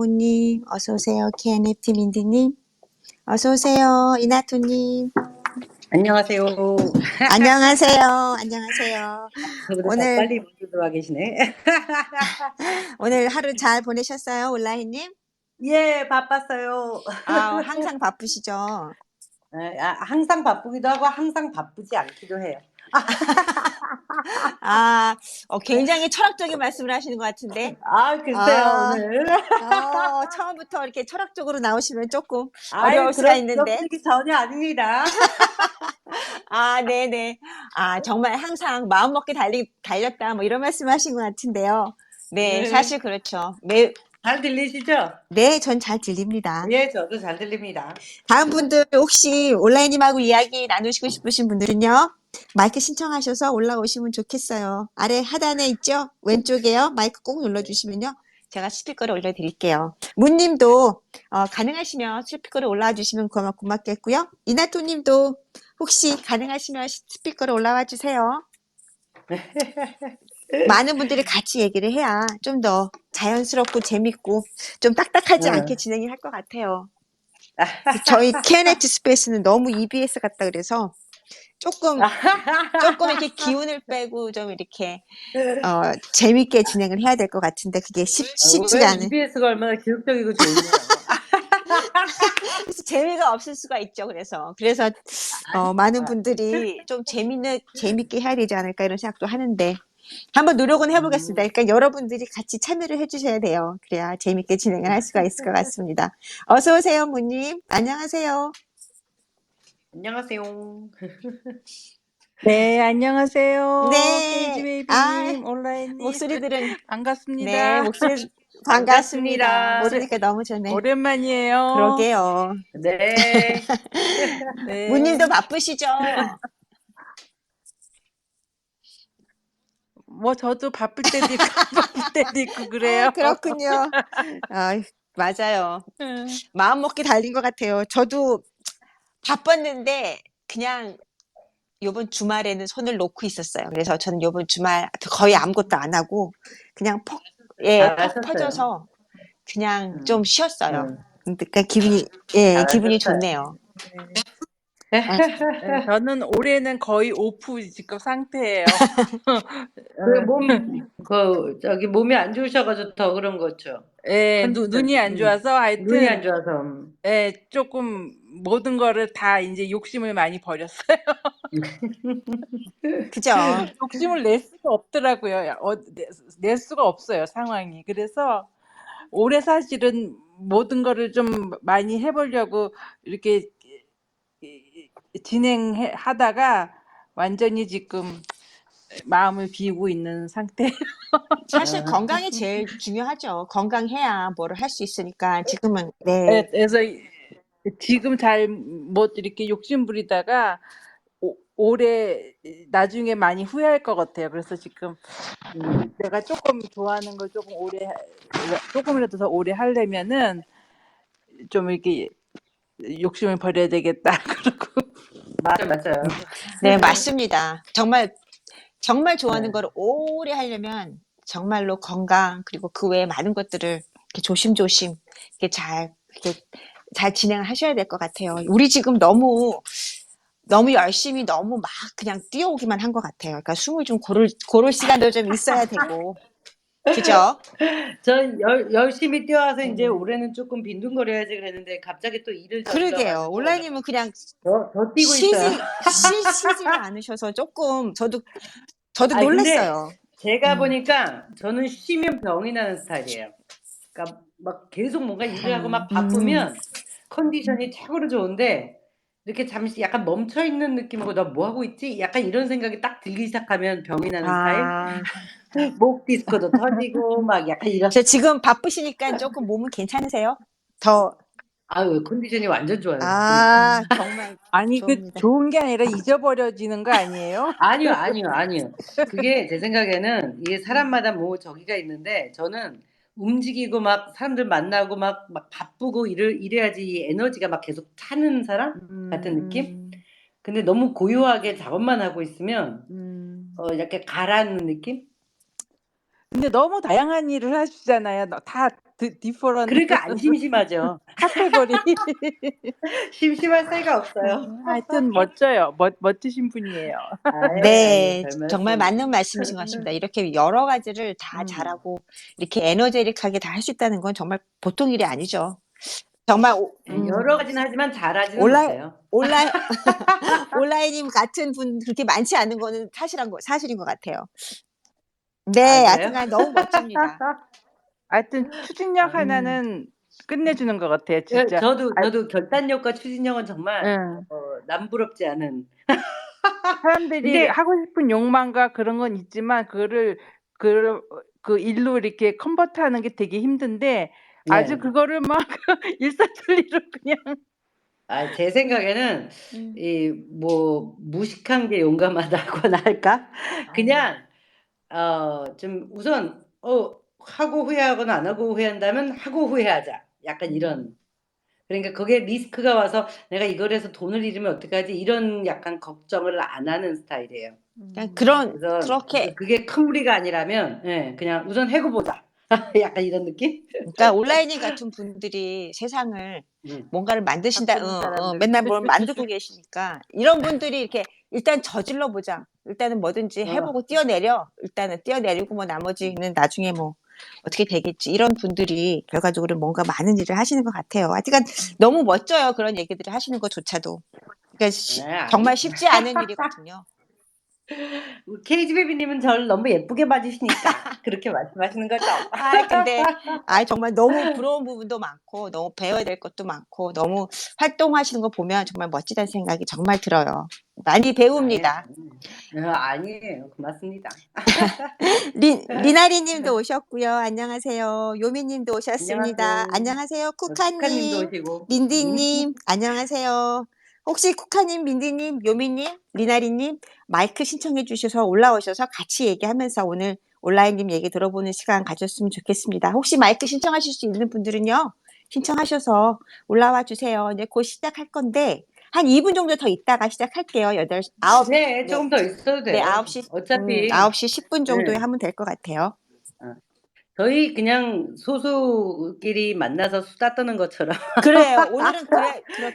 문님. 어서오세요. KNFT 민디님. 어서오세요. 이나토님. 안녕하세요. 안녕하세요. 안녕하세요. 저보다 더 오늘, 빨리 먼저 들어와 계시네. 오늘 하루 잘 보내셨어요? 온라인님? 예, 바빴어요. 항상 바쁘시죠? 항상 바쁘기도 하고 항상 바쁘지 않기도 해요. 굉장히 철학적인 말씀을 하시는 것 같은데. 글쎄요, 아, 오늘. 처음부터 이렇게 철학적으로 나오시면 조금 아유, 어려울 수가 있는데. 그런 분위기 전혀 아닙니다. 네네. 정말 항상 마음먹기 달렸다, 뭐 이런 말씀 하신 것 같은데요. 네, 사실 그렇죠. 잘 들리시죠? 네, 전 잘 들립니다. 예, 저도 잘 들립니다. 다음 분들 혹시 온라인님하고 이야기 나누시고 싶으신 분들은요, 마이크 신청하셔서 올라오시면 좋겠어요. 아래 하단에 있죠? 왼쪽에요. 마이크 꼭 눌러주시면요. 제가 스피커를 올려드릴게요. 문님도 가능하시면 스피커를 올라와 주시면 고맙겠고요. 이나토님도 혹시 가능하시면 스피커로 올라와 주세요. 많은 분들이 같이 얘기를 해야 좀 더 자연스럽고 재밌고 좀 딱딱하지 않게 진행이 할 것 같아요. 저희 KNFT 스페이스는 너무 EBS 같다 그래서 조금 이렇게 기운을 빼고 좀 이렇게 재밌게 진행을 해야 될 것 같은데 그게 쉽지가 않은. EBS가 얼마나 교육적이고 좋은데요. 재미가 없을 수가 있죠. 그래서 많은 분들이 좀 재밌게 해야 되지 않을까 이런 생각도 하는데 한번 노력은 해보겠습니다. 그러니까 여러분들이 같이 참여를 해주셔야 돼요. 그래야 재밌게 진행을 할 수가 있을 것 같습니다. 어서 오세요, 무님. 안녕하세요. 안녕하세요. 네, 안녕하세요. 네. KGBB님, 온라인님. 목소리들은 반갑습니다. 네, 목소리 반갑습니다. 반갑습니다. 모르니까 너무 좋네. 오랜만이에요. 그러게요. 네. 네. 무님도 바쁘시죠? 뭐 저도 바쁠 때도 있고 안 바쁠 때도 있고 그래요. 그렇군요. 맞아요. 마음 먹기 달린 것 같아요. 저도 바빴는데 그냥 요번 주말에는 손을 놓고 있었어요. 그래서 저는 요번 주말 거의 아무것도 안 하고 그냥 퍽 잘하셨어요. 퍼져서 그냥 좀 쉬었어요. 응. 그러니까 기분이 잘하셨어요. 좋네요. 네, 저는 올해는 거의 오프 직업 상태예요. 몸이 안 좋으셔가지고 더 그런 거죠. 네, 눈이 안 좋아서 하여튼 눈이 안 좋아서. 네, 조금 모든 거를 다 이제 욕심을 많이 버렸어요. 그죠? 욕심을 낼 수가 없더라고요. 낼 수가 없어요, 상황이. 그래서 올해 사실은 모든 거를 좀 많이 해보려고 이렇게 진행하다가 완전히 지금 마음을 비우고 있는 상태예요. 사실 건강이 제일 중요하죠. 건강해야 뭐를 할 수 있으니까 지금은 네, 그래서 지금 잘 못 이렇게 욕심 부리다가 올해 나중에 많이 후회할 것 같아요. 그래서 지금 내가 조금 좋아하는 걸 조금이라도 더 오래 하려면은 좀 이렇게 욕심을 버려야 되겠다. 그러고 맞아요. 네, 맞습니다. 정말 좋아하는 걸 오래 하려면 정말로 건강 그리고 그 외에 많은 것들을 이렇게 조심조심 이렇게 잘 진행을 하셔야 될 것 같아요. 우리 지금 너무 열심히 너무 막 그냥 뛰어오기만 한 것 같아요. 그러니까 숨을 좀 고를 시간도 좀 있어야 되고. 그죠? 저 열심히 뛰어와서 이제 올해는 조금 빈둥거려야지 그랬는데 갑자기 또 일을 그러게요. 저질러가지고 온라인님은 그냥 더 뛰고 있어요. 쉬지를 않으셔서 조금 저도 아니, 근데 놀랐어요. 제가 보니까 저는 쉬면 병이 나는 스타일이에요. 그러니까 막 계속 뭔가 일을 하고 막 바쁘면 컨디션이 최고로 좋은데 이렇게 잠시 약간 멈춰 있는 느낌으로 나 뭐 하고 있지? 약간 이런 생각이 딱 들기 시작하면 병이 나는 스타일. 목 디스크도 터지고 막 약간 이런. 지금 바쁘시니까 조금 몸은 괜찮으세요? 아유, 컨디션이 완전 좋아요. 정말 아니 좋습니다. 그 좋은 게 아니라 잊어버려지는 거 아니에요? 아니요. 그게 제 생각에는 이게 사람마다 뭐 저기가 있는데 저는 움직이고 막 사람들 만나고 막 바쁘고 이래야지 이 에너지가 막 계속 차는 사람 같은 느낌? 근데 너무 고요하게 작업만 하고 있으면 이렇게 가라앉는 느낌? 근데 너무 다양한 일을 하시잖아요. 다 디퍼런트 그러니까 안 심심하죠. 카테고리. 심심할 새가 없어요. 하여튼 멋져요. 멋지신 분이에요. 아유, 네, 별 정말 말씀. 맞는 말씀이신 것 같습니다. 이렇게 여러 가지를 다 음. 잘하고 이렇게 에너제틱하게 다 할 수 있다는 건 정말 보통 일이 아니죠. 정말 여러 가지는 하지만 잘하지는 온라인 못해요. 온라인님 같은 분 그렇게 많지 않은 거는 사실인 것 같아요. 아, 네, 그래요? 하여튼간 너무 멋집니다. 하여튼 추진력 하나는 끝내주는 것 같아요. 진짜. 저도 결단력과 추진력은 정말 응. 남부럽지 않은. 사람들이 근데 하고 싶은 욕망과 그런 건 있지만 그거를 그 일로 이렇게 컨버트하는 게 되게 힘든데 아주 네. 그거를 막 일사천리로 그냥 제 생각에는 음. 뭐 무식한 게 용감하다고나 할까? 그냥 좀 우선 하고 후회하거나 안 하고 후회한다면 하고 후회하자. 약간 이런. 그러니까 거기에 리스크가 와서 '내가 이걸 해서 돈을 잃으면 어떡하지?' 이런 약간 걱정을 안 하는 스타일이에요. 그냥 그래서 그렇게 그게 큰 무리가 아니라면 그냥 '우선 해고 보자.' 약간 이런 느낌? 그러니까 온라인님 같은 분들이 세상을 뭔가를 만드신다, 바꾸는 사람들. 맨날 뭘 만들고 계시니까 이런 분들이 이렇게 일단 저질러 보자. 일단은 뭐든지 해보고 뛰어내려. 일단은 뛰어내리고 뭐 나머지는 나중에 뭐 어떻게 되겠지. 이런 분들이 결과적으로 뭔가 많은 일을 하시는 것 같아요. 하여간 너무 멋져요. 그런 얘기들을 하시는 것조차도. 그러니까 정말 쉽지 않은 일이거든요. KGBB님은 저를 너무 예쁘게 봐주시니까 그렇게 말씀하시는 거죠. 근데 정말 너무 부러운 부분도 많고 너무 배워야 될 것도 많고 너무 활동하시는 거 보면 정말 멋지다는 생각이 정말 들어요. 많이 배웁니다. 아니에요. 고맙습니다. 리나리 님도 오셨고요. 안녕하세요. 요미 님도 오셨습니다. 안녕하세요. 안녕하세요. 쿠카 쿠카님도 님, 오시고. 민디 님, 안녕하세요. 혹시 쿠카 님, 민디 님, 요미 님, 리나리 님 마이크 신청해 주셔서 올라오셔서 같이 얘기하면서 오늘 온라인 님 얘기 들어보는 시간 가졌으면 좋겠습니다. 혹시 마이크 신청하실 수 있는 분들은요. 신청하셔서 올라와 주세요. 이제 곧 시작할 건데 한 2분 정도 더 있다가 시작할게요. 9시. 네, 조금 더 있어도 네, 돼요. 9시, 어차피 9시 10분 정도에 네. 하면 될 것 같아요. 저희 그냥 소수끼리 만나서 수다 떠는 것처럼 그래요. 오늘은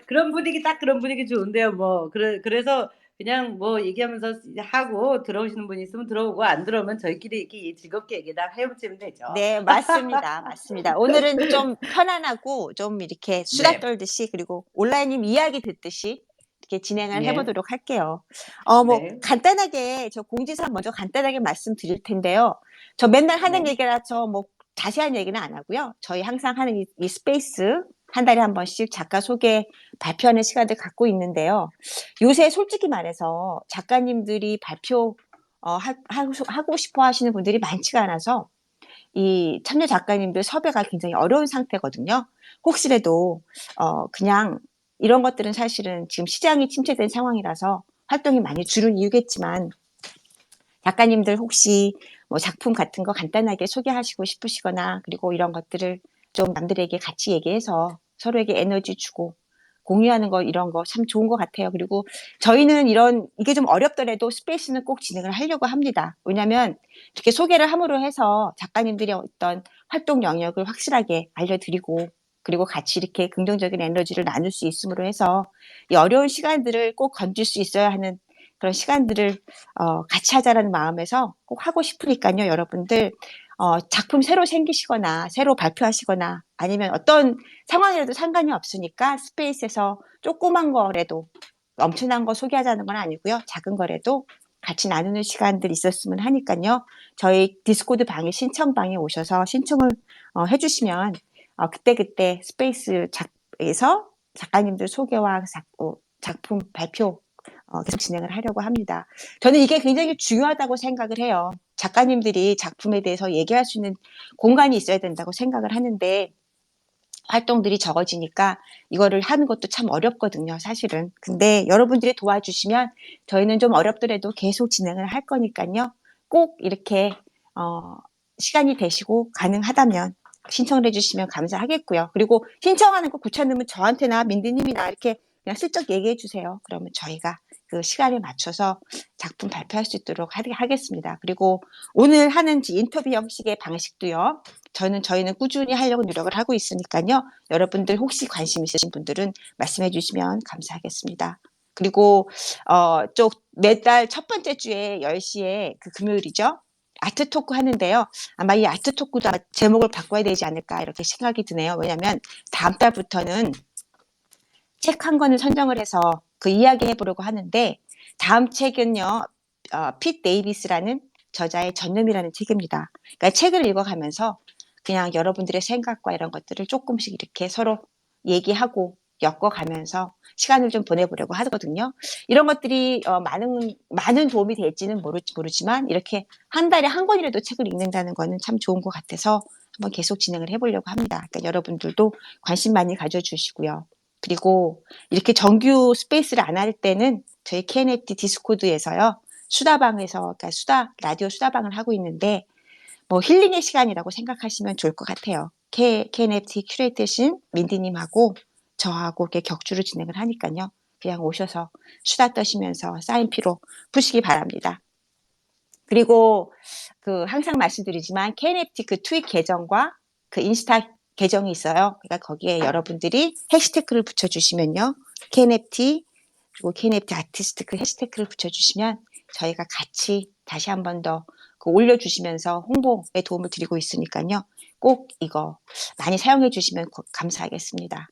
그런 분위기 딱 그런 분위기 좋은데요. 뭐 그래서 그냥 뭐 얘기하면서 하고 들어오시는 분이 있으면 들어오고 안 들어오면 저희끼리 이렇게 즐겁게 얘기 다 해보시면 되죠. 네, 맞습니다. 맞습니다. 오늘은 좀 편안하고 좀 이렇게 수다 네. 떨듯이 그리고 온라인님 이야기 듣듯이 이렇게 진행을 예. 해보도록 할게요. 뭐 네. 간단하게 저 공지사항 먼저 간단하게 말씀드릴 텐데요. 저 맨날 하는 네. 얘기라서 뭐 자세한 얘기는 안 하고요. 저희 항상 하는 이 스페이스 한 달에 한 번씩 작가 소개 발표하는 시간을 갖고 있는데요. 요새 솔직히 말해서 작가님들이 발표 하고 싶어 하시는 분들이 많지가 않아서 이 참여 작가님들 섭외가 굉장히 어려운 상태거든요. 혹시라도 그냥 이런 것들은 사실은 지금 시장이 침체된 상황이라서 활동이 많이 줄은 이유겠지만 작가님들 혹시 뭐 작품 같은 거 간단하게 소개하시고 싶으시거나 그리고 이런 것들을 좀 남들에게 같이 얘기해서 서로에게 에너지 주고 공유하는 거 이런 거 참 좋은 것 같아요. 그리고 저희는 이게 좀 어렵더라도 스페이스는 꼭 진행을 하려고 합니다. 왜냐하면 이렇게 소개를 함으로 해서 작가님들의 어떤 활동 영역을 확실하게 알려드리고 그리고 같이 이렇게 긍정적인 에너지를 나눌 수 있음으로 해서 이 어려운 시간들을 꼭 건질 수 있어야 하는 그런 시간들을 같이 하자라는 마음에서 꼭 하고 싶으니까요. 여러분들 작품 새로 생기시거나 새로 발표하시거나 아니면 어떤 상황이라도 상관이 없으니까 스페이스에서 조그만 거라도 엄청난 거 소개하자는 건 아니고요. 작은 거라도 같이 나누는 시간들 있었으면 하니까요. 저희 디스코드 방에 신청방에 오셔서 신청을 해주시면 그때그때 스페이스에서 작가님들 소개와 작품 발표 계속 진행을 하려고 합니다. 저는 이게 굉장히 중요하다고 생각을 해요. 작가님들이 작품에 대해서 얘기할 수 있는 공간이 있어야 된다고 생각을 하는데 활동들이 적어지니까 이거를 하는 것도 참 어렵거든요, 사실은. 근데 여러분들이 도와주시면 저희는 좀 어렵더라도 계속 진행을 할 거니까요. 꼭 이렇게 시간이 되시고 가능하다면 신청을 해주시면 감사하겠고요. 그리고 신청하는 거 귀찮으면 저한테나 민디님이나 이렇게 그냥 슬쩍 얘기해 주세요. 그러면 저희가 그 시간에 맞춰서 작품 발표할 수 있도록 하겠습니다. 그리고 오늘 하는 인터뷰 형식의 방식도요. 저희는 꾸준히 하려고 노력을 하고 있으니까요. 여러분들 혹시 관심 있으신 분들은 말씀해 주시면 감사하겠습니다. 그리고 매달 첫 번째 주에 10시에 그 금요일이죠. 아트 토크 하는데요. 아마 이 아트 토크도 제목을 바꿔야 되지 않을까 이렇게 생각이 드네요. 왜냐하면 다음 달부터는 책 한 권을 선정을 해서 그 이야기 해보려고 하는데 다음 책은요. 핏 데이비스라는 저자의 전념이라는 책입니다. 그러니까 책을 읽어가면서 그냥 여러분들의 생각과 이런 것들을 조금씩 이렇게 서로 얘기하고 엮어가면서 시간을 좀 보내보려고 하거든요. 이런 것들이 많은 도움이 될지는 모르지만 이렇게 한 달에 한 권이라도 책을 읽는다는 거는 참 좋은 것 같아서 한번 계속 진행을 해보려고 합니다. 그러니까 여러분들도 관심 많이 가져주시고요. 그리고 이렇게 정규 스페이스를 안 할 때는 저희 KNFT 디스코드에서요. 그러니까 라디오 수다방을 하고 있는데 뭐 힐링의 시간이라고 생각하시면 좋을 것 같아요. KNFT 큐레이터신 민디님하고 저하고 이렇게 격주로 진행을 하니까요. 그냥 오셔서 수다 떠시면서 쌓인 피로 푸시기 바랍니다. 그리고 항상 말씀드리지만 KNFT 그 트윗 계정과 그 인스타 계정이 있어요. 그러니까 거기에 여러분들이 해시태그를 붙여주시면요. KNFT 그리고 KNFT 아티스트 그 해시태그를 붙여주시면 저희가 같이 다시 한 번 더 올려주시면서 홍보에 도움을 드리고 있으니까요. 꼭 이거 많이 사용해 주시면 감사하겠습니다.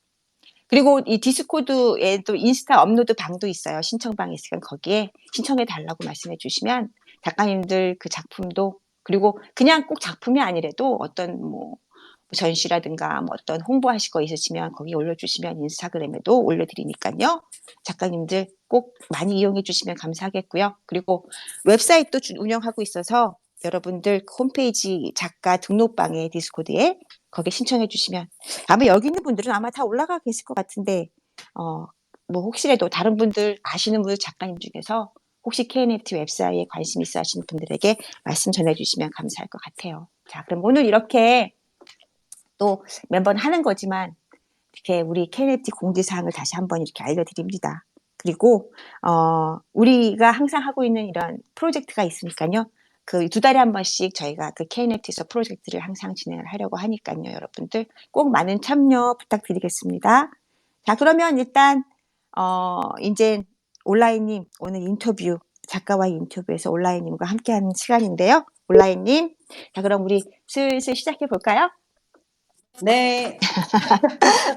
그리고 이 디스코드에 또 인스타 업로드 방도 있어요. 신청방이 있으니까 거기에 신청해 달라고 말씀해 주시면 작가님들 그 작품도 그리고 그냥 꼭 작품이 아니래도 어떤 전시라든가 어떤 홍보하실 거 있으시면 거기 올려주시면 인스타그램에도 올려드리니까요. 작가님들 꼭 많이 이용해 주시면 감사하겠고요. 그리고 웹사이트도 운영하고 있어서 여러분들 홈페이지 작가 등록방에 디스코드에 거기에 신청해 주시면 아마 여기 있는 분들은 아마 다 올라가 계실 것 같은데 혹시라도 다른 분들 아시는 분들 작가님 중에서 혹시 KNFT 웹사이트에 관심 있어 하시는 분들에게 말씀 전해주시면 감사할 것 같아요. 자, 그럼 오늘 이렇게 또 매번 하는 거지만 이렇게 우리 KNFT 공지사항을 다시 한번 이렇게 알려드립니다. 그리고 우리가 항상 하고 있는 이런 프로젝트가 있으니까요. 그 2달에 한 번씩 저희가 그 KNFT에서 프로젝트를 항상 진행을 하려고 하니까요. 여러분들 꼭 많은 참여 부탁드리겠습니다. 자, 그러면 일단 이제 온라인님 오늘 인터뷰 작가와의 인터뷰에서 온라인님과 함께하는 시간인데요. 온라인님, 자 그럼 우리 슬슬 시작해 볼까요? 네.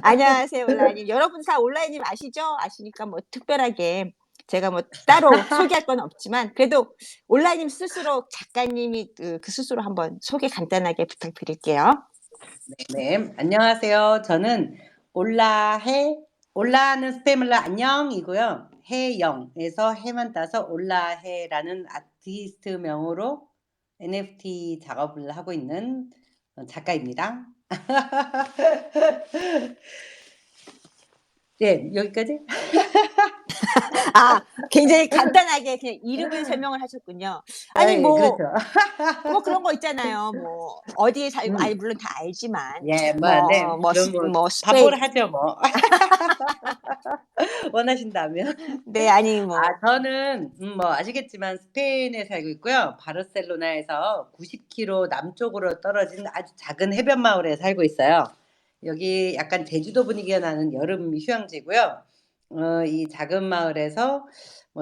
안녕하세요, 온라인님. 여러분 다 온라인님 아시죠? 아시니까 특별하게 제가 따로 소개할 건 없지만 그래도 온라인님 스스로 작가님이 그 스스로 한번 소개 간단하게 부탁드릴게요. 네. 안녕하세요. 저는 올라는 스페인말로 안녕이고요. 해영에서 해만 따서 올라해라는 아티스트 명으로 NFT 작업을 하고 있는 작가입니다. 네, 여기까지? 굉장히 간단하게 그냥 이름을 설명을 하셨군요. 아니 네, 그렇죠. 그런 거 있잖아요. 어디에 살고 아니 물론 다 알지만 예, 네. 그럼 스페인 바보를 하죠, 뭐. 원하신다면. 네, 아니 저는 아시겠지만 스페인에 살고 있고요. 바르셀로나에서 90km 남쪽으로 떨어진 아주 작은 해변 마을에 살고 있어요. 여기 약간 제주도 분위기가 나는 여름 휴양지고요. 이 작은 마을에서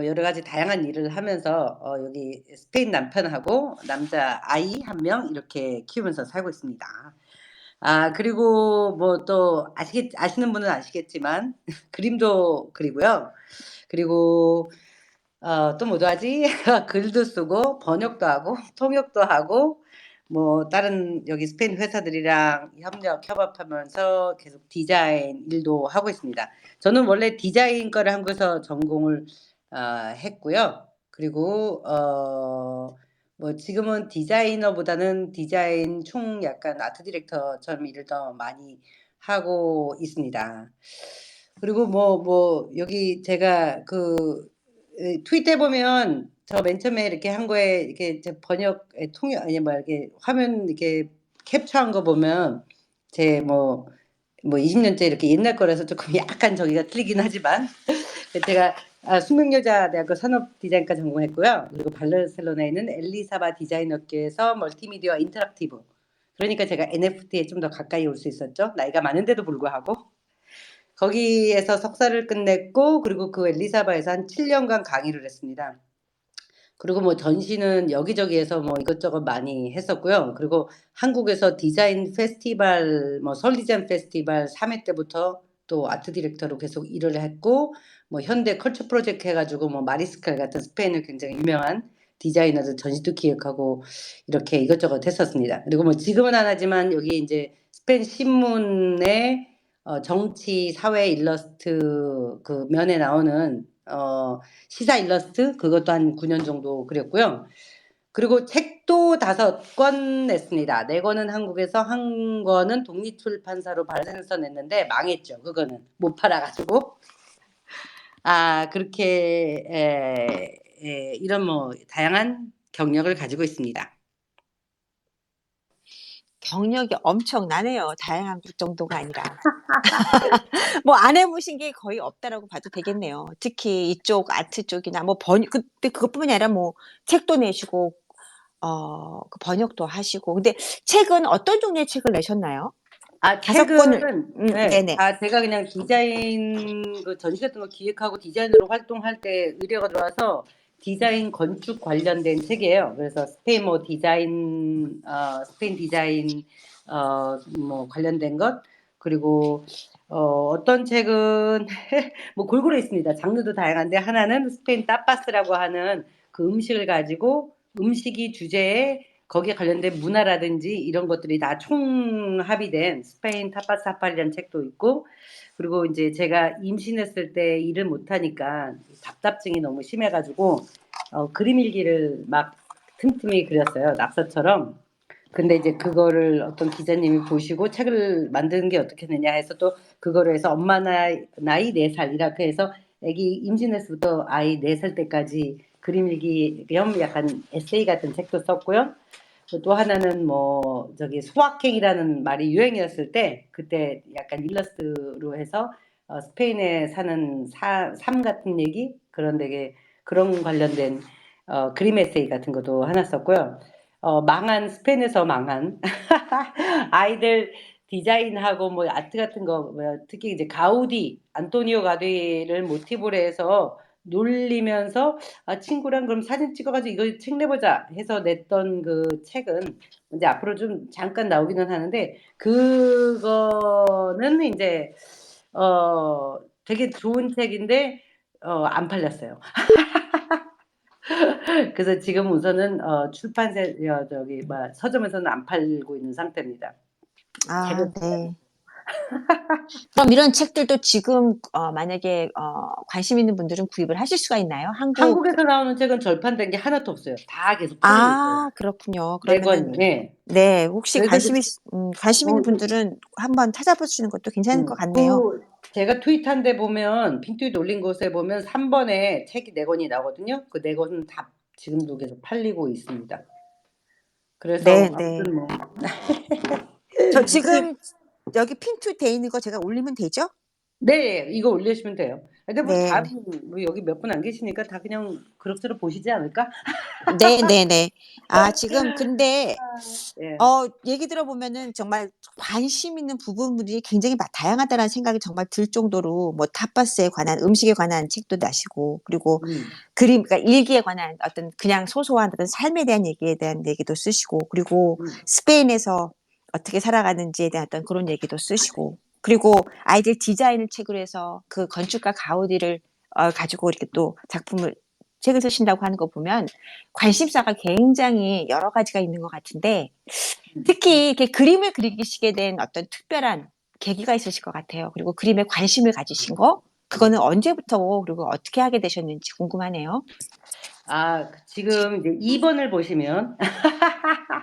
여러 가지 다양한 일을 하면서 여기 스페인 남편하고 남자 아이 1명 이렇게 키우면서 살고 있습니다. 그리고 또 아시는 분은 아시겠지만 그림도 그리고요. 그리고 또 뭐도 하지? 글도 쓰고 번역도 하고 통역도 하고 다른 여기 스페인 회사들이랑 협업하면서 계속 디자인 일도 하고 있습니다. 저는 원래 디자인과를 한국에서 전공을 했고요. 그리고 지금은 디자이너보다는 디자인 약간 아트 디렉터처럼 일을 더 많이 하고 있습니다. 그리고 여기 제가 트윗해 보면 저 맨 처음에 이렇게 한 거에 이렇게 번역 통역 아니 이렇게 화면 이렇게 캡처한 거 보면 제 20년째 이렇게 옛날 거라서 조금 약간 저기가 틀리긴 하지만 제가 숙명여자대학교 산업디자인과 전공했고요. 그리고 바르셀로나에 있는 엘리사바 디자인업계에서 멀티미디어 인터랙티브 그러니까 제가 NFT에 좀 더 가까이 올 수 있었죠. 나이가 많은데도 불구하고. 거기에서 석사를 끝냈고 그리고 그 엘리사바에서 한 7년간 강의를 했습니다. 그리고 뭐 전시는 여기저기에서 뭐 이것저것 많이 했었고요. 그리고 한국에서 디자인 페스티벌, 뭐 설디자인 페스티벌 3회 때부터 또 아트 디렉터로 계속 일을 했고, 뭐 현대 컬처 프로젝트 해가지고 뭐 마리스칼 같은 스페인의 굉장히 유명한 디자이너들 전시도 기획하고 이렇게 이것저것 했었습니다. 그리고 뭐 지금은 안 하지만 여기 이제 스페인 신문에 정치, 사회 일러스트 그 면에 나오는 시사 일러스트 그것도 한 9년 정도 그렸고요. 그리고 책도 5권 냈습니다. 4권은 한국에서, 1권은 독립출판사로 발행해서 냈는데 망했죠. 그거는 못 팔아가지고. 그렇게 이런 뭐 다양한 경력을 가지고 있습니다. 경력이 엄청나네요. 다양한 정도가 아니라. 뭐 안 해보신 게 거의 없다라고 봐도 되겠네요. 특히 이쪽 아트 쪽이나 뭐 근데 그것뿐만이 아니라 뭐 책도 내시고 그 번역도 하시고. 근데 책은 어떤 종류의 책을 내셨나요? 5권을. 책은 네, 네네. 제가 그냥 디자인 그 전시 같은 거 기획하고 디자이너로 활동할 때 의뢰가 들어와서 디자인 건축 관련된 책이에요. 그래서 스페인 디자인 뭐 관련된 것 그리고 어떤 책은 뭐 골고루 있습니다. 장르도 다양한데 하나는 스페인 타파스라고 하는 그 음식을 가지고 음식이 주제에 거기에 관련된 문화라든지 이런 것들이 다 총합이 된 스페인 타파스 하팔이라는 책도 있고 그리고 이제 제가 임신했을 때 일을 못하니까 답답증이 너무 심해가지고 그림 일기를 막 틈틈이 그렸어요. 낙서처럼. 근데 이제 그거를 어떤 기자님이 보시고 책을 만드는 게 어떻겠느냐 해서 또 그거를 해서 엄마 나이 4살 이렇게 해서 아기 임신했을부터 아이 4살 때까지 그림 일기 겸 약간 에세이 같은 책도 썼고요. 또 하나는 뭐 저기 소확행이라는 말이 유행이었을 때 그때 약간 일러스트로 해서 스페인에 사는 삶 같은 얘기 그런 되게 그런 관련된 그림 에세이 같은 것도 하나 썼고요. 망한 스페인에서 망한 아이들 디자인하고 뭐 아트 같은 거 특히 이제 가우디 안토니오 가우디를 모티브로 해서 놀리면서 친구랑 그럼 사진 찍어가지고 이거 책 내보자 해서 냈던 그 책은 이제 앞으로 좀 잠깐 나오기는 하는데 그거는 이제 되게 좋은 책인데 안 팔렸어요. 그래서 지금 우선은 출판세 저기 서점에서는 안 팔고 있는 상태입니다. 책을 네. 그럼 이런 책들도 지금 만약에 관심 있는 분들은 구입을 하실 수가 있나요? 한국에서 나오는 책은 절판된 게 하나도 없어요. 다 계속 팔리고 있어요. 그렇군요. 4권이. 그러면은 네. 네, 혹시 그래서 관심 있는 분들은 한번 찾아보시는 것도 괜찮을 것 같네요. 제가 트윗한 데 보면 핀트윗 올린 곳에 보면 3번에 책이 4권이 나오거든요. 그 4권은 다 지금도 계속 팔리고 있습니다. 그래서 네, 아무튼 뭐 저 지금 여기 핀투 돼 있는 거 제가 올리면 되죠? 네, 이거 올리시면 돼요. 근데 뭐 네. 뭐 여기 몇 분 안 계시니까 다 그냥 그럭저럭 보시지 않을까? 네네네. 지금 근데 예. 얘기 들어보면은 정말 관심 있는 부분들이 굉장히 다양하다는 생각이 정말 들 정도로 뭐 타파스에 관한 음식에 관한 책도 나시고 그리고 그러니까 일기에 관한 어떤 그냥 소소한 어떤 삶에 대한 얘기에 대한 얘기도 쓰시고 그리고 스페인에서 어떻게 살아가는지에 대한 어떤 그런 얘기도 쓰시고 그리고 아이들 디자인을 책으로 해서 그 건축가 가우디를 가지고 이렇게 또 책을 쓰신다고 하는 거 보면 관심사가 굉장히 여러 가지가 있는 것 같은데 특히 이렇게 그림을 그리시게 된 어떤 특별한 계기가 있으실 것 같아요. 그리고 그림에 관심을 가지신 거 그거는 언제부터 그리고 어떻게 하게 되셨는지 궁금하네요. 지금 이제 2번을 보시면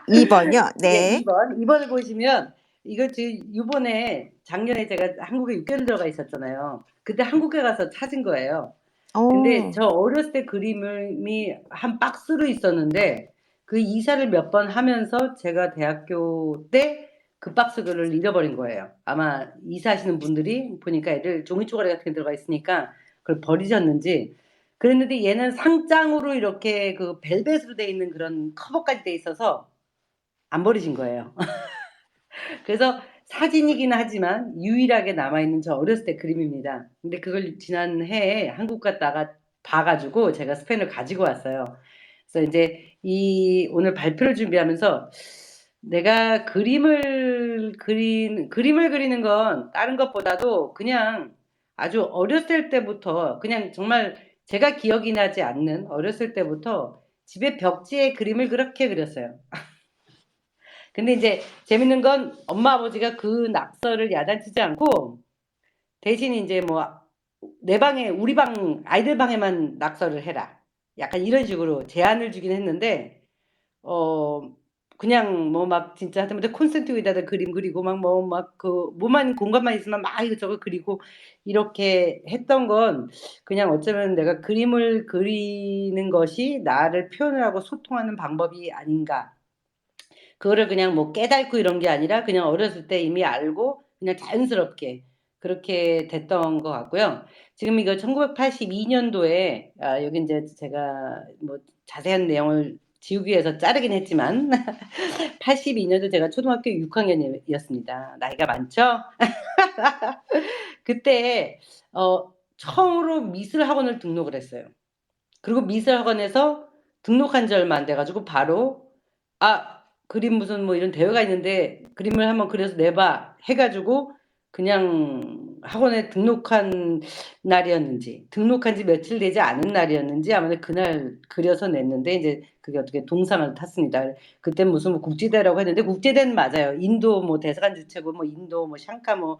2번요? 예, 네. 2번을 보시면 이거 지금 요번에 작년에 제가 한국에 6개월 들어가 있었잖아요. 그때 한국에 가서 찾은 거예요. 근데 저 어렸을 때 그림이 한 박스로 있었는데 그 이사를 몇 번 하면서 제가 대학교 때 그 박스를 잃어버린 거예요. 아마 이사하시는 분들이 보니까 애들 종이 쪼가리 같은 게 들어가 있으니까 그걸 버리셨는지 그랬는데 얘는 상장으로 이렇게 그 벨벳으로 돼 있는 그런 커버까지 돼 있어서 안 버리신 거예요. 그래서 사진이긴 하지만 유일하게 남아있는 저 어렸을 때 그림입니다. 근데 그걸 지난 해에 한국 갔다가 봐가지고 제가 스펜을 가지고 왔어요. 그래서 이제 이 오늘 발표를 준비하면서 내가 그림을 그리는 건 다른 것보다도 그냥 아주 어렸을 때부터 그냥 정말 제가 기억이 나지 않는 어렸을 때부터 집에 벽지에 그림을 그렇게 그렸어요. 근데 이제 재밌는 건 엄마 아버지가 그 낙서를 야단치지 않고 대신 이제 뭐 내 방에 우리 방 아이들 방에만 낙서를 해라. 약간 이런 식으로 제안을 주긴 했는데 그냥 뭐 막 진짜 하다못해 콘센트 위에다가 그림 그리고 막 뭐 막 그 뭐만 공간만 있으면 막 이것저것 그리고 이렇게 했던 건 그냥 어쩌면 내가 그림을 그리는 것이 나를 표현을 하고 소통하는 방법이 아닌가. 그거를 그냥 뭐 깨닫고 이런 게 아니라 그냥 어렸을 때 이미 알고 그냥 자연스럽게 그렇게 됐던 것 같고요. 지금 이거 1982년도에 여기 이제 제가 뭐 자세한 내용을 지우기 위해서 자르긴 했지만 82년도 제가 초등학교 6학년이었습니다. 나이가 많죠? 그때 처음으로 미술 학원을 등록을 했어요. 그리고 미술 학원에서 등록한 지 얼마 안 돼 가지고 바로 그림 무슨 뭐 이런 대회가 있는데 그림을 한번 그려서 내봐 해 가지고 그냥 학원에 등록한 날이었는지 등록한 지 며칠 되지 않은 날이었는지 아무래도 그날 그려서 냈는데 이제 그게 어떻게 동상을 탔습니다. 그땐 무슨 뭐 국제대회라고 했는데 국제대회는 맞아요. 인도 뭐 대사관 주최고 뭐 인도 뭐 샹카 뭐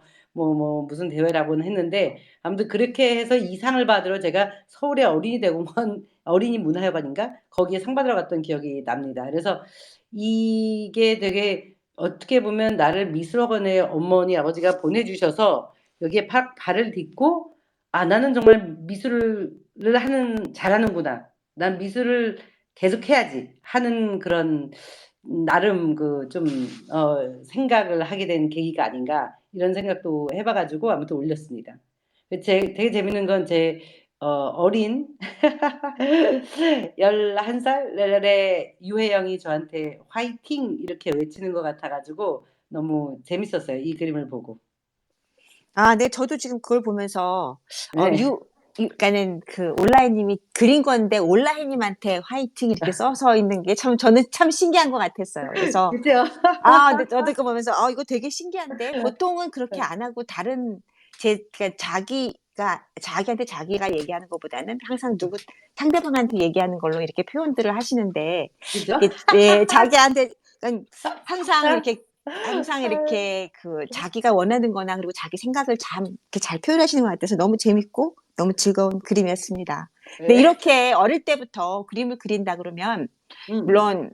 무슨 대회라고는 했는데 아무튼 그렇게 해서 이 상을 받으러 제가 서울의 어린이 대공원 어린이 문화회관인가 거기에 상 받으러 갔던 기억이 납니다. 그래서 이게 되게 어떻게 보면 나를 미술학원에 어머니 아버지가 보내주셔서 여기에 발을 딛고 나는 정말 미술을 잘하는구나. 난 미술을 계속해야지 하는 그런 나름 그 좀 생각을 하게 된 계기가 아닌가 이런 생각도 해봐가지고 아무튼 올렸습니다. 되게 재밌는 건 제 어린 11살의 유혜영이 저한테 화이팅 이렇게 외치는 것 같아가지고 너무 재밌었어요. 이 그림을 보고. 네, 저도 지금 그걸 보면서, 네. 그러니까는 그 온라인님이 그린 건데 온라인님한테 화이팅 이렇게 써서 있는 게 저는 참 신기한 것 같았어요. 그래서, 그죠? 근데 저도 그거 보면서, 이거 되게 신기한데? 보통은 그렇게 안 하고 그러니까 자기한테 자기가 얘기하는 것보다는 항상 상대방한테 얘기하는 걸로 이렇게 표현들을 하시는데, 그죠? 자기한테, 그러니까 항상 이렇게 자기가 원하는 거나 그리고 자기 생각을 이렇게 잘 표현하시는 것 같아서 너무 재밌고 너무 즐거운 그림이었습니다. 근데 네. 이렇게 어릴 때부터 그림을 그린다 그러면, 물론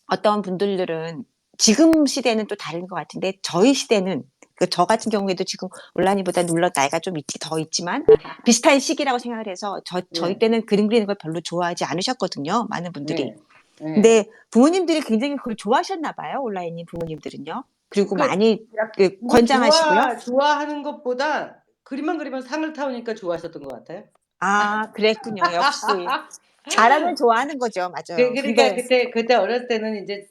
어떤 분들은 지금 시대는 또 다른 것 같은데 저희 시대는 저 같은 경우에도 지금 온라인보다 물론 나이가 좀 더 있지만 비슷한 시기라고 생각을 해서 저희 네. 때는 그림 그리는 걸 별로 좋아하지 않으셨거든요. 많은 분들이. 네. 네. 근데 부모님들이 굉장히 그걸 좋아하셨나 봐요. 온라인님 부모님들은요. 그리고 많이 뭐 권장하시고요. 좋아하는 것보다 그림만 그리면 상을 타오니까 좋아하셨던 것 같아요. 그랬군요. 역시 잘하면 좋아하는 거죠. 맞아요. 그러니까 근데 그때 어렸을 때는 이제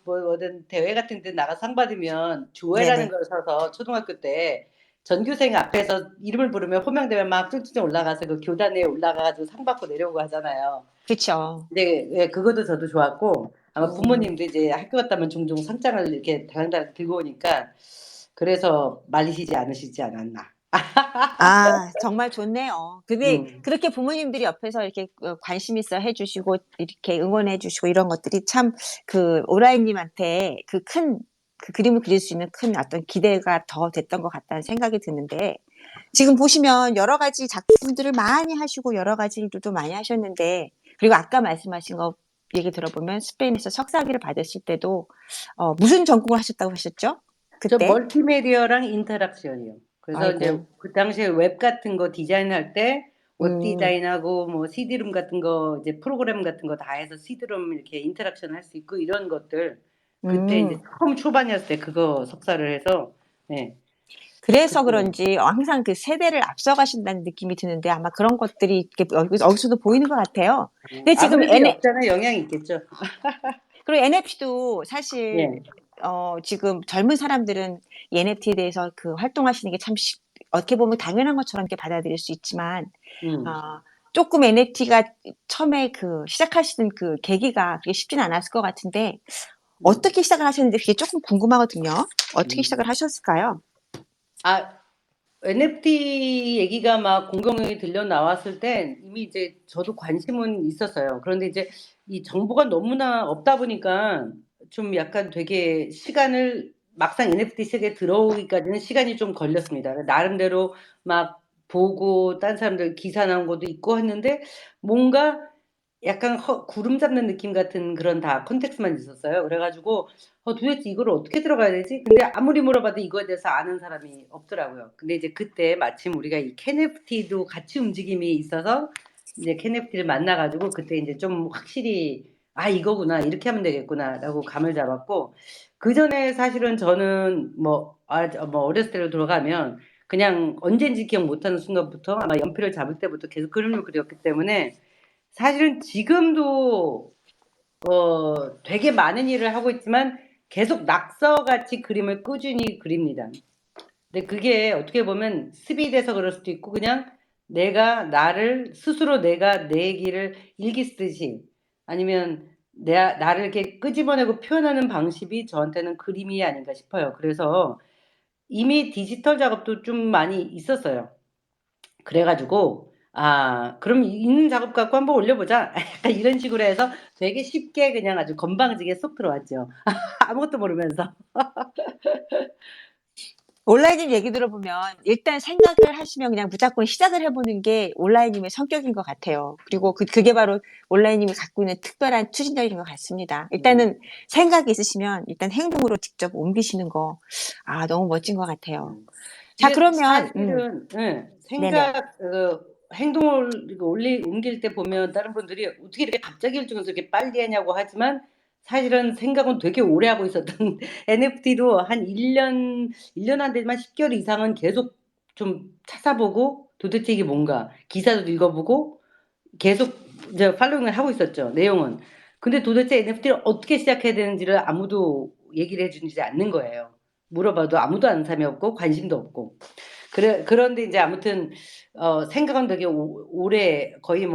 뭐든 대회 같은 데 나가 상 받으면 조회라는 네네. 걸 써서 초등학교 때 전교생 앞에서 이름을 부르면 호명되면 막 쭉쭉 올라가서 그 교단에 올라가가지고 상 받고 내려오고 하잖아요. 그렇죠. 근데 그것도 저도 좋았고 아마 부모님도 이제 학교 갔다 오면 종종 상장을 이렇게 달랑달랑 들고 오니까 그래서 말리시지 않으시지 않았나. 정말 좋네요. 근데 음. 그렇게 부모님들이 옆에서 이렇게 관심 있어 해주시고 이렇게 응원해 주시고 이런 것들이 참 오라이님한테 그 그림을 그릴 수 있는 큰 어떤 기대가 더 됐던 것 같다는 생각이 드는데, 지금 보시면 여러 가지 작품들을 많이 하시고 여러 가지 일들도 많이 하셨는데, 그리고 아까 말씀하신 거 얘기 들어보면 스페인에서 석사학위를 받으실 때도 무슨 전공을 하셨다고 하셨죠? 저 그때? 멀티미디어랑 인터랙션이요. 그래서 이제 아이고. 그 당시에 웹 같은 거 디자인할 때 웹 음. 디자인하고 뭐 CD룸 같은 거 이제 프로그램 같은 거 다 해서 CD룸 이렇게 인터랙션 할 수 있고 이런 것들 그때 이제 음. 처음 초반이었을 때 그거 석사를 해서 네. 그래서 그때 그런지 항상 그 세대를 앞서가신다는 느낌이 드는데 아마 그런 것들이 이렇게 여기서도 보이는 것 같아요. 근데 지금 아무래도 역사나 영향이 있겠죠. 그리고 NFT도 사실 예. 지금 젊은 사람들은 이 NFT에 대해서 그 활동하시는 게 참 어떻게 보면 당연한 것처럼 이렇게 받아들일 수 있지만 음. 조금 NFT가 처음에 그 시작하시는 그 계기가 그게 쉽진 않았을 것 같은데 어떻게 시작을 하셨는지 그게 조금 궁금하거든요. 어떻게 시작을 하셨을까요? NFT 얘기가 막 공공연히 들려 나왔을 땐 이미 이제 저도 관심은 있었어요. 그런데 이제 이 정보가 너무나 없다 보니까 좀 약간 되게 시간을 막상 NFT 세계에 들어오기까지는 시간이 좀 걸렸습니다. 나름대로 막 보고 딴 사람들 기사 나온 것도 있고 했는데 뭔가 약간 구름 잡는 느낌 같은 그런 다 컨텍스트만 있었어요. 그래가지고 도대체 이걸 어떻게 들어가야 되지? 근데 아무리 물어봐도 이거에 대해서 아는 사람이 없더라고요. 근데 이제 그때 마침 우리가 이 KNFT도 같이 움직임이 있어서 이제 KNFT를 만나가지고 그때 이제 좀 확실히 이거구나 이렇게 하면 되겠구나라고 감을 잡았고 그 전에 사실은 저는 뭐 어렸을 때로 돌아가면 그냥 언젠지 기억 못하는 순간부터 아마 연필을 잡을 때부터 계속 그림을 그렸기 때문에 사실은 지금도 되게 많은 일을 하고 있지만 계속 낙서같이 그림을 꾸준히 그립니다. 근데 그게 어떻게 보면 습이 돼서 그럴 수도 있고 그냥 내가 나를 스스로 내가 내 얘기를 일기 쓰듯이 아니면 나를 이렇게 끄집어내고 표현하는 방식이 저한테는 그림이 아닌가 싶어요. 그래서 이미 디지털 작업도 좀 많이 있었어요. 그래가지고 그럼 있는 작업 갖고 한번 올려보자. 약간 이런 식으로 해서 되게 쉽게 그냥 아주 건방지게 쏙 들어왔죠. 아무것도 모르면서. 온라인님 얘기 들어보면 일단 생각을 하시면 그냥 무조건 시작을 해보는 게 온라인님의 성격인 것 같아요. 그리고 그게 바로 온라인님이 갖고 있는 특별한 추진력인 것 같습니다. 일단은 생각이 있으시면 일단 행동으로 직접 옮기시는 거, 너무 멋진 것 같아요. 자, 이게 그러면, 사실은 네네. 생각 행동을 이거 옮길 때 보면 다른 분들이 어떻게 이렇게 갑자기 일정해서 이렇게 빨리 하냐고 하지만 사실은 생각은 되게 오래 하고 있었던 NFT도 한 1년 안 되지만 10개월 이상은 계속 좀 찾아보고 도대체 이게 뭔가 기사도 읽어보고 계속 이제 팔로잉을 하고 있었죠, 내용은. 근데 도대체 NFT를 어떻게 시작해야 되는지를 아무도 얘기를 해주지 않는 거예요. 물어봐도 아무도 아는 사람이 없고 관심도 없고. 그런데 이제 아무튼 생각은 되게 오래 거의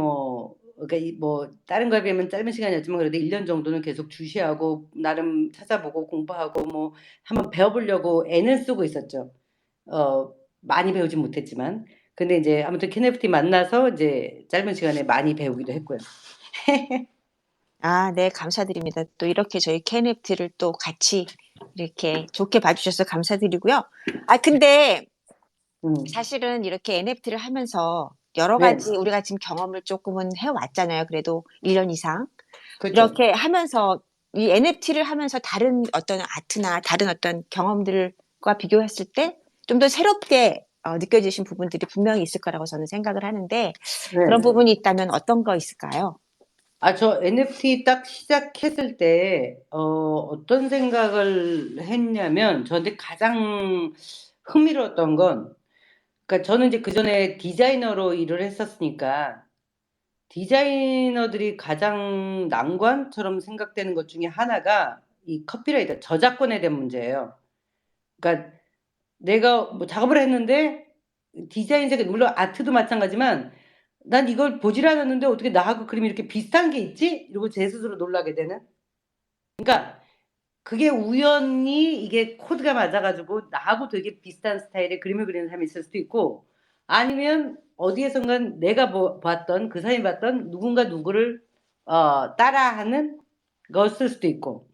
그러니까 다른 거에 비하면 짧은 시간이었지만 그래도 1년 정도는 계속 주시하고 나름 찾아보고 공부하고 뭐 한번 배워보려고 애는 쓰고 있었죠. 많이 배우진 못했지만. 근데 이제 아무튼 KNFT 만나서 이제 짧은 시간에 많이 배우기도 했고요. 네, 감사드립니다. 또 이렇게 저희 KNFT를 또 같이 이렇게 좋게 봐주셔서 감사드리고요. 근데 사실은 이렇게 NFT를 하면서 여러 네, 가지 우리가 지금 경험을 조금은 해왔잖아요. 그래도 1년 이상. 그렇죠. 이렇게 하면서 이 NFT를 하면서 다른 어떤 아트나 다른 어떤 경험들과 비교했을 때 좀 더 새롭게 느껴지신 부분들이 분명히 있을 거라고 저는 생각을 하는데 그런 네. 부분이 있다면 어떤 거 있을까요? 저 NFT 딱 시작했을 때 어떤 생각을 했냐면 저한테 가장 흥미로웠던 건 그러니까 저는 이제 그전에 디자이너로 일을 했었으니까 디자이너들이 가장 난관처럼 생각되는 것 중에 하나가 이 커피라이트 저작권에 대한 문제예요. 그러니까 내가 뭐 작업을 했는데 디자인 세계 물론 아트도 마찬가지지만 난 이걸 보질 않았는데 어떻게 나하고 그림이 이렇게 비슷한 게 있지? 이러고 제 스스로 놀라게 되는. 그러니까 그게 우연히 이게 코드가 맞아가지고 나하고 되게 비슷한 스타일의 그림을 그리는 사람이 있을 수도 있고 아니면 어디에선가 내가 봤던 그 사람이 봤던 누군가 누구를 따라하는 것일 수도 있고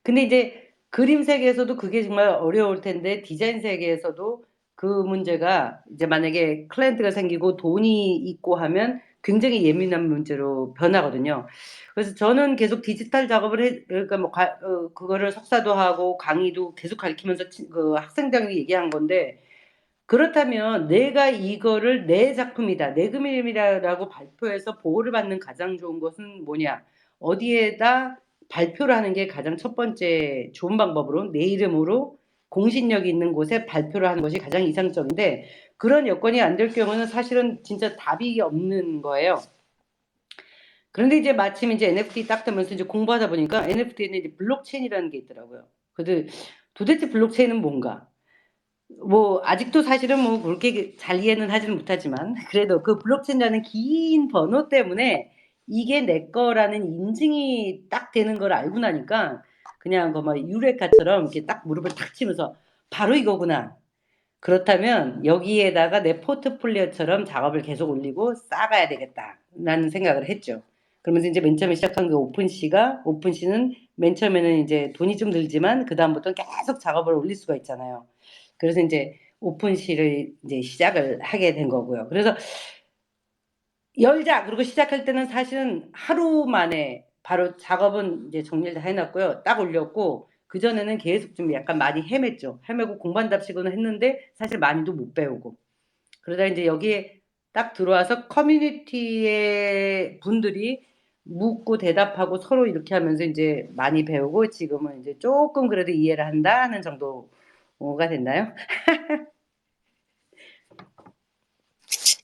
근데 이제 그림 세계에서도 그게 정말 어려울 텐데 디자인 세계에서도 그 문제가 이제 만약에 클라이언트가 생기고 돈이 있고 하면 굉장히 예민한 문제로 변하거든요. 그래서 저는 계속 디지털 작업을 그러니까 그거를 석사도 하고 강의도 계속 가르치면서 그 학생들이 얘기한 건데 그렇다면 내가 이거를 내 작품이다, 내 그림이라고 발표해서 보호를 받는 가장 좋은 것은 뭐냐? 어디에다 발표를 하는 게 가장 첫 번째 좋은 방법으로 내 이름으로 공신력이 있는 곳에 발표를 하는 것이 가장 이상적인데 그런 여건이 안 될 경우는 사실은 진짜 답이 없는 거예요. 그런데 이제 마침 이제 NFT 딱 되면서 이제 공부하다 보니까 NFT에는 이제 블록체인이라는 게 있더라고요. 그래도 도대체 블록체인은 뭔가? 뭐 아직도 사실은 뭐 그렇게 잘 이해는 하지는 못하지만 그래도 그 블록체인이라는 긴 번호 때문에 이게 내 거라는 인증이 딱 되는 걸 알고 나니까 그냥 그 막 유레카처럼 이렇게 딱 무릎을 탁 치면서 '바로 이거구나. 그렇다면 여기에다가 내 포트폴리오처럼 작업을 계속 올리고 쌓아가야 되겠다.'라는 생각을 했죠. 그러면서 인제 맨 처음에 시작한 게 오픈시는 맨 처음에는 인제 돈이 좀 들지만 그다음부터는 계속 작업을 올릴 수가 있잖아요. 그래서 인제 오픈시를 이제 시작을 하게 된 거고요. 그래서 '열자.' 그러고 시작할 때는 사실은 하루 만에 바로 작업은 이제 정리를 다 해 놨고요. 딱 올렸고 그전에는 계속 좀 약간 많이 헤맸죠. 헤매고 공부한답시고는 했는데 사실 많이도 못 배우고. 그러다 인제 여기에 딱 들어와서 커뮤니티의 분들이 묻고 대답하고 서로 이렇게 하면서 인제 많이 배우고 지금은 인제 쪼끔 그래도 이해를 한다 하는 정도가 됐나요?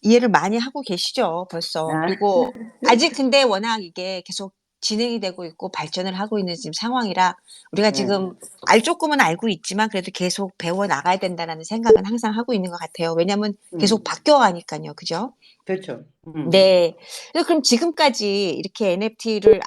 이해를 많이 하고 계시죠, 벌써. 아. 그리고 아직 근데 워낙 이게 계속 진행이 되고 있고 발전을 하고 있는 지금 상황이라 우리가 네. 지금 조금은 알고 있지만 그래도 계속 배워 나가야 된다라는 생각은 항상 하고 있는 것 같아요. 왜냐하면 계속 음. 바뀌어 가니깐요. 그죠? 그렇죠. 네. 그럼 지금까지 이렇게 NFT를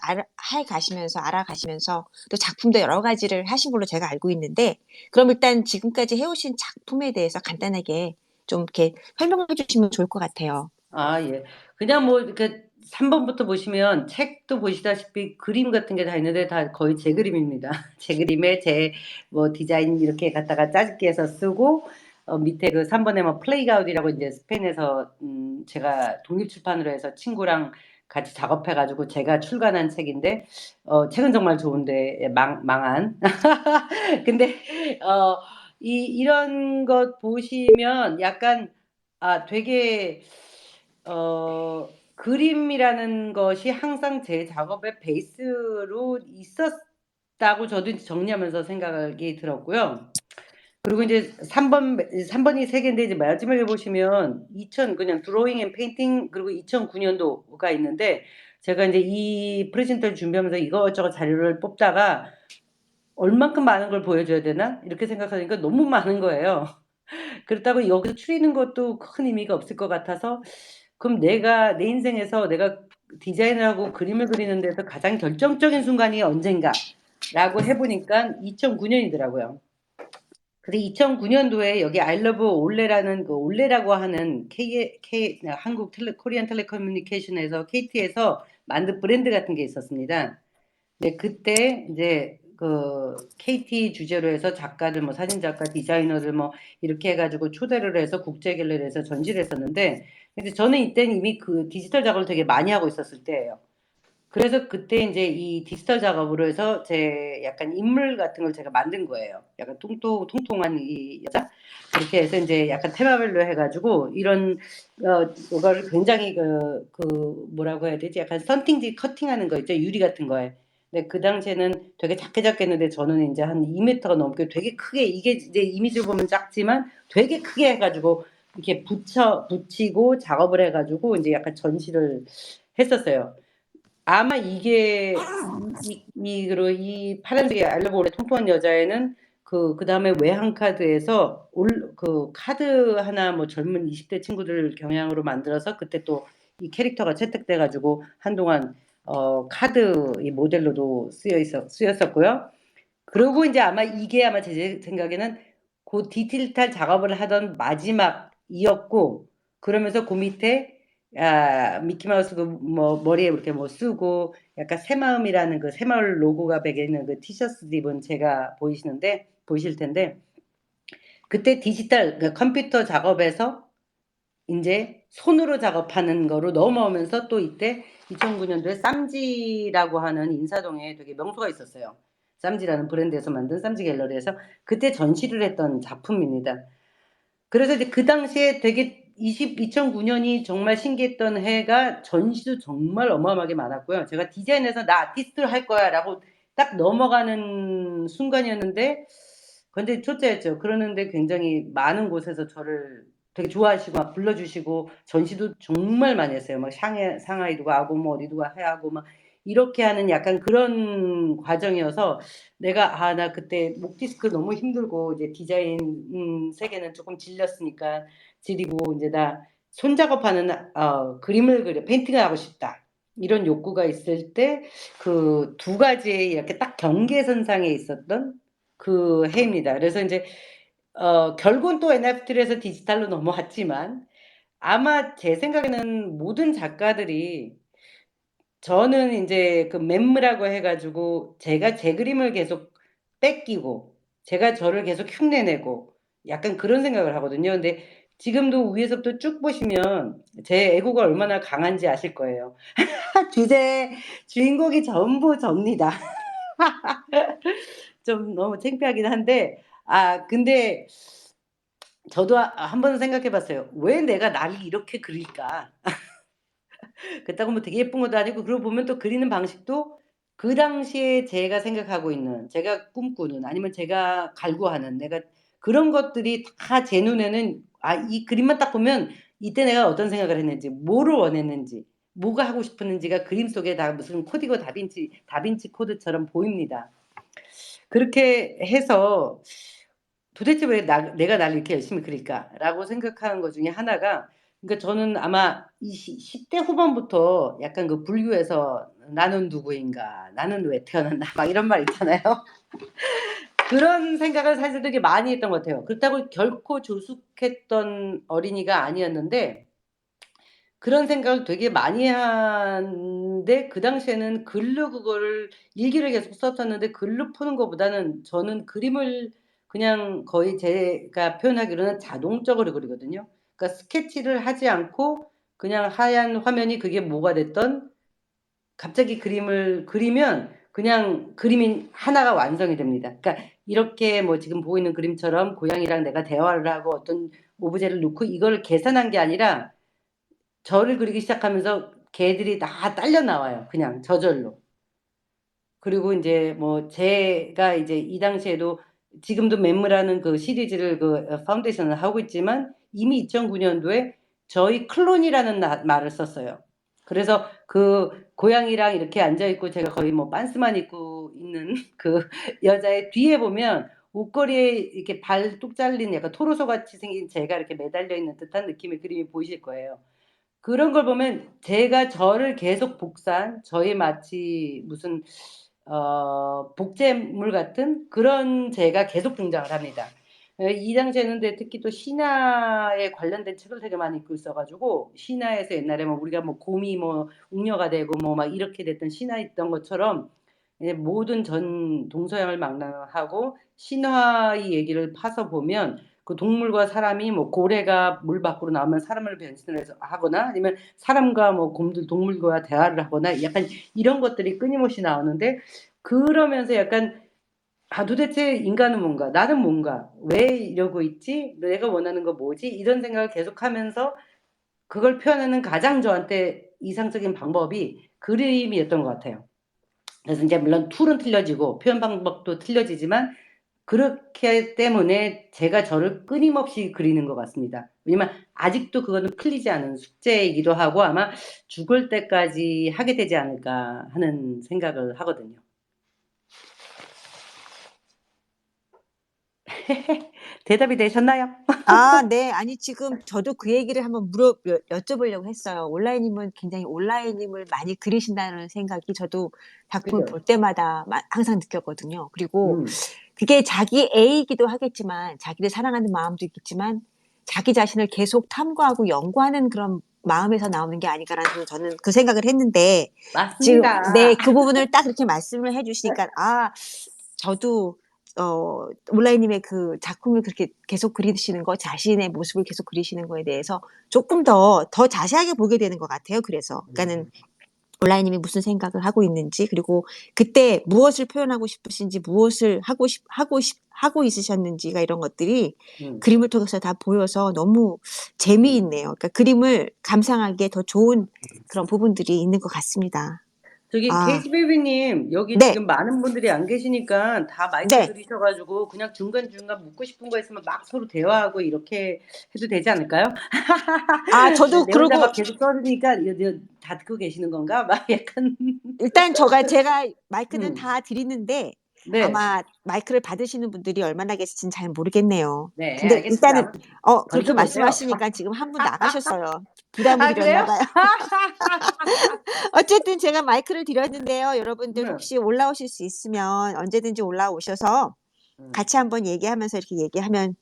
해 가시면서 알아가시면서 또 작품도 여러 가지를 하신 걸로 제가 알고 있는데 그럼 일단 지금까지 해 오신 작품에 대해서 간단하게 좀 이렇게 설명해 주시면 좋을 것 같아요. 아 예. 그냥 뭐 이렇게 3 번부터 보시면 책도 보시다시피 그림 같은 게 다 있는데 다 거의 제 그림입니다. 제 그림에 제 뭐 디자인 이렇게 갖다가 짜집기 해서 쓰고 밑에 그 3 번에 뭐 플레이가웃이라고 인제 스페인에서 제가 독립 출판으로 해서 친구랑 같이 작업해 가지고 제가 출간한 책인데 책은 정말 좋은데 예 망한. 근데 어 이런 것 보시면 약간 되게 그림이라는 것이 항상 제 작업의 베이스로 있었다고 저도 이제 정리하면서 생각이 들었고요. 그리고 인제 3 번이 3 개인데 이제 마지막에 보시면 그냥 드로잉 앤 페인팅 그리고 2009 년도가 있는데 제가 인제 이 프레젠터를 준비하면서 이것저것 자료를 뽑다가 '얼만큼 많은 걸 보여줘야 되나?' 이렇게 생각하니까 너무 많은 거예요. 그렇다고 여기서 추리는 것도 큰 의미가 없을 것 같아서 그럼 내 인생에서 내가 디자인을 하고 그림을 그리는 데서 가장 결정적인 순간이 언젠가라고 해 보니까 2009 년이더라고요. 근데 2009 년도에 여기 I love 올레라는 그 올레라고 하는 한국 코리안 텔레커뮤니케이션에서 KT에서 만든 브랜드 같은 게 있었습니다. 네 그때 인제 그 KT 주재로 해서 작가들 뭐 사진 작가, 디자이너들 뭐 이렇게 해 가지고 초대를 해서 국제 갤러리에서 전시를 했었는데 근데 저는 이때는 이미 그 디지털 작업을 되게 많이 하고 있었을 때예요. 그래서 그때 인제 이 디지털 작업으로 해서 제 약간 인물 같은 걸 제가 만든 거예요. 약간 통통한 이 여자 그렇게 해서 인제 약간 테마별로 해 가지고 이런 이거를 굉장히 뭐라고 해야 되지? 약간 선팅지 커팅하는 거 있죠, 유리 같은 거에. 근데 그 당시에는 되게 작게 했는데 저는 인제 한 2 미터가 넘게 되게 크게 이게 이제 이미지로 보면 작지만 되게 크게 해 가지고 이렇게 붙이고 작업을 해 가지고 인제 약간 전시를 했었어요. 아마 이게 이 파란색의 I love 올해 통통한 여자애는 그다음에 외항 카드에서 그 카드 하나 뭐 젊은 20대 친구들 경향으로 만들어서 그때 또 이 캐릭터가 채택돼 가지고 한동안 카드 이 모델로도 쓰였었고요. 그러고 인제 아마 제 생각에는 고 디지털 작업을 하던 마지막이었고 그러면서 고 밑에 미키마우스 뭐 머리에 이렇게 뭐 쓰고 약간 새마을이라는 그 새마을 로고가 배겨 있는 그 티셔츠도 입은 제가 보이실 텐데 그때 디지털 컴퓨터 작업에서 인제 손으로 작업하는 거로 넘어오면서 또 이때 2009 년도에 쌈지라고 하는 인사동에 되게 명소가 있었어요. 쌈지라는 브랜드에서 만든 쌈지 갤러리에서 그때 전시를 했던 작품입니다. 그래서 이제 그 당시에 되게 2009 년이 정말 신기했던 해가 전시도 정말 어마어마하게 많았고요. 제가 디자인해서 '나 아티스트를 할 거야.'라고 딱 넘어가는 순간이었는데 근데 초짜였죠. 그러는데 굉장히 많은 곳에서 저를 되게 좋아하시고 막 불러 주시고 전시도 정말 많이 했어요. 막 상하이도 가고 뭐 어디도 가고 막 이렇게 하는 약간 그런 과정이어서 내가 나 그때 목 디스크 너무 힘들고 이제 디자인 세계는 조금 질렸으니까 지리고 이제 나 손작업하는 그림을 그려 페인팅을 하고 싶다. 이런 욕구가 있을 때 그 두 가지의 이렇게 딱 경계선상에 있었던 그 해입니다. 그래서 이제 결국은 또 NFT에서 디지털로 넘어왔지만 아마 제 생각에는 모든 작가들이 저는 인제 그 맴무라고 해 가지고 제가 제 그림을 계속 뺏기고 제가 저를 계속 흉내내고 약간 그런 생각을 하거든요. 근데 지금도 위에서부터 쭉 보시면 제 애고가 얼마나 강한지 아실 거예요. 주제 주인공이 전부 접니다. 좀 너무 창피하긴 한데 근데 저도 한 번은 생각해 봤어요. '왜 내가 나를 이렇게 그릴까?' 그렇다고 뭐 되게 예쁜 것도 아니고 그러고 보면 또 그리는 방식도 그 당시에 제가 생각하고 있는 제가 꿈꾸는 아니면 제가 갈구하는 내가 그런 것들이 다 제 눈에는 이 그림만 딱 보면 이때 내가 어떤 생각을 했는지 뭐를 원했는지 뭐가 하고 싶었는지가 그림 속에 다 무슨 코디고 다빈치 코드처럼 보입니다. 그렇게 해서 '도대체 왜 내가 나를 이렇게 열심히 그릴까?'라고 생각하는 것 중에 하나가 그러니까 저는 아마 이 10대 후반부터 약간 그 불교에서 '나는 누구인가? 나는 왜 태어났나?' 막 이런 말 있잖아요. 그런 생각을 사실 되게 많이 했던 것 같아요. 그렇다고 결코 조숙했던 어린이가 아니었는데 그런 생각을 되게 많이 하는데 그 당시에는 글로 그거를 일기를 계속 썼었는데 글로 푸는 것보다는 저는 그림을 그냥 거의 제가 표현하기로는 자동적으로 그리거든요. 그러니까 스케치를 하지 않고 그냥 하얀 화면이 그게 뭐가 됐든 갑자기 그림을 그리면 그냥 그림이 하나가 완성이 됩니다. 그러니까 이렇게 뭐 지금 보고 있는 그림처럼 고양이랑 내가 대화를 하고 어떤 오브제를 놓고 이걸 계산한 게 아니라 저를 그리기 시작하면서 개들이 다 딸려 나와요 그냥 저절로. 그리고 인제 뭐 제가 이제 이 당시에도 지금도 맴무라는 그 시리즈를 파운데이션을 하고 있지만 이미 2009 년도에 저희 클론이라는 말을 썼어요. 그래서 그 고양이랑 이렇게 앉아 있고 제가 거의 뭐 빤스만 입고 있는 그 여자의 뒤에 보면 옷걸이에 이렇게 발 뚝 잘린 약간 토로소 같이 생긴 제가 이렇게 매달려 있는 듯한 느낌의 그림이 보이실 거예요. 그런 걸 보면 제가 저를 계속 복사한 저의 마치 무슨 복제물 같은 그런 제가 계속 등장을 합니다. 이 당시에는 근데 특히 또 신화에 관련된 책을 되게 많이 읽고 있어 가지고 신화에서 옛날에 뭐 우리가 뭐 곰이 뭐 웅녀가 되고 뭐 막 이렇게 됐던 신화 있던 것처럼 모든 전 동서양을 망라하고 신화의 얘기를 파서 보면 그 동물과 사람이 뭐 고래가 물 밖으로 나오면 사람을 변신을 해서 하거나 아니면 사람과 뭐 곰들 동물과 대화를 하거나 약간 이런 것들이 끊임없이 나오는데 그러면서 약간 도대체 인간은 뭔가? 나는 뭔가? 왜 이러고 있지? 내가 원하는 거 뭐지?' 이런 생각을 계속하면서 그걸 표현하는 가장 저한테 이상적인 방법이 그림이었던 것 같아요. 그래서 인제 물론 툴은 틀려지고 표현 방법도 틀려지지만 그렇기 때문에 제가 저를 끊임없이 그리는 것 같습니다. 왜냐면 아직도 그거는 풀리지 않은 숙제이기도 하고 아마 죽을 때까지 하게 되지 않을까 하는 생각을 하거든요. 대답이 되셨나요? 네. 아니 지금 저도 그 얘기를 한번 여쭤보려고 했어요. 온라인님은 굉장히 온라인님을 많이 그리신다는 생각이 저도 작품을 그죠? 볼 때마다 항상 느꼈거든요. 그리고 음. 그게 자기 애이기도 하겠지만 자기를 사랑하는 마음도 있겠지만 자기 자신을 계속 탐구하고 연구하는 그런 마음에서 나오는 게 아닐까라는 저는 그 생각을 했는데 지금 맞습니다. 그 부분을 딱 이렇게 말씀을 해 주시니까 저도 온라인님의 그 작품을 그렇게 계속 그리시는 거 자신의 모습을 계속 그리시는 거에 대해서 조금 더 자세하게 보게 되는 것 같아요 그래서. 그러니까는 온라인님이 무슨 생각을 하고 있는지 그리고 그때 무엇을 표현하고 싶으신지 무엇을 하고 있으셨는지가 이런 것들이 음. 그림을 통해서 다 보여서 너무 재미있네요. 그러니까 그림을 감상하기에 더 좋은 그런 부분들이 있는 것 같습니다. 저기 아, 케이지 베이비님, 여기 네, 지금 많은 분들이 안 계시니까 다 마이크 네. 들이셔가지고 그냥 중간중간 묻고 싶은 거 있으면 막 서로 대화하고 이렇게 해도 되지 않을까요? 아, 저도 내 혼자 그러고 막 계속 써드니까 다 듣고 계시는 건가? 막 약간. 일단 제가 마이크는 음, 다 드리는데 네, 아마 마이크를 받으시는 분들이 얼마나 계실지는 잘 모르겠네요. 네, 근데 알겠습니다. 일단은 한번 그렇게 던져보세요. 말씀하시니까 지금 한 분 나가셨어요. 부담을 아, 드렸나 그래요? 봐요. 어쨌든 제가 마이크를 드렸는데요. 여러분들 네. 혹시 올라오실 수 있으면 언제든지 올라오셔서 음, 같이 한번 얘기하면서 이렇게 얘기하면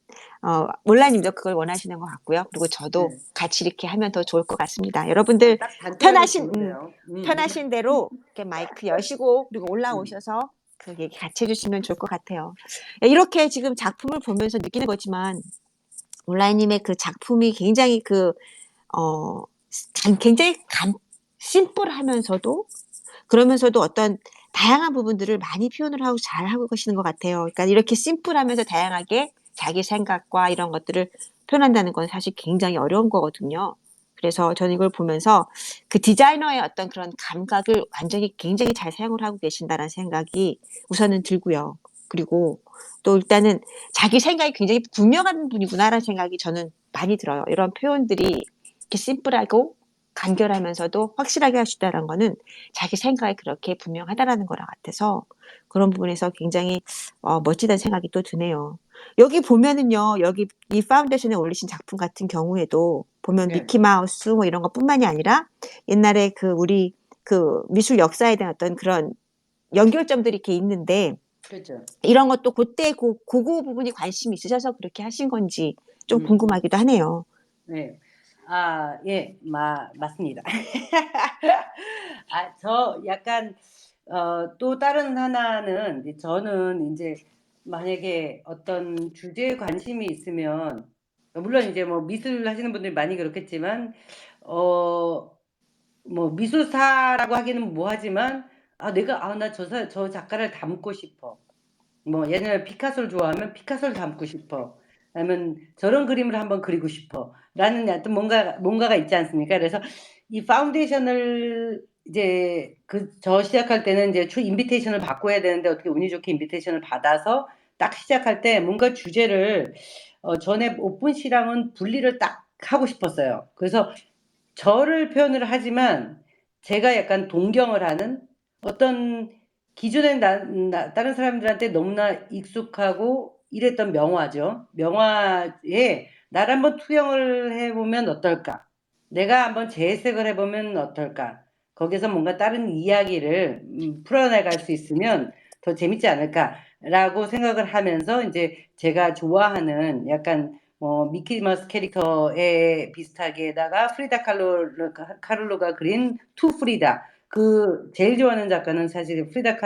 몰라님도 그걸 원하시는 것 같고요. 그리고 저도 네. 같이 이렇게 하면 더 좋을 것 같습니다. 여러분들 딱 단톡하기 편하신 좋은데요. 편하신 대로 이렇게 마이크 여시고 그리고 음, 올라오셔서 그 얘기 같이 해주시면 좋을 것 같아요. 이렇게 지금 작품을 보면서 느끼는 거지만 온라인님의 그 작품이 굉장히 굉장히 심플하면서도 그러면서도 어떤 다양한 부분들을 많이 표현을 하고 잘 하고 계시는 것 같아요. 그러니까 이렇게 심플하면서 다양하게 자기 생각과 이런 것들을 표현한다는 건 사실 굉장히 어려운 거거든요. 그래서 저는 이걸 보면서 그 디자이너의 어떤 그런 감각을 완전히 굉장히 잘 사용을 하고 계신다는 생각이 우선은 들고요. 그리고 또 일단은 자기 생각이 굉장히 분명한 분이구나라는 생각이 저는 많이 들어요. 이런 표현들이 이렇게 심플하고 간결하면서도 확실하게 할 수 있다는 거는 자기 생각이 그렇게 분명하다라는 거라 같아서 그런 부분에서 굉장히 멋지다는 생각이 또 드네요. 여기 보면은요, 여기 이 파운데이션에 올리신 작품 같은 경우에도 보면 네, 미키마우스 뭐 이런 것뿐만이 아니라 옛날에 우리 미술 역사에 대한 어떤 그런 연결점들이 이렇게 있는데 그렇죠. 이런 것도 그때 그거 부분이 관심이 있으셔서 그렇게 하신 건지 좀 음, 음. 궁금하기도 하네요. 네. 아, 예, 맞습니다. 저 약간, 또 다른 하나는, 이제 저는 이제 만약에 어떤 주제에 관심이 있으면, 물론 이제 뭐 미술 하시는 분들이 많이 그렇겠지만, 어, 뭐 미술사라고 하기는 뭐하지만, 나 저 작가를 닮고 싶어. 뭐 예전에 피카소를 좋아하면 피카소를 닮고 싶어. 아니면 저런 그림을 한번 그리고 싶어. 라는 어떤 뭔가가 있지 않습니까? 그래서 이 파운데이션을 이제 저 시작할 때는 이제 인비테이션을 받고 해야 되는데 어떻게 운이 좋게 인비테이션을 받아서 딱 시작할 때 뭔가 주제를 전에 오픈 씨랑은 분리를 딱 하고 싶었어요. 그래서 저를 표현을 하지만 제가 약간 동경을 하는 어떤 기존에 다른 사람들한테 너무나 익숙하고 이랬던 명화죠. 명화에 나를 한번 투영을 해보면 어떨까? 내가 한번 재해석을 해보면 어떨까? 거기서 뭔가 다른 이야기를 풀어나갈 수 있으면 더 재밌지 않을까라고 생각을 하면서 이제 제가 좋아하는 약간 미키 마우스 캐릭터에 비슷하게다가 프리다 카를로가 그린 투 프리다. 제일 좋아하는 작가는 사실 프리다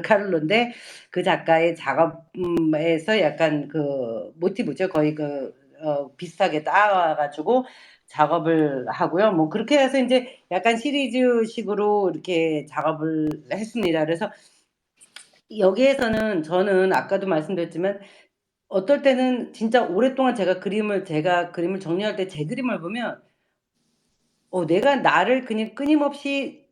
카를로인데 그 작가의 작업에서 약간 모티브죠. 거의 비슷하게 따와가지고 작업을 하고요. 뭐 그렇게 해서 이제 약간 시리즈식으로 이렇게 작업을 했습니다. 그래서 여기에서는 저는 아까도 말씀드렸지만 어떨 때는 진짜 오랫동안 제가 그림을 정리할 때 제 그림을 보면 내가 나를 그냥 끊임없이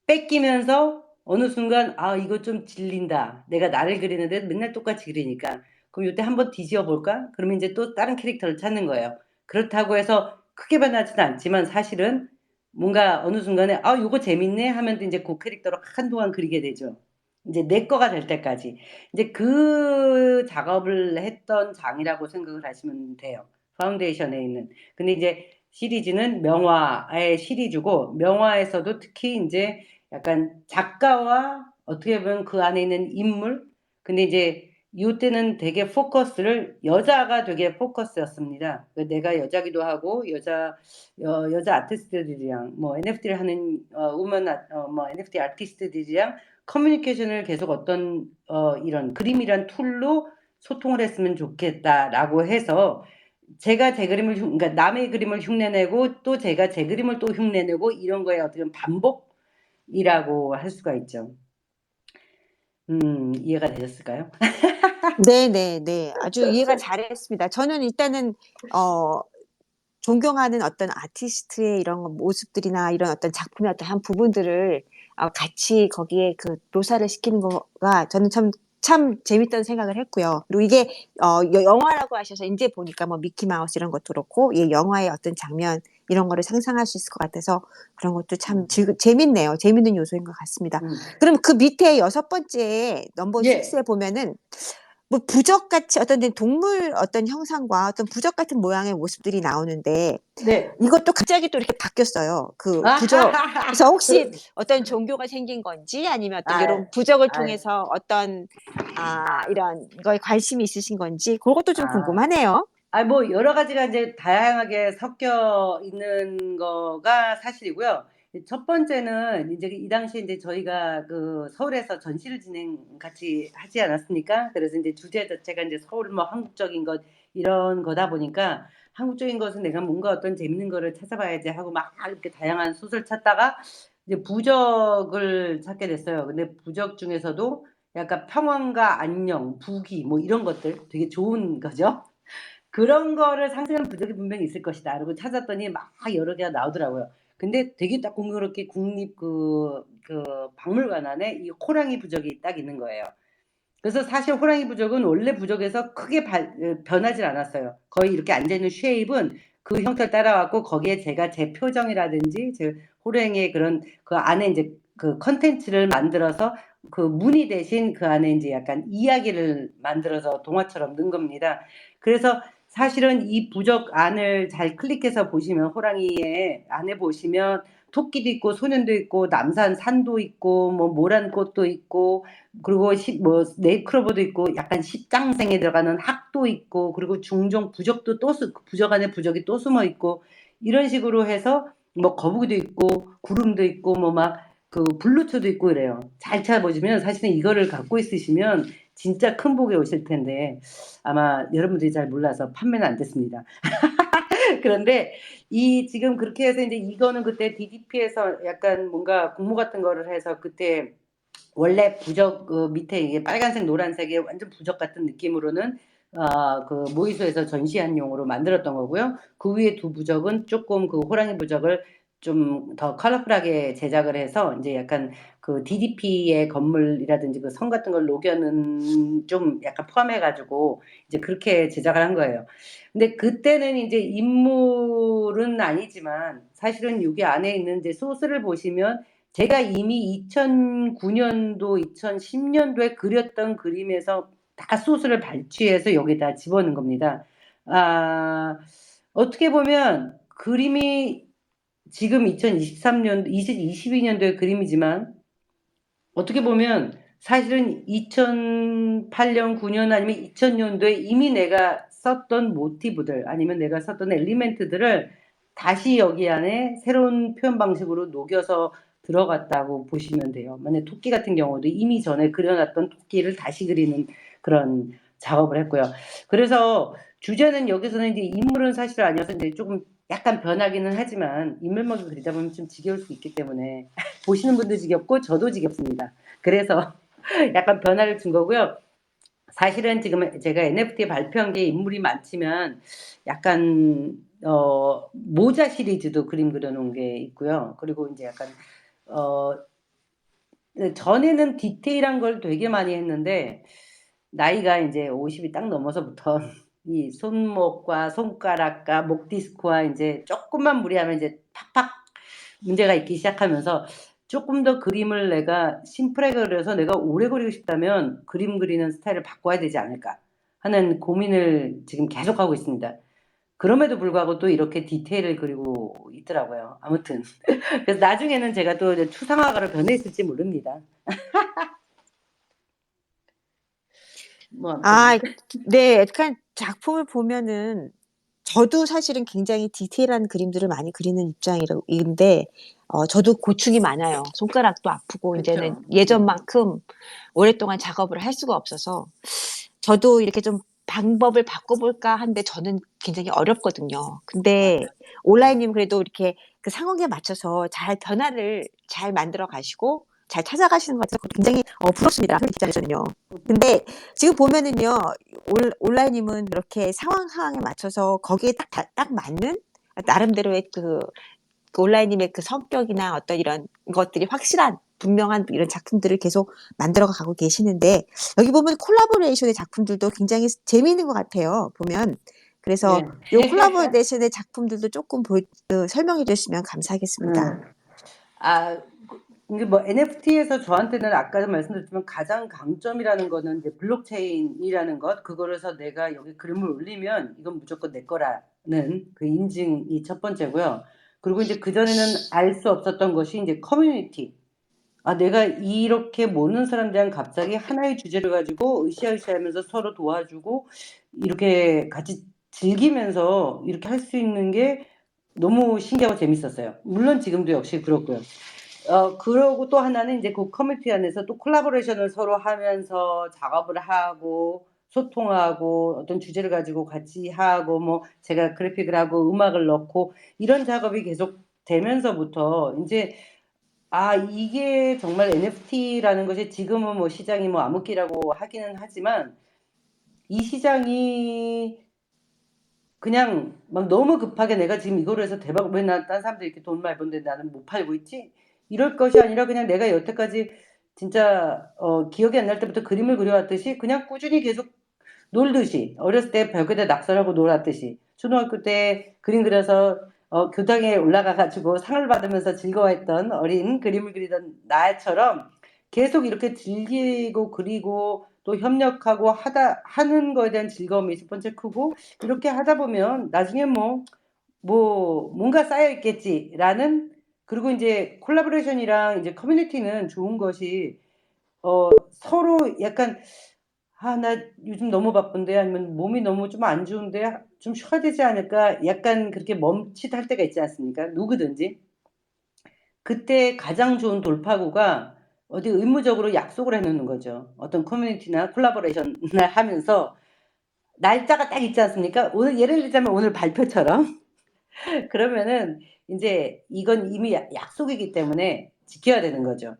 뺏기면서 어느 순간 '아 이거 좀 질린다. 내가 나를 그리는데 맨날 똑같이 그리니까. 그럼 요때 한번 뒤집어 볼까?' 그러면 인제 또 다른 캐릭터를 찾는 거예요. 그렇다고 해서 크게 변하지는 않지만 사실은 뭔가 어느 순간에 '아 요거 재밌네.' 하면 또 인제 고 캐릭터로 한동안 그리게 되죠. 인제 내 거가 될 때까지. 인제 그 작업을 했던 장이라고 생각을 하시면 돼요, 파운데이션에 있는. 근데 이제 시리즈는 명화의 시리즈고 명화에서도 특히 인제 약간 작가와 어떻게 보면 그 안에 있는 인물 근데 이제 요때는 되게 여자가 되게 포커스였습니다. 내가 여자기도 하고 여자 아티스트들이랑 뭐 NFT를 하는 NFT 아티스트들이랑 커뮤니케이션을 계속 어떤 이런 그림이란 툴로 소통을 했으면 좋겠다라고 해서 제가 제 그림을 그러니까 남의 그림을 흉내내고 또 제가 제 그림을 또 흉내내고 이런 거에 어떻게 보면 반복이라고 할 수가 있죠. 이해가 되셨을까요? 네네네. 아주 이해가 잘했습니다. 저는 일단은 존경하는 어떤 아티스트의 이런 모습들이나 이런 어떤 작품의 어떤 한 부분들을 같이 거기에 그 묘사를 시키는 거가 저는 참 재밌다는 생각을 했고요. 그리고 이게 영화라고 하셔서 이제 보니까 뭐 미키 마우스 이런 것도 그렇고 이 영화의 어떤 장면 이런 거를 상상할 수 있을 것 같아서 그런 것도 참 재밌네요. 재밌는 요소인 것 같습니다. 그럼 그 밑에 6번째 넘버 예. 6에 보면은 뭐 부적같이 어떤 동물 어떤 형상과 어떤 부적 같은 모양의 모습들이 나오는데 네. 이것도 갑자기 또 이렇게 바뀌었어요. 그 부적. 그래서 혹시 어떤 종교가 생긴 건지 아니면 어떤 이런 부적을 통해서 어떤 이런 거에 관심이 있으신 건지 그것도 좀 궁금하네요. 뭐 여러 가지가 이제 다양하게 섞여 있는 거가 사실이고요. 첫 번째는 이제 이 당시에 이제 저희가 그 서울에서 전시를 같이 하지 않았습니까? 그래서 이제 주제 자체가 이제 서울 뭐 한국적인 것 이런 거다 보니까 한국적인 것은 내가 뭔가 어떤 재밌는 거를 찾아봐야지 하고 막 이렇게 다양한 솥을 찾다가 이제 부적을 찾게 됐어요. 근데 부적 중에서도 약간 평안과 안녕, 부귀 뭐 이런 것들 되게 좋은 거죠. 그런 거를 상징하는 부적이 분명히 있을 것이다. 그리고 찾았더니 막 여러 개가 나오더라고요. 근데 되게 딱 공교롭게 국립 그 박물관 안에 이 호랑이 부적이 딱 있는 거예요. 그래서 사실 호랑이 부적은 원래 부적에서 크게 변하질 않았어요. 거의 이렇게 앉아있는 쉐입은 그 형태를 따라왔고 거기에 제가 제 표정이라든지 제 호랑이의 그런 그 안에 이제 그 컨텐츠를 만들어서 그 무늬 대신 그 안에 이제 약간 이야기를 만들어서 동화처럼 넣은 겁니다. 그래서 사실은 이 부적 안을 잘 클릭해서 보시면 호랑이의 안에 보시면 토끼도 있고 소년도 있고 남산 산도 있고 뭐 모란꽃도 있고 그리고 뭐 네이크로버도 있고 약간 십장생에 들어가는 학도 있고 그리고 중종 부적도 부적 안에 부적이 또 숨어 있고 이런 식으로 해서 뭐 거북이도 있고 구름도 있고 뭐 막 그 블루투도 있고 이래요. 잘 찾아보시면 사실은 이거를 갖고 있으시면 진짜 큰 복이 오실 텐데 아마 여러분들이 잘 몰라서 판매는 안 됐습니다. 그런데 이 지금 그렇게 해서 이제 이거는 그때 DDP에서 약간 뭔가 공모 같은 거를 해서 그때 원래 부적 그 밑에 이게 빨간색 노란색의 완전 부적 같은 느낌으로는 그 모의소에서 전시한 용으로 만들었던 거고요. 그 위에 두 부적은 조금 그 호랑이 부적을 좀 더 컬러풀하게 제작을 해서 이제 약간 그 DDP의 건물이라든지 그 성 같은 걸 녹여는 좀 약간 포함해가지고 이제 그렇게 제작을 한 거예요. 근데 그때는 이제 인물은 아니지만 사실은 여기 안에 있는 이제 소스를 보시면 제가 이미 2009년도, 2010년도에 그렸던 그림에서 다 소스를 발췌해서 여기다 집어넣은 겁니다. 어떻게 보면 그림이 지금 2023년도, 2022년도의 그림이지만 어떻게 보면 사실은 2008년, 9년 아니면 2000년도에 이미 내가 썼던 모티브들 아니면 내가 썼던 엘리멘트들을 다시 여기 안에 새로운 표현 방식으로 녹여서 들어갔다고 보시면 돼요. 만약 토끼 같은 경우도 이미 전에 그려놨던 토끼를 다시 그리는 그런 작업을 했고요. 그래서 주제는 여기서는 이제 인물은 사실 아니어서 이제 조금 약간 변하기는 하지만 인물만 그리다 보면 좀 지겨울 수 있기 때문에 보시는 분도 지겹고 저도 지겹습니다. 그래서 약간 변화를 준 거고요. 사실은 지금 제가 NFT 발표한 게 인물이 많지만 약간 모자 시리즈도 그림 그려놓은 게 있고요. 그리고 이제 약간 전에는 디테일한 걸 되게 많이 했는데 나이가 이제 50이 딱 넘어서부터 이 손목과 손가락과 목 디스크와 이제 조금만 무리하면 이제 팍팍 문제가 있기 시작하면서 조금 더 그림을 내가 심플하게 그려서 내가 오래 그리고 싶다면 그림 그리는 스타일을 바꿔야 되지 않을까 하는 고민을 지금 계속하고 있습니다. 그럼에도 불구하고 또 이렇게 디테일을 그리고 있더라고요. 아무튼 그래서 나중에는 제가 또 추상화가로 변해 있을지 모릅니다. 뭐 네, 약간 작품을 보면은 저도 사실은 굉장히 디테일한 그림들을 많이 그리는 입장인데 저도 고충이 많아요. 손가락도 아프고 이제는 그렇죠. 예전만큼 오랫동안 작업을 할 수가 없어서 저도 이렇게 좀 방법을 바꿔볼까 하는데 저는 굉장히 어렵거든요. 근데 온라인님 그래도 이렇게 그 상황에 맞춰서 잘 변화를 잘 만들어 가시고 잘 찾아가시는 것 같아서 굉장히 부럽습니다. 그 입장에서는요. 근데 지금 보면은요, 온라인님은 이렇게 상황에 맞춰서 거기에 딱 맞는 나름대로의 그 온라인님의 그 성격이나 어떤 이런 것들이 확실한 분명한 이런 작품들을 계속 만들어 가고 계시는데 여기 보면 콜라보레이션의 작품들도 굉장히 재미있는 것 같아요. 보면. 그래서 예. 요 콜라보레이션의 작품들도 조금 설명해 주시면 감사하겠습니다. 아, 이게 뭐 NFT에서 저한테는 아까도 말씀드렸지만 가장 강점이라는 거는 이제 블록체인이라는 것, 그거에서 내가 여기 그림을 올리면 이건 무조건 내 거라는 그 인증이 첫 번째고요. 그리고 이제 그전에는 알 수 없었던 것이 이제 커뮤니티. 아, 내가 이렇게 모르는 사람들이랑 갑자기 하나의 주제를 가지고 으쌰으쌰 하면서 서로 도와주고 이렇게 같이 즐기면서 이렇게 할 수 있는 게 너무 신기하고 재밌었어요. 물론 지금도 역시 그렇고요. 그러고 또 하나는 이제 그 커뮤니티 안에서 또 콜라보레이션을 서로 하면서 작업을 하고 소통하고 어떤 주제를 가지고 같이 하고 뭐 제가 그래픽을 하고 음악을 넣고 이런 작업이 계속 되면서부터 이제 아, 이게 정말 NFT라는 것이 지금은 뭐 시장이 뭐 암흑기라고 하기는 하지만 이 시장이 그냥 막 너무 급하게 내가 지금 이거로 해서 대박, 왜 나 딴 사람들이 이렇게 돈 많이 버는데 나는 못 팔고 있지? 이럴 것이 아니라 그냥 내가 여태까지 진짜 기억이 안 날 때부터 그림을 그려왔듯이 그냥 꾸준히 계속 놀듯이 어렸을 때 벽에다 낙서하고 놀았듯이 초등학교 때 그림 그려서 교당에 올라가 가지고 상을 받으면서 즐거워했던 어린 그림을 그리던 나처럼 계속 이렇게 즐기고 그리고 또 협력하고 하는 거에 대한 즐거움이 첫 번째 크고 이렇게 하다 보면 나중에 뭐 뭔가 쌓여 있겠지라는 그리고 이제 콜라보레이션이랑 이제 커뮤니티는 좋은 것이 서로 약간 아, 나 요즘 너무 바쁜데 아니면 몸이 너무 좀 안 좋은데 좀 쉬어야 되지 않을까? 약간 그렇게 멈칫할 때가 있지 않습니까? 누구든지. 그때 가장 좋은 돌파구가 어디 의무적으로 약속을 해 놓는 거죠. 어떤 커뮤니티나 콜라보레이션을 하면서 날짜가 딱 있지 않습니까? 오늘 예를 들자면 오늘 발표처럼 그러면은 인제 이건 이미 약속이기 때문에 지켜야 되는 거죠.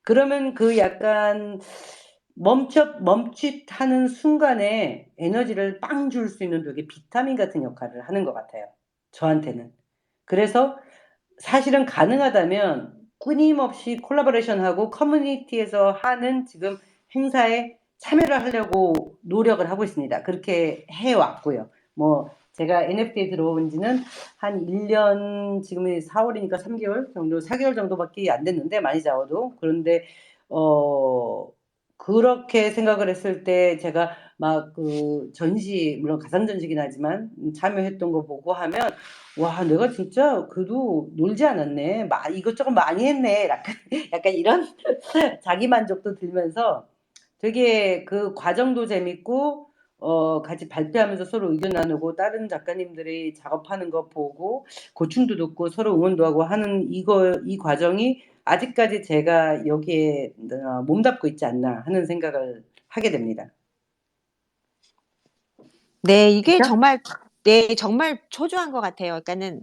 그러면 그 약간 멈칫하는 순간에 에너지를 빵 줄 수 있는 되게 비타민 같은 역할을 하는 것 같아요, 저한테는. 그래서 사실은 가능하다면 끊임없이 콜라보레이션하고 커뮤니티에서 하는 지금 행사에 참여를 하려고 노력을 하고 있습니다. 그렇게 해 왔고요. 뭐 제가 NFT에 들어온 지는 한 1년 지금이 4월이니까 3개월 정도 4개월 정도밖에 안 됐는데 많이 적어도. 그런데 그렇게 생각을 했을 때 제가 막 그 전시 물론 가상 전시긴 하지만 참여했던 거 보고 하면 '와 내가 진짜 그래도 놀지 않았네. 이것저것 많이 했네.' 약간 이런 자기 만족도 들면서 되게 그 과정도 재밌고 같이 발표하면서 서로 의견 나누고 다른 작가님들이 작업하는 거 보고 고충도 듣고 서로 응원도 하고 하는 이 과정이 아직까지 제가 여기에 몸담고 있지 않나 하는 생각을 하게 됩니다. 네, 이게 그죠? 정말 초조한 것 같아요. 그러니까는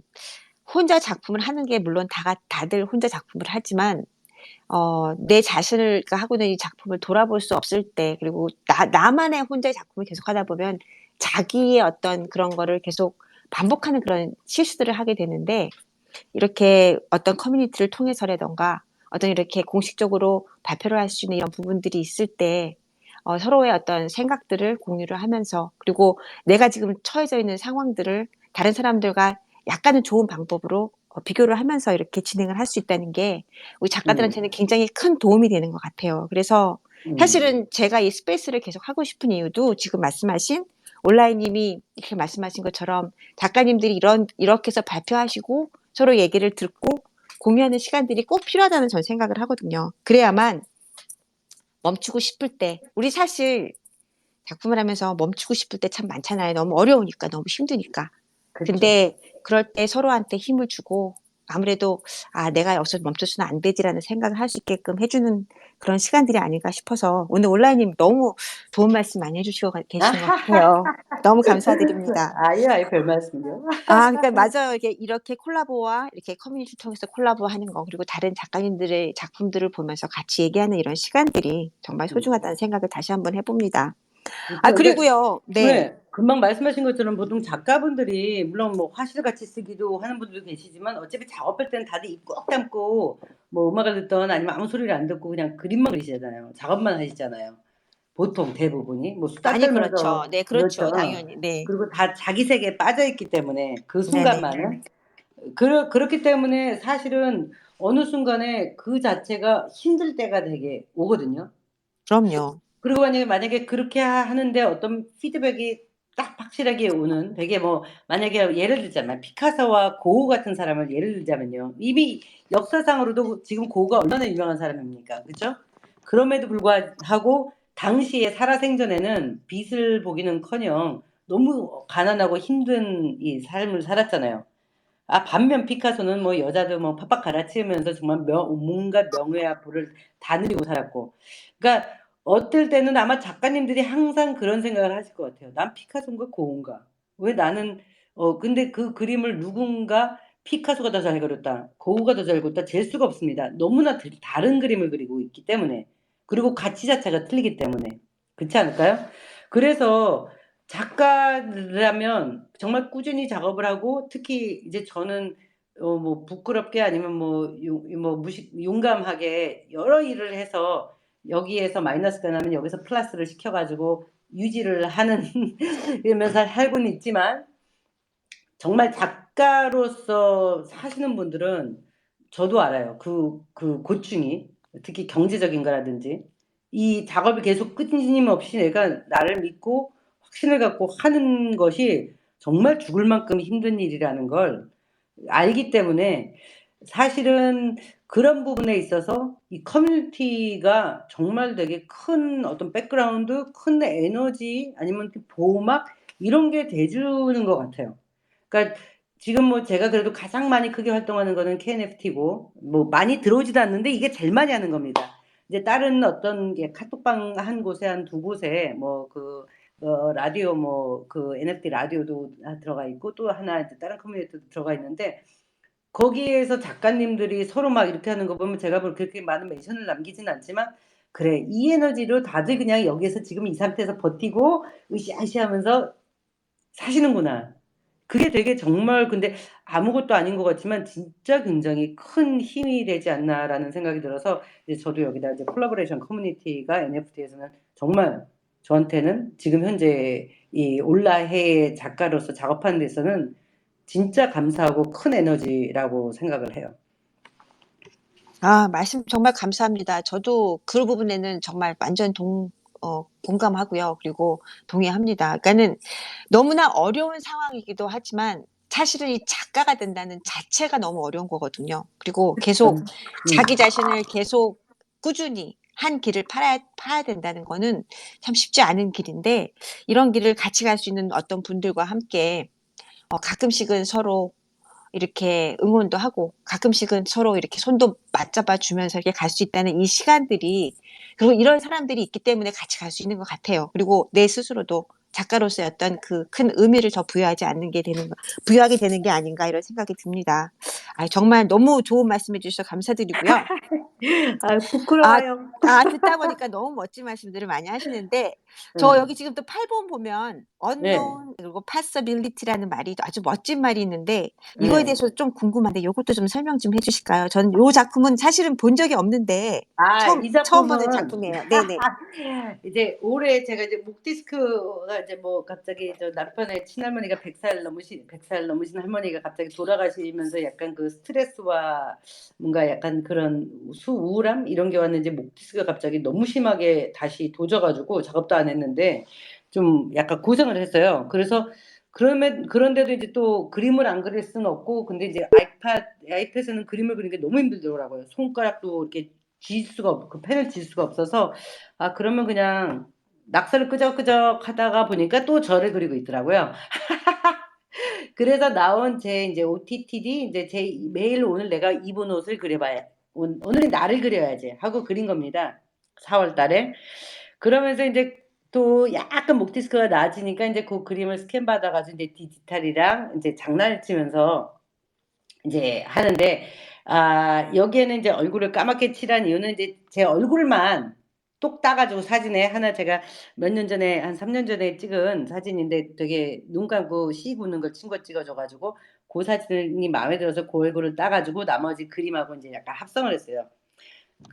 혼자 작품을 하는 게 물론 다들 혼자 작품을 하지만 내 자신을 그러니까 하고 있는 이 작품을 돌아볼 수 없을 때 그리고 나만의 혼자의 작품을 계속하다 보면 자기의 어떤 그런 거를 계속 반복하는 그런 실수들을 하게 되는데 이렇게 어떤 커뮤니티를 통해서라든가 어떤 이렇게 공식적으로 발표를 할 수 있는 이런 부분들이 있을 때 서로의 어떤 생각들을 공유를 하면서 그리고 내가 지금 처해져 있는 상황들을 다른 사람들과 약간은 좋은 방법으로 비교를 하면서 이렇게 진행을 할 수 있다는 게 우리 작가들한테는 굉장히 큰 도움이 되는 것 같아요. 그래서 사실은 제가 이 스페이스를 계속 하고 싶은 이유도 지금 말씀하신 온라인님이 이렇게 말씀하신 것처럼 작가님들이 이렇게 해서 발표하시고 서로 얘기를 듣고 공유하는 시간들이 꼭 필요하다는 전 생각을 하거든요. 그래야만 멈추고 싶을 때 우리 사실 작품을 하면서 멈추고 싶을 때 참 많잖아요. 너무 어려우니까 너무 힘드니까. 그쵸. 근데 그럴 때 서로한테 힘을 주고 아무래도 내가 여기서 멈춰서는 안 되지라는 생각을 할 수 있게끔 해주는 그런 시간들이 아닐까 싶어서 오늘 온라인님 너무 좋은 말씀 많이 해주시고 계시는 것 같아요. 너무 감사드립니다. 아유, 별말씀이요. 그러니까 맞아요. 이렇게 콜라보와 이렇게 커뮤니티 통해서 콜라보하는 거 그리고 다른 작가님들의 작품들을 보면서 같이 얘기하는 이런 시간들이 정말 소중하다는 생각을 다시 한번 해봅니다. 그쵸. 그리고요. 네. 네. 금방 말씀하신 것처럼 보통 작가분들이 물론 뭐 화실 같이 쓰기도 하는 분들도 계시지만 어차피 작업할 때는 다들 입 꼭 다물고 뭐 음악을 듣든 아니면 아무 소리를 안 듣고 그냥 그림만 그리시잖아요. 작업만 하시잖아요. 보통 대부분이 뭐 수다 많이 그렇죠. 떨면서 네, 그렇죠. 그렇죠. 당연히. 네. 그리고 다 자기 세계에 빠져 있기 때문에 그 네네. 순간만은 그렇기 때문에 사실은 어느 순간에 그 자체가 힘들 때가 되게 오거든요. 그럼요. 그리고 만약에 그렇게 하는데 어떤 피드백이 딱 확실하게 오는 되게 뭐 만약에 예를 들자면 피카소와 고흐 같은 사람을 예를 들자면요. 이미 역사상으로도 지금 고흐가 얼마나 유명한 사람입니까? 그죠? 그럼에도 불구하고 당시에 살아생전에는 빛을 보기는커녕 너무 가난하고 힘든 이 삶을 살았잖아요. 반면 피카소는 뭐 여자들 뭐 팍팍 갈아치우면서 정말 온갖 명예와 부를 다 누리고 살았고. 그러니까 어떨 때는 아마 작가님들이 항상 그런 생각을 하실 것 같아요. '난 피카소인가 고흐인가? 왜 나는' 근데 그 그림을 누군가 '피카소가 더 잘 그렸다. 고흐가 더 잘 그렸다.' 잴 수가 없습니다. 너무나 다른 그림을 그리고 있기 때문에. 그리고 가치 자체가 틀리기 때문에. 그렇지 않을까요? 그래서 작가라면 정말 꾸준히 작업을 하고 특히 이제 저는 뭐 부끄럽게 아니면 뭐 용감하게 여러 일을 해서 여기에서 마이너스가 나면 여기서 플러스를 시켜 가지고 유지를 하는 이러면서 살고는 있지만 정말 작가로서 사시는 분들은 저도 알아요. 그 고충이. 특히 경제적인 거라든지. 이 작업을 계속 끊임없이 내가 나를 믿고 확신을 갖고 하는 것이 정말 죽을 만큼 힘든 일이라는 걸 알기 때문에 사실은 그런 부분에 있어서 이 커뮤니티가 정말 되게 큰 어떤 백그라운드, 큰 에너지 아니면 보호막 이런 게 돼 주는 것 같아요. 그러니까 지금 뭐 제가 그래도 가장 많이 크게 활동하는 거는 KNFT고 뭐 많이 들어오지도 않는데 이게 제일 많이 하는 겁니다. 이제 다른 어떤 게 카톡방 한 곳에 한 두 곳에 뭐 라디오 뭐 NFT 라디오도 들어가 있고 또 하나 이제 다른 커뮤니티도 들어가 있는데 거기에서 작가님들이 서로 막 이렇게 하는 거 보면 제가 뭐 그렇게 많은 멘션을 남기지는 않지만 '그래 이 에너지로 다들 그냥 여기에서 지금 이 상태에서 버티고 으쌰으쌰하면서 사시는구나.' 그게 되게 정말 근데 아무것도 아닌 것 같지만 '진짜 굉장히 큰 힘이 되지 않나.'라는 생각이 들어서 이제 저도 여기다 이제 콜라보레이션 커뮤니티가 NFT에서는 정말 저한테는 지금 현재 이 올라해 작가로서 작업하는 데서는 진짜 감사하고 큰 에너지라고 생각을 해요. 말씀 정말 감사합니다. 저도 그 부분에는 정말 완전 공감하고요. 그리고 동의합니다. 그러니까는 너무나 어려운 상황이기도 하지만 사실은 이 작가가 된다는 자체가 너무 어려운 거거든요. 그리고 계속 자기 자신을 계속 꾸준히 한 길을 파야 된다는 거는 참 쉽지 않은 길인데 이런 길을 같이 갈 수 있는 어떤 분들과 함께 가끔씩은 서로 이렇게 응원도 하고 가끔씩은 서로 이렇게 손도 맞잡아 주면서 이렇게 갈 수 있다는 이 시간들이 그리고 이런 사람들이 있기 때문에 같이 갈 수 있는 것 같아요. 그리고 내 스스로도 작가로서의 어떤 그 큰 의미를 더 부여하게 되는 게 아닌가 이런 생각이 듭니다. 정말 너무 좋은 말씀해 주셔서 감사드리고요. 아, 부끄러워요. 듣다 보니까 너무 멋진 말씀들을 많이 하시는데, 저 응. 여기 지금 또 8번 보면, 네. unknown, 그리고 possibility라는 말이 아주 멋진 말이 있는데, 이거에 네. 대해서 좀 궁금한데, 요것도 좀 설명 좀 해주실까요? 저는 요 작품은 사실은 본 적이 없는데, 이 처음 보는 작품은 작품이에요. 네네. 이제 올해 제가 이제 목디스크가 이제 뭐 갑자기 저 남편의 친할머니가 100살 넘으신 할머니가 갑자기 돌아가시면서 약간 그 스트레스와 뭔가 약간 그런 우울함 이런 게 왔는지 목디스크가 갑자기 너무 심하게 다시 도져 가지고 작업도 안 했는데 좀 약간 고생을 했어요. 그래서 그런데도 이제 또 그림을 안 그릴 수는 없고 근데 이제 아이패드에는 그림을 그리는 게 너무 힘들더라고요. 손가락도 이렇게 쥘 수가 없고 그 펜을 쥘 수가 없어서 그러면 그냥 낙서를 끄적끄적 하다가 보니까 또 저를 그리고 있더라고요. 그래서 나온 제 인제 OTTD 인제 매일 오늘 내가 입은 옷을 그려봐야 오늘은 나를 그려야지 하고 그린 겁니다. 4월 달에. 그러면서 인제 또 약간 목 디스크가 나아지니까 인제 그 그림을 스캔 받아 가지고 인제 디지털이랑 인제 장난을 치면서 인제 하는데 여기에는 인제 얼굴을 까맣게 칠한 이유는 인제 제 얼굴만 똑 따가지고 사진에 하나 제가 몇 년 전에 한 3년 전에 찍은 사진인데 되게 눈 감고 씨 굽는 걸 친구가 찍어줘 가지고 그 사진이 마음에 들어서 그 얼굴을 따가지고 나머지 그림하고 이제 약간 합성을 했어요.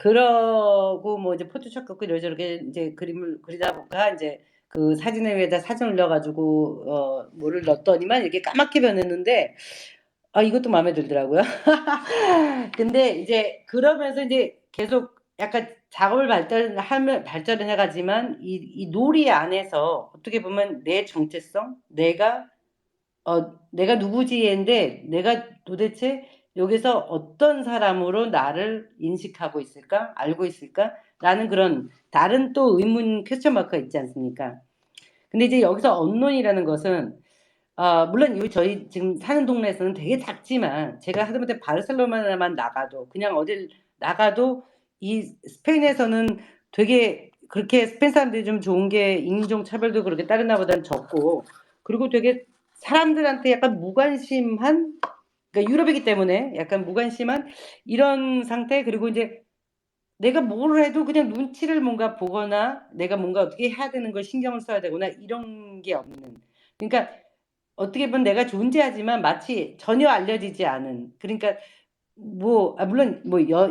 그러고 뭐 이제 포토샵 갖고 이러저렇게 이제 그림을 그리다 보니까 이제 그 사진에 위에다 사진 올려가지고 뭐를 넣었더니만 이렇게 까맣게 변했는데 이것도 마음에 들더라고요. 근데 이제 그러면서 이제 계속 약간 작업을 발전을 해가지만 이 놀이 안에서 어떻게 보면 내 정체성, 내가 누구지인데 내가 도대체 여기서 어떤 사람으로 나를 인식하고 있을까? 알고 있을까? 라는 그런 다른 또 의문 퀘스천 마크가 있지 않습니까? 근데 이제 여기서 언론이라는 것은 물론 저희 지금 사는 동네에서는 되게 작지만 제가 하다못해 바르셀로나만 나가도 그냥 어딜 나가도 이 스페인에서는 되게 그렇게 스페인 사람들이 좀 좋은 게 인종 차별도 그렇게 다른 나라보다는 적고 그리고 되게 사람들한테 약간 무관심한 그러니까 유럽이기 때문에 약간 무관심한 이런 상태 그리고 이제 내가 뭘 해도 그냥 눈치를 뭔가 보거나 내가 뭔가 어떻게 해야 되는 걸 신경을 써야 되거나 이런 게 없는 그러니까 어떻게 보면 내가 존재하지만 마치 전혀 알려지지 않은 그러니까 물론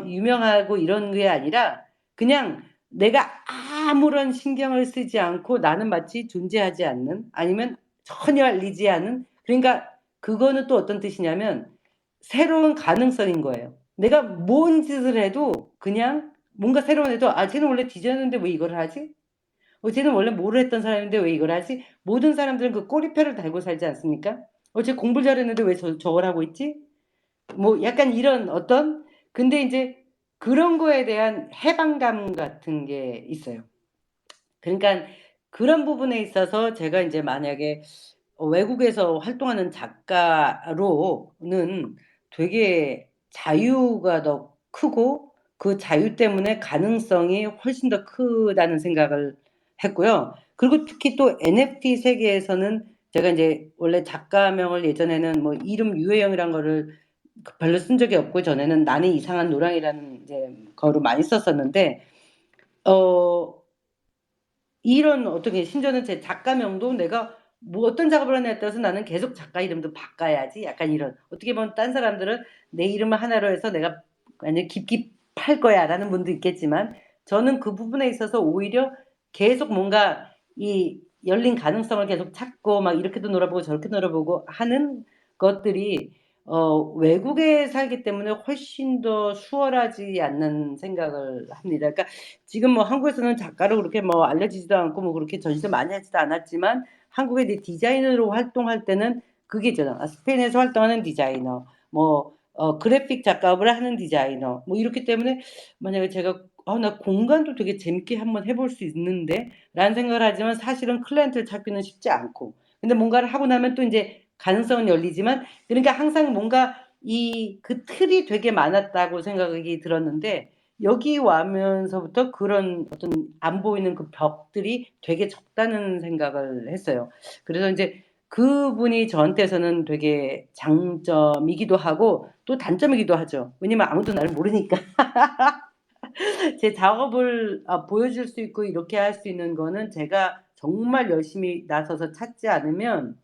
유명하고 이런 게 아니라 그냥 내가 아무런 신경을 쓰지 않고 나는 마치 존재하지 않는 아니면 전혀 알리지 않은 그러니까 그거는 또 어떤 뜻이냐면 새로운 가능성인 거예요. 내가 뭔 짓을 해도 그냥 뭔가 새로운 해도 쟤는 원래 디자이너인데 왜 이걸 하지? 쟤는 원래 뭐를 했던 사람인데 왜 이걸 하지? 모든 사람들은 그 꼬리표를 달고 살지 않습니까? 쟤 공부 잘했는데 왜 저걸 하고 있지? 뭐 약간 이런 어떤 근데 이제 그런 거에 대한 해방감 같은 게 있어요. 그러니까 그런 부분에 있어서 제가 이제 만약에 외국에서 활동하는 작가로는 되게 자유가 더 크고 그 자유 때문에 가능성이 훨씬 더 크다는 생각을 했고요. 그리고 특히 또 NFT 세계에서는 제가 이제 원래 작가명을 예전에는 뭐 이름 유해영이란 거를 별로 쓴 적이 없고 전에는 나는 이상한 노랑이라는 이제 거로 많이 썼었는데 이런 어떻게 심지어는 제 작가명도 내가 뭐 어떤 작업을 하냐에 따라서 나는 계속 작가 이름도 바꿔야지 약간 이런 어떻게 보면 딴 사람들은 내 이름을 하나로 해서 내가 완전 깊이 팔 거야라는 분도 있겠지만 저는 그 부분에 있어서 오히려 계속 뭔가 이 열린 가능성을 계속 찾고 막 이렇게도 놀아보고 저렇게도 놀아보고 하는 것들이 외국에 살기 때문에 훨씬 더 수월하지 않는 생각을 합니다. 그러니까 지금 뭐 한국에서는 작가로 그렇게 뭐 알려지지도 않고 뭐 그렇게 전시도 많이 하지도 않았지만 한국에 이제 디자이너로 활동할 때는 그게 있잖아. 스페인에서 활동하는 디자이너, 그래픽 작업을 하는 디자이너, 뭐 이렇기 때문에 만약에 제가 나 공간도 되게 재밌게 한번 해볼 수 있는데 라는 생각을 하지만 사실은 클라이언트를 찾기는 쉽지 않고 근데 뭔가를 하고 나면 또 이제 가능성은 열리지만 그러니까 항상 뭔가 그 틀이 되게 많았다고 생각이 들었는데 여기 와면서부터 그런 어떤 안 보이는 그 벽들이 되게 적다는 생각을 했어요. 그래서 이제 그분이 저한테서는 되게 장점이기도 하고 또 단점이기도 하죠. 왜냐면 아무도 나를 모르니까. 제 작업을 보여줄 수 있고 이렇게 할 수 있는 거는 제가 정말 열심히 나서서 찾지 않으면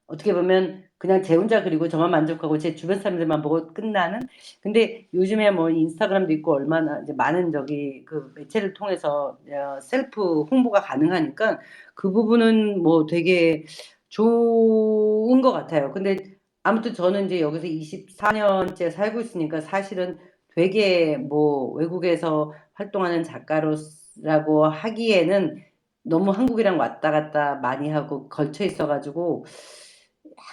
어떻게 보면 그냥 제 혼자 그리고 저만 만족하고 제 주변 사람들만 보고 끝나는 근데 요즘에 뭐 인스타그램도 있고 얼마나 이제 많은 그 매체를 통해서 셀프 홍보가 가능하니까 그 부분은 뭐 되게 좋은 것 같아요. 근데 아무튼 저는 이제 여기서 24년째 살고 있으니까 사실은 되게 뭐 외국에서 활동하는 작가로라고 하기에는 너무 한국이랑 왔다 갔다 많이 하고 걸쳐 있어 가지고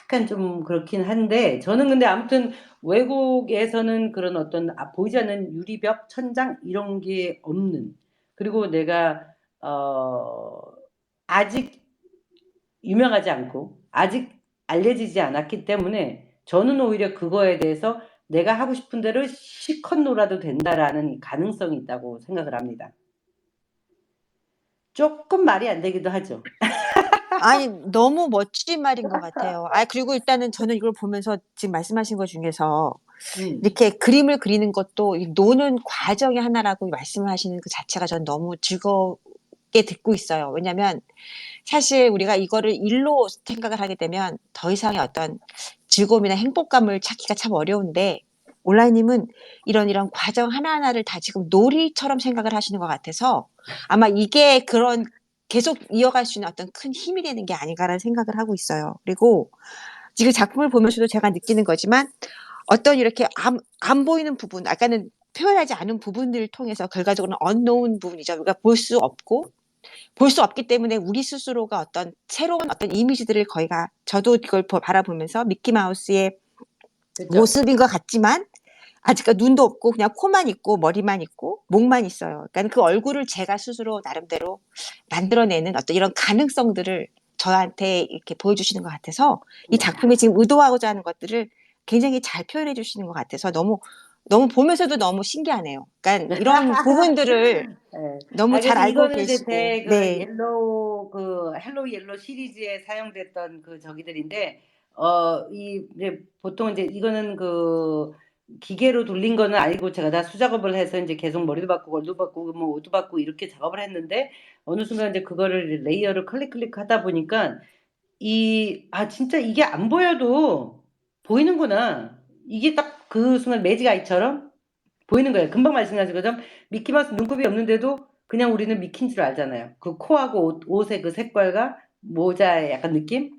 약간 좀 그렇긴 한데 저는 근데 아무튼 외국에서는 그런 어떤 보이지 않는 유리벽, 천장 이런 게 없는 그리고 내가 아직 유명하지 않고 아직 알려지지 않았기 때문에 저는 오히려 그거에 대해서 내가 하고 싶은 대로 실컷 놀아도 된다라는 가능성이 있다고 생각을 합니다. 조금 말이 안 되기도 하죠. 아니, 너무 멋진 말인 것 같아요. 그리고 일단은 저는 이걸 보면서 지금 말씀하신 것 중에서 이렇게 그림을 그리는 것도 이 노는 과정의 하나라고 말씀을 하시는 그 자체가 전 너무 즐겁게 듣고 있어요. 왜냐면 사실 우리가 이거를 일로 생각을 하게 되면 더 이상의 어떤 즐거움이나 행복감을 찾기가 참 어려운데 온라인님은 이런 과정 하나하나를 다 지금 놀이처럼 생각을 하시는 것 같아서 아마 이게 그런 계속 이어갈 수 있는 어떤 큰 힘이 되는 게 아닌가라는 생각을 하고 있어요. 그리고 지금 작품을 보면서도 제가 느끼는 거지만 어떤 이렇게 안 보이는 부분, 아까는 표현하지 않은 부분들을 통해서 결과적으로는 unknown 부분이죠. 우리가 볼 수 없고 볼 수 없기 때문에 우리 스스로가 어떤 새로운 어떤 이미지들을 거의가 저도 그걸 바라보면서 미키마우스의 그렇죠. 모습인 것 같지만 아직까지 눈도 없고 그냥 코만 있고 머리만 있고 목만 있어요. 그러니까 그 얼굴을 제가 스스로 나름대로 만들어내는 어떤 이런 가능성들을 저한테 이렇게 보여주시는 것 같아서 이 작품이 지금 의도하고자 하는 것들을 굉장히 잘 표현해 주시는 것 같아서 너무 보면서도 너무 신기하네요. 그러니까 이런 부분들을 네. 너무 잘 그래서 알고 이거는 이제 계시고 제 그 네. 옐로우 헬로 옐로 시리즈에 사용됐던 그 저기들인데 이제 보통 이제 이거는 그 기계로 돌린 거는 아니고 제가 다 수작업을 해서 이제 계속 머리도 바꾸고 얼도 바꾸고 뭐 옷도 바꾸고 이렇게 작업을 했는데 어느 순간 이제 그거를 레이어를 클릭하다 보니까 진짜 이게 안 보여도 보이는구나. 이게 딱 그 순간 매직 아이처럼 보이는 거예요. 금방 말씀하신 것처럼 미키마우스 눈곱이 없는데도 그냥 우리는 미키인 줄 알잖아요. 그 코하고 옷의 그 색깔과 모자의 약간 느낌?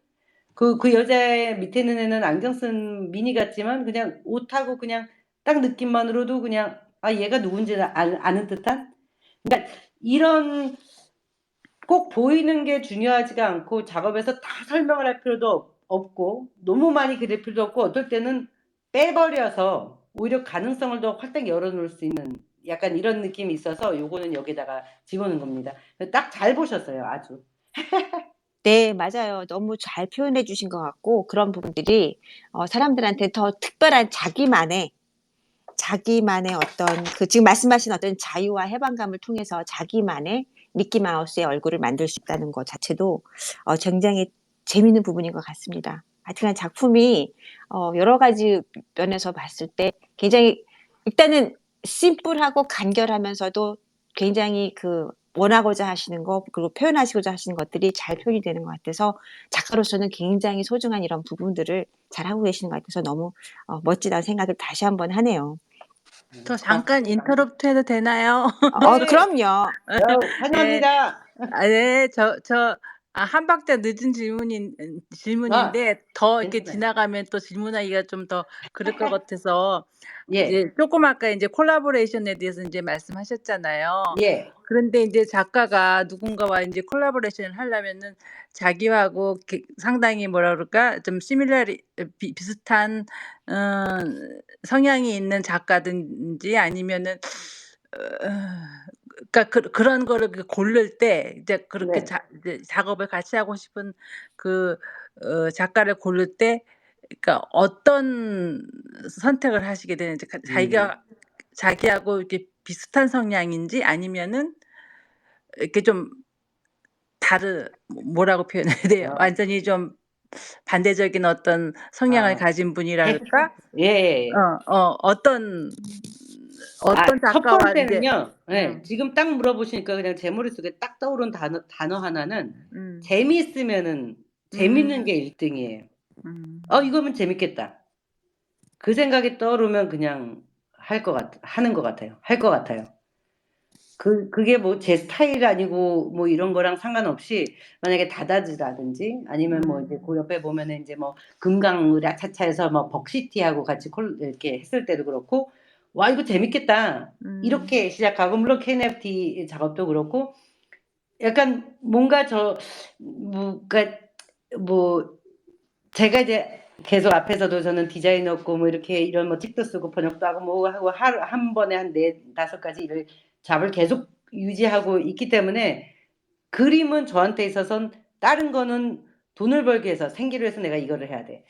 그 여자의 밑에 있는 애는 안경 쓴 미니 같지만 그냥 옷하고 그냥 딱 느낌만으로도 그냥 얘가 누군지 아는 듯한? 그러니까 이런 꼭 보이는 게 중요하지가 않고 작업에서 다 설명을 할 필요도 없고 너무 많이 그릴 필요도 없고 어떨 때는 빼버려서 오히려 가능성을 더 활짝 열어놓을 수 있는 약간 이런 느낌이 있어서 요거는 여기다가 집어넣은 겁니다. 딱 잘 보셨어요. 아주. 네, 맞아요. 너무 잘 표현해 주신 것 같고 그런 부분들이 사람들한테 더 특별한 자기만의 어떤 그 지금 말씀하신 어떤 자유와 해방감을 통해서 자기만의 미키 마우스의 얼굴을 만들 수 있다는 것 자체도 굉장히 재미있는 부분인 것 같습니다. 하여튼간 작품이 여러 가지 면에서 봤을 때 굉장히 일단은 심플하고 간결하면서도 굉장히 그 원하고자 하시는 거 그리고 표현하시고자 하시는 것들이 잘 표현이 되는 것 같아서 작가로서는 굉장히 소중한 이런 부분들을 잘 하고 계시는 것 같아서 너무 멋지다는 생각을 다시 한번 하네요. 저 잠깐 인터럽트 해도 되나요? 네. 그럼요. 네. 환영합니다. 네. 한 박자 늦은 질문인데 더 이렇게 괜찮아요. 지나가면 또 질문하기가 좀 더 그럴 것 같아서 예. 이제 조금 아까 이제 콜라보레이션에 대해서 이제 말씀하셨잖아요. 예. 그런데 이제 작가가 누군가와 이제 콜라보레이션을 하려면은 자기하고 상당히 뭐라 그럴까 좀 비슷한 성향이 있는 작가든지 아니면은 그러니까 그런 거를 고를 때 이제 그렇게 네. 이제 작업을 같이 하고 싶은 그 작가를 고를 때 그러니까 어떤 선택을 하시게 되는지 자기하고 이렇게 비슷한 성향인지 아니면은 이렇게 좀 뭐라고 표현해야 돼요? 어. 완전히 좀 반대적인 어떤 성향을 가진 분이랄까? 예. 어떤 첫 작가와 인제 번째는요. 예. 음. 지금 딱 물어보시니까 그냥 제 머릿속에 딱 떠오른 단어 하나는 음. 재미있으면은 재밌는 음. 게 1 등이에요. 음. 이거면 재밌겠다. 그 생각이 떠오르면 그냥 하는 것 같아요. 할 것 같아요. 그게 뭐 제 스타일 아니고 뭐 이런 거랑 상관없이 만약에 다다즈라든지 아니면 뭐 이제 그 옆에 보면은 인제 뭐 금강 으라차차에서 뭐 벅시티하고 같이 이렇게 했을 때도 그렇고 '와 이거 재밌겠다.' 이렇게 시작하고 물론 KNFT 작업도 그렇고 약간 뭔가 그러니까 뭐 제가 이제 계속 앞에서도 저는 디자이너고 뭐 이렇게 이런 뭐 책도 쓰고 번역도 하고 뭐 하고 하루 한 번에 한 4-5 가지 일을 잡을 계속 유지하고 있기 때문에 그림은 저한테 있어선 다른 거는 돈을 벌기 위해서 생기를 위해서 내가 이거를 해야 돼.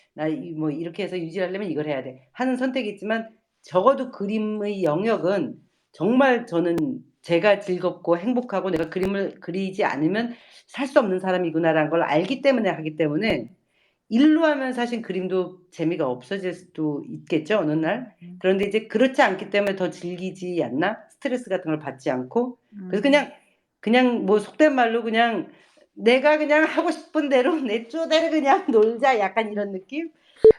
뭐 이렇게 해서 유지하려면 이걸 해야 돼. 하는 선택이 있지만 적어도 그림의 영역은 정말 저는 제가 즐겁고 행복하고 '내가 그림을 그리지 않으면 살 수 없는 사람이구나.'라는 걸 알기 때문에 하기 때문에 일로 하면 사실 그림도 재미가 없어질 수도 있겠죠, 어느 날. 그런데 이제 그렇지 않기 때문에 더 즐기지 않나? 스트레스 같은 걸 받지 않고. 그래서 그냥 뭐 속된 말로 그냥 내가 그냥 하고 싶은 대로 내 쪼대로 그냥 놀자 약간 이런 느낌?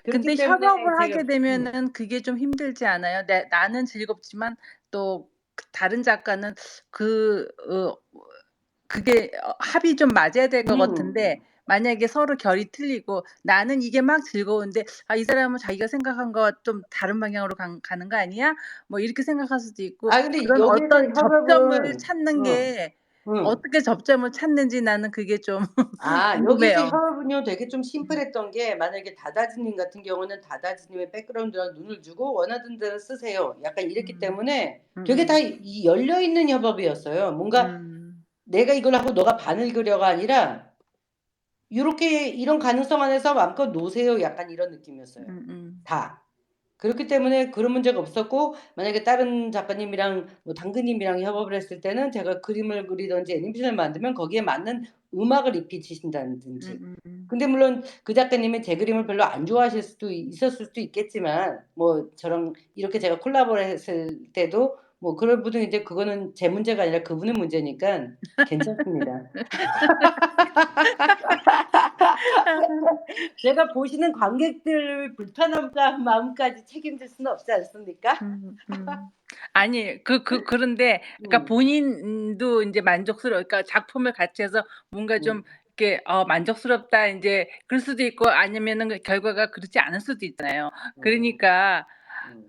근데 그렇기 때문에 협업을 제가 하게 되면은 그게 좀 힘들지 않아요? 나는 즐겁지만 또 다른 작가는 그 그게 합이 좀 맞아야 될 것 같은데 만약에 서로 결이 틀리고 나는 이게 막 즐거운데 이 사람은 자기가 생각한 거와 좀 다른 방향으로 가는 거 아니야? 뭐 이렇게 생각할 수도 있고 근데 그런 여기에서 어떤 접점을 협업은 찾는 게 응. 어떻게 접점을 찾는지 나는 그게 좀 여기서 궁금해요. 협업은요 되게 좀 심플했던 게 만약에 다다지님 같은 경우는 다다지님의 백그라운드랑 눈을 주고 원하던 대로 쓰세요. 약간 이랬기 때문에 되게 다 이 열려 있는 협업이었어요. 뭔가 내가 이걸 하고 너가 반을 그려가 아니라 요렇게 이런 가능성 안에서 마음껏 노세요. 약간 이런 느낌이었어요. 다. 그렇기 때문에 그런 문제가 없었고 만약에 다른 작가님이랑 뭐 당근님이랑 협업을 했을 때는 제가 그림을 그리든지 애니메이션을 만들면 거기에 맞는 음악을 입히신다든지. 근데 물론 그 작가님이 제 그림을 별로 안 좋아하실 수도 있었을 수도 있겠지만 뭐 저랑 이렇게 제가 콜라보를 했을 때도 뭐 그럴 분은 이제 그거는 제 문제가 아니라 그분의 문제니까 괜찮습니다. 제가 보시는 관객들 불편함과 마음까지 책임질 수는 없지 않습니까? 아니 그런데 그러니까 본인도 인제 그러니까 작품을 같이 해서 뭔가 좀 이렇게 만족스럽다 인제 그럴 수도 있고 아니면은 그 결과가 그렇지 않을 수도 있잖아요. 그러니까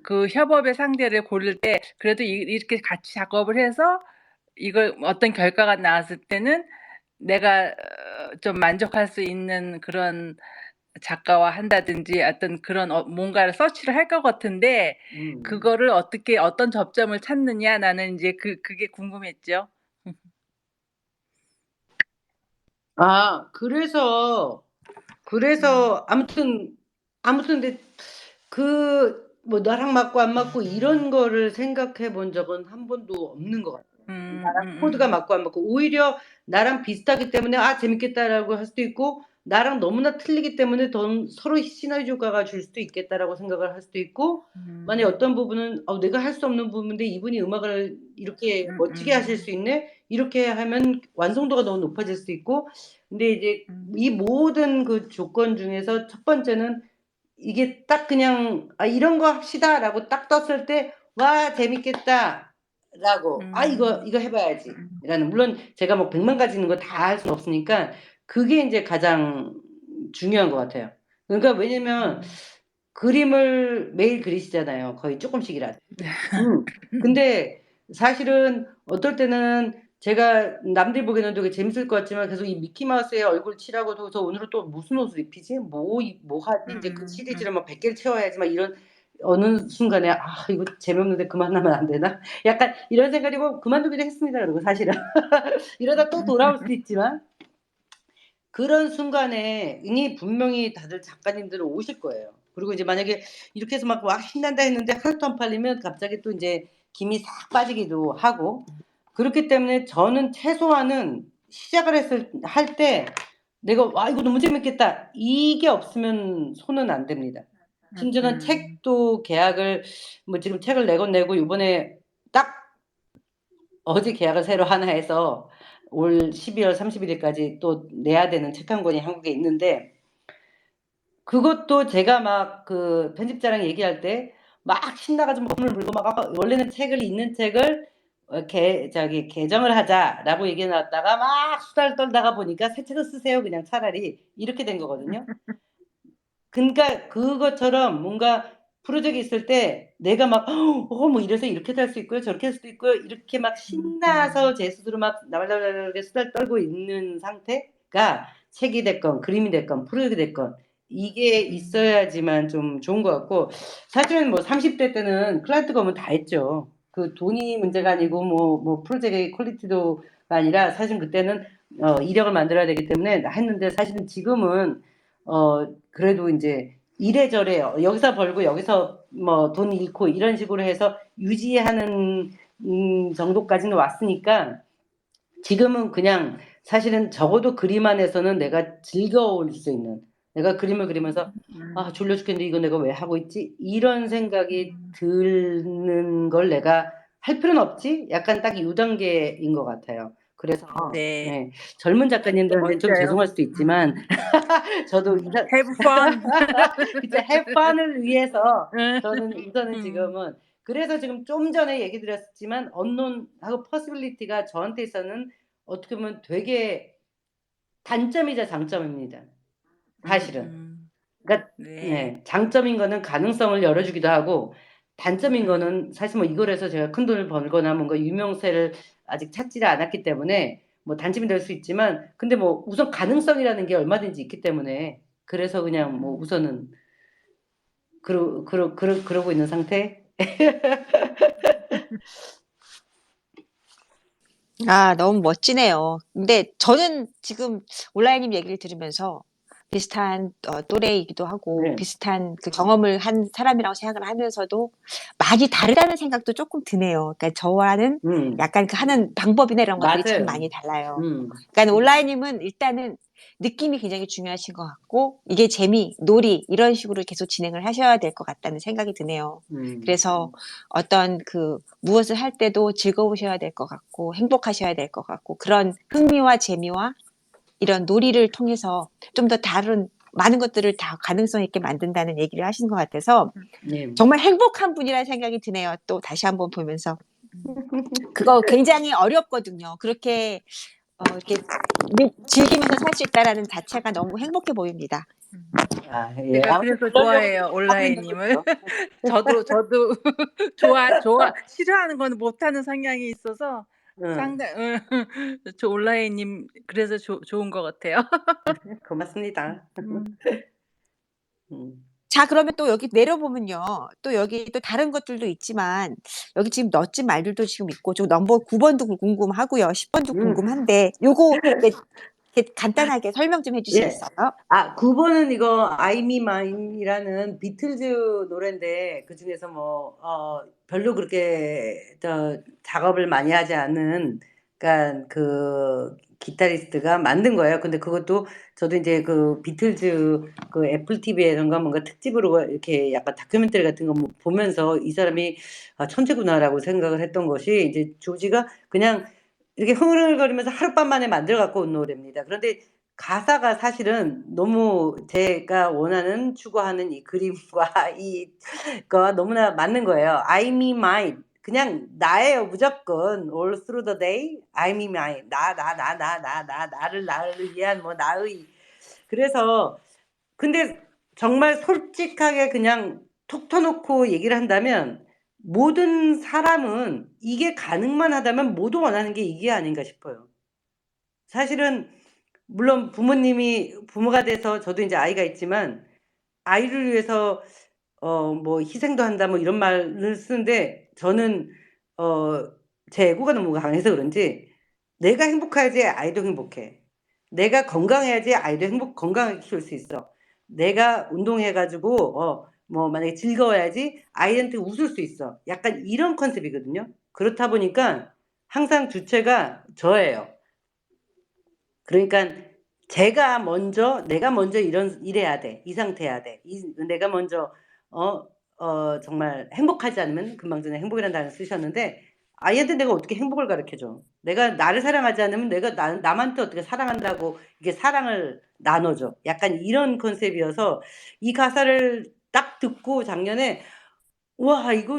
그 협업의 상대를 고를 때 그래도 이렇게 같이 작업을 해서 이걸 어떤 결과가 나왔을 때는 내가 좀 만족할 수 있는 그런 작가와 한다든지 어떤 그런 뭔가를 서치를 할 것 같은데 그거를 어떻게 어떤 접점을 찾느냐 나는 인제 그게 궁금했죠. 그래서 아무튼 근데 뭐 나랑 맞고 안 맞고 이런 거를 생각해 본 적은 한 번도 없는 것 같아요. 나랑 코드가 맞고 안 맞고 오히려 나랑 비슷하기 때문에 '아 재밌겠다.'라고 할 수도 있고 나랑 너무나 틀리기 때문에 더 서로 시너지 효과가 줄 수도 있겠다라고 생각을 할 수도 있고 만약에 어떤 부분은 '내가 할 수 없는 부분인데 이분이 음악을 이렇게 멋지게 하실 수 있네.' 이렇게 하면 완성도가 너무 높아질 수도 있고 근데 이제 이 모든 그 조건 중에서 첫 번째는 이게 딱 그냥 '이런 거 합시다.'라고 딱 떴을 때 '와 재밌겠다.'라고 '이거 해 봐야지.'라는 물론 제가 뭐 100만 가지 있는 거 다 할 수는 없으니까 그게 인제 가장 중요한 것 같아요. 그러니까 왜냐면 그림을 매일 그리시잖아요, 거의 쪼끔씩이라도. 근데 사실은 어떨 때는 제가 남들이 보기에는 되게 재밌을 것 같지만 계속 이 미키 마우스의 얼굴 칠하고도 '저 오늘은 또 무슨 옷을 입히지? 뭐 하지? 인제 그 시리즈를 막 100 개를 채워야지.' 막 이런 어느 순간에 '이거 재미없는데 그만하면 안 되나?' 약간 이런 생각이고 그만두기도 했습니다, 그리고 사실은. 이러다 또 돌아올 수도 있지만 그런 순간에 이미 분명히 다들 작가님들은 오실 거예요. 그리고 이제 만약에 이렇게 해서 막 와 신난다 했는데 하나도 안 팔리면 갑자기 또 인제 김이 싹 빠지기도 하고 그렇기 때문에 저는 최소한은 시작을 할 때 내가 '와 이거 너무 재밌겠다.' 이게 없으면 손은 안 댑니다. 심지어는 책도 계약을 뭐 지금 책을 내건 내고 요번에 딱 어제 계약을 새로 하나 해서 올 12월 31 일까지 또 내야 되는 책 한 권이 한국에 있는데 그것도 제가 막 그 편집자랑 얘기할 때 막 신나 가지고 막 불고 막 원래는 책을 읽는 책을 개정을 하자."라고 얘기해 놨다가 막 수다를 떨다가 보니까 "새 책을 쓰세요 그냥 차라리." 이렇게 된 거거든요. 그러니까 그것처럼 뭔가 프로젝트가 있을 때 내가 막 뭐 이래서 이렇게도 할 수 있고요. 저렇게 할 수도 있고요. 이렇게 막 신나서 제 스스로 막 나발나발나발하게 수다를 떨고 있는 상태가 책이 됐건 그림이 됐건 프로젝트가 됐건 이게 있어야지만 좀 좋은 것 같고 사실은 뭐 30대 때는 클라이언트가 오면 다 했죠. 그 돈이 문제가 아니고 뭐 프로젝트의 퀄리티도가 아니라 사실 그때는 이력을 만들어야 되기 때문에 했는데 사실은 지금은 그래도 인제 이래저래 여기서 벌고 여기서 뭐 돈 잃고 이런 식으로 해서 유지하는 정도까지는 왔으니까 지금은 그냥 사실은 적어도 그림 안에서는 내가 즐거울 수 있는 내가 그림을 그리면서 졸려 죽겠는데 이거 내가 왜 하고 있지? 이런 생각이 드는 걸 내가 할 필요는 없지? 약간 딱 이 단계인 것 같아요. 그래서 네. 네, 젊은 작가님들한테 좀 멋져요. 죄송할 수도 있지만 저도 Have fun. 진짜 have fun을 위해서 음. 저는 우선은 지금은 그래서 지금 좀 전에 얘기 드렸지만 언론하고 possibility가 저한테 있어서는 어떻게 보면 되게 단점이자 장점입니다. 사실은. 그러니까 네. 네, 장점인 거는 가능성을 열어주기도 하고 단점인 거는 사실 뭐 이걸 해서 제가 큰 돈을 벌거나 뭔가 유명세를 아직 찾지를 않았기 때문에 뭐 단점이 될 수 있지만 근데 뭐 우선 가능성이라는 게 얼마든지 있기 때문에 그래서 그냥 뭐 우선은 그러고 있는 상태. 아, 너무 멋지네요. 근데 저는 지금 온라인님 얘기를 들으면서 비슷한 또래이기도 하고 네. 비슷한 그 경험을 한 사람이라고 생각을 하면서도 많이 다르다는 생각도 조금 드네요. 그러니까 저와는 약간 그 하는 방법이나 이런 것들이 참 맞아요. 많이 달라요. 그러니까 온라인님은 일단은 느낌이 굉장히 중요하신 것 같고 이게 재미, 놀이 이런 식으로 계속 진행을 하셔야 될 것 같다는 생각이 드네요. 그래서 어떤 그 무엇을 할 때도 즐거우셔야 될 것 같고 행복하셔야 될 것 같고 그런 흥미와 재미와 이런 놀이를 통해서 좀 더 다른 많은 것들을 다 가능성 있게 만든다는 얘기를 하신 것 같아서 네. 정말 행복한 분이라는 생각이 드네요. 또 다시 한번 보면서 그거 굉장히 어렵거든요. 그렇게 이렇게 즐기면서 살 수 있다라는 자체가 너무 행복해 보입니다. 아, 예. 제가 아무튼 그래서 그러려고 좋아해요, 하고 있는 온라인님을. 거죠. 저도 싫어하는 건 못하는 성향이 있어서 상당 저 온라인님 그래서 좋은 것 같아요. 고맙습니다. 음. 자, 그러면 또 여기 내려보면요. 또 여기 또 다른 것들도 있지만 여기 지금 넣진 말들도 지금 있고 저 넘버 9번도 궁금하고요. 10번도 궁금한데 요거 이렇게 간단하게 설명 좀 예. 해주시겠어요? 9번은 이거 I'm Me Mine이라는 비틀즈 노래인데 그중에서 뭐 별로 그렇게 작업을 많이 하지 않은 그러니까 그 기타리스트가 만든 거예요. 근데 그것도 저도 이제 그 비틀즈 그 애플 TV에선가 뭔가 특집으로 이렇게 약간 다큐멘터리 같은 거 보면서 이 사람이 천재구나라고 생각을 했던 것이 이제 조지가 그냥 이렇게 흥얼흥얼거리면서 하룻밤 만에 만들어 갖고 온 노래입니다. 그런데 가사가 사실은 너무 제가 원하는 추구하는 이 그림과 이거 너무나 맞는 거예요. I'm me mine. 그냥 나예요, 무조건. All through the day, I'm me mine. 나를 위한 뭐 나의. 그래서 근데 정말 솔직하게 그냥 톡 터놓고 얘기를 한다면 모든 사람은 이게 가능만 하다면 모두 원하는 게 이게 아닌가 싶어요. 사실은 물론 부모가 돼서 저도 이제 아이가 있지만 아이를 위해서 뭐 희생도 한다 뭐 이런 말을 쓰는데 저는 제 에고가 너무 강해서 그런지 내가 행복해야지 아이도 행복해. 내가 건강해야지 아이도 건강하게 키울 수 있어. 내가 운동해 가지고 뭐 만약에 즐거워야지 아이한테 웃을 수 있어. 약간 이런 컨셉이거든요. 그렇다 보니까 항상 주체가 저예요. 그러니까 내가 먼저 이래야 돼. 이 상태여야 돼. 내가 먼저 정말 행복하지 않으면 금방 전에 행복이라는 단어를 쓰셨는데 아이한테 내가 어떻게 행복을 가르쳐 줘. 내가 나를 사랑하지 않으면 내가 남한테 어떻게 사랑한다고 이게 사랑을 나눠 줘. 약간 이런 컨셉이어서 이 가사를 딱 듣고 작년에 '와 이거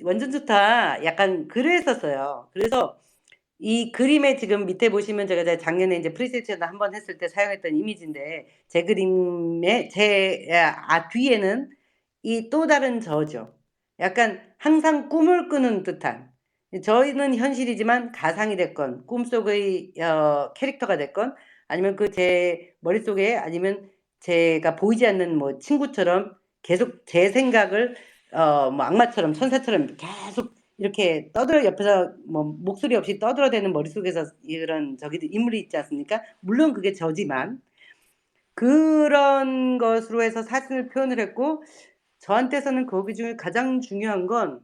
완전 좋다.' 약간 그랬었어요. 그래서 이 그림에 지금 밑에 보시면 제가 작년에 이제 프리젠테이션 한번 했을 때 사용했던 이미지인데 제 그림의 뒤에는 이 또 다른 저죠. 약간 항상 꿈을 꾸는 듯한 저희는 현실이지만 가상이 됐건 꿈속의 캐릭터가 됐건 아니면 그 제 머릿속에 아니면 제가 보이지 않는 뭐 친구처럼 계속 제 생각을 뭐 악마처럼 천사처럼 계속 이렇게 옆에서 뭐 목소리 없이 떠들어대는 머릿속에서 이런 인물이 있지 않습니까? 물론 그게 저지만 그런 것으로 해서 사진을 표현을 했고 저한테서는 거기 중에 가장 중요한 건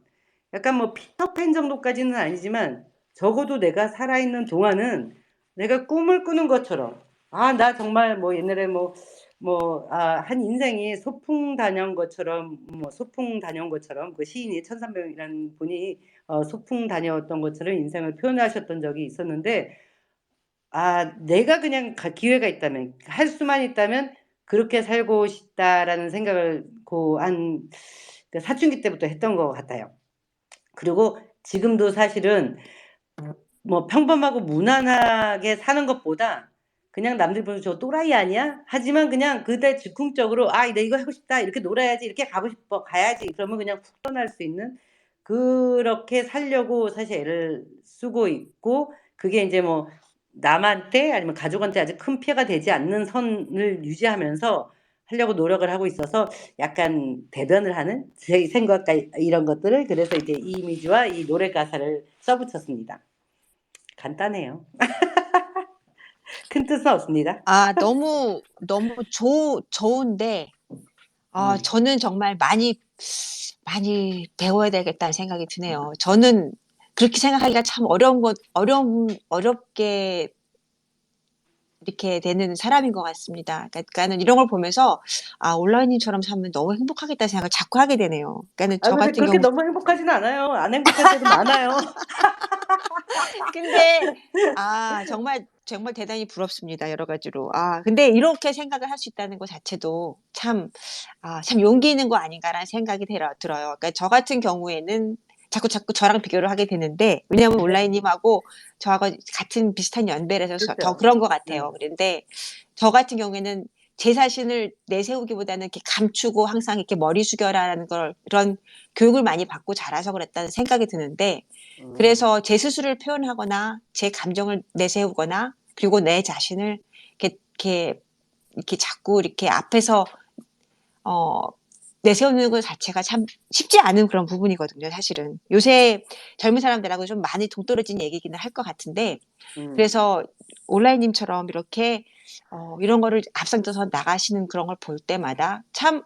약간 뭐 피터팬 정도까지는 아니지만 적어도 내가 살아있는 동안은 내가 꿈을 꾸는 것처럼 나 정말 뭐 옛날에 뭐 한 인생이 소풍 다녀온 것처럼 그 시인이 천산명이라는 분이 소풍 다녀왔던 것처럼 인생을 표현하셨던 적이 있었는데, 내가 그냥 기회가 있다면, 할 수만 있다면 그렇게 살고 싶다라는 생각을 그 사춘기 때부터 했던 것 같아요. 그리고 지금도 사실은 평범하고 무난하게 사는 것보다 그냥 남들 보면 저 또라이 아니야? 하지만 그냥 그때 즉흥적으로 내가 이거 하고 싶다, 이렇게 놀아야지, 이렇게 가고 싶어, 가야지, 그러면 그냥 훅 떠날 수 있는, 그렇게 살려고 사실 애를 쓰고 있고, 그게 이제 남한테 아니면 가족한테 아주 큰 피해가 되지 않는 선을 유지하면서 하려고 노력을 하고 있어서 약간 대변을 하는 제 생각과 이런 것들을, 그래서 이제 이 이미지와 이 노래 가사를 써붙였습니다. 간단해요. 큰 뜻은 없습니다. 너무 좋은데, 저는 정말 많이 배워야 되겠다는 생각이 드네요. 저는 그렇게 생각하기가 참 어렵게 이렇게 되는 사람인 것 같습니다. 그러니까는 이런 걸 보면서, 온라인님처럼 살면 너무 행복하겠다는 생각을 자꾸 하게 되네요. 그러니까는 저 근데 같은 그렇게 경우, 너무 행복하지는 않아요. 안 행복할 때도 많아요. 근데, 정말 대단히 부럽습니다. 여러 가지로. 근데 이렇게 생각을 할 수 있다는 것 자체도 참 용기 있는 거 아닌가라는 생각이 들어요. 그러니까 저 같은 경우에는 자꾸 저랑 비교를 하게 되는데, 왜냐하면 네. 온라인님하고 저하고 같은 비슷한 연배라서 더 그렇죠. 그런 것 네. 같아요. 그런데 저 같은 경우에는 제 자신을 내세우기보다는 이렇게 감추고 항상 이렇게 머리 숙여라라는 그런 교육을 많이 받고 자라서 그랬다는 생각이 드는데, 그래서 제 스스로를 표현하거나 제 감정을 내세우거나, 그리고 내 자신을 이렇게 자꾸 이렇게 앞에서 내세우는 것 자체가 참 쉽지 않은 그런 부분이거든요, 사실은. 요새 젊은 사람들하고 좀 많이 동떨어진 얘기기는 할 것 같은데, 그래서 온라인님처럼 이렇게 이런 거를 앞장서서 나가시는 그런 걸 볼 때마다 참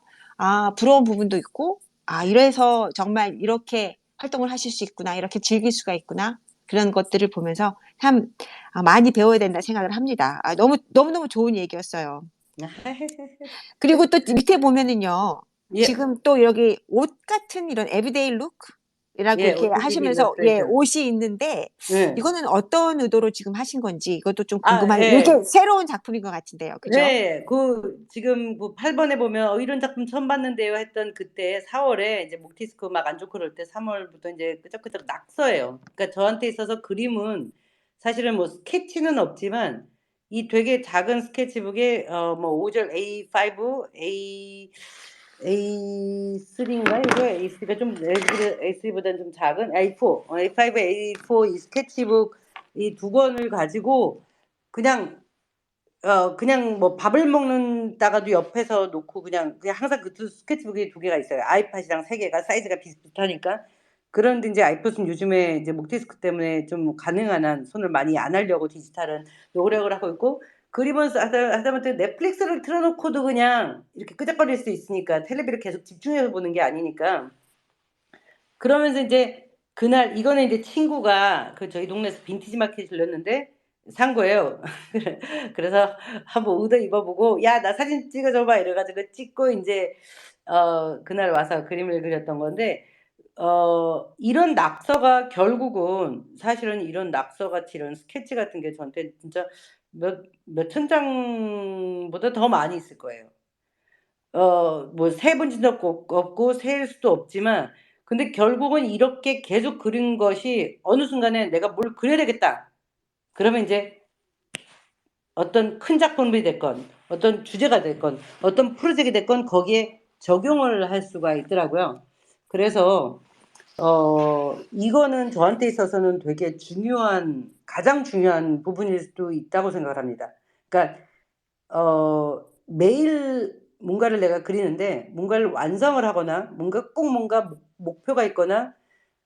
부러운 부분도 있고, 이래서 정말 이렇게 활동을 하실 수 있구나, 이렇게 즐길 수가 있구나, 그런 것들을 보면서 참 많이 배워야 된다 생각을 합니다. 너무너무 좋은 얘기였어요. 그리고 또 밑에 보면은요, 예, 지금 또 여기 옷 같은 이런 에브리데이 룩이라고 예, 이렇게 오티빅 하시면서 일러스트레이션. 옷이 있는데, 예. 이거는 어떤 의도로 지금 하신 건지 이것도 좀 궁금하네요. 예. 이게 새로운 작품인 것 같은데요. 그죠? 네. 지금 8번에 보면 이런 작품 처음 봤는데요 했던 그때 4월에 이제 목 디스크 막 안 좋고 그럴 때 3월부터 이제 끄적끄적 낙서예요. 그러니까 저한테 있어서 그림은 사실은 스케치는 없지만 이 되게 작은 스케치북에 5절 A5, A3인가 이거 A3가 좀 A3보다는 좀 작은 A4, A5, A4 이 스케치북 이 두 권을 가지고 그냥 밥을 먹는다가도 옆에서 놓고 그냥 항상 그 스케치북이 두 개가 있어요. 아이팟이랑 세 개가 사이즈가 비슷하니까. 그런데 이제 아이팟은 요즘에 이제 목 디스크 때문에 좀 가능한 한 손을 많이 안 하려고 디지털은 노력을 하고 있고, 그림은 하다못해 넷플릭스를 틀어놓고도 그냥 이렇게 끄적거릴 수 있으니까, 텔레비를 계속 집중해서 보는 게 아니니까. 그러면서 이제 그날 이거는 이제 친구가 저희 동네에서 빈티지 마켓에 들렸는데 산 거예요. 그래서 한번 의도 입어보고 야 나 사진 찍어줘봐 이래가지고 찍고 이제 그날 와서 그림을 그렸던 건데, 이런 낙서가 결국은 사실은 이런 낙서같이 이런 스케치 같은 게 저한테 진짜 몇천 장보다 더 많이 있을 거예요. 세 본진 적도 없고 셀 수도 없지만, 근데 결국은 이렇게 계속 그린 것이 어느 순간에 '내가 뭘 그려야 되겠다.' 그러면 이제 어떤 큰 작품이 됐건 어떤 주제가 됐건 어떤 프로젝트가 됐건 거기에 적용을 할 수가 있더라고요. 그래서 이거는 저한테 있어서는 되게 가장 중요한 부분일 수도 있다고 생각을 합니다. 그러니까 매일 뭔가를 내가 그리는데 뭔가를 완성을 하거나 뭔가 목표가 있거나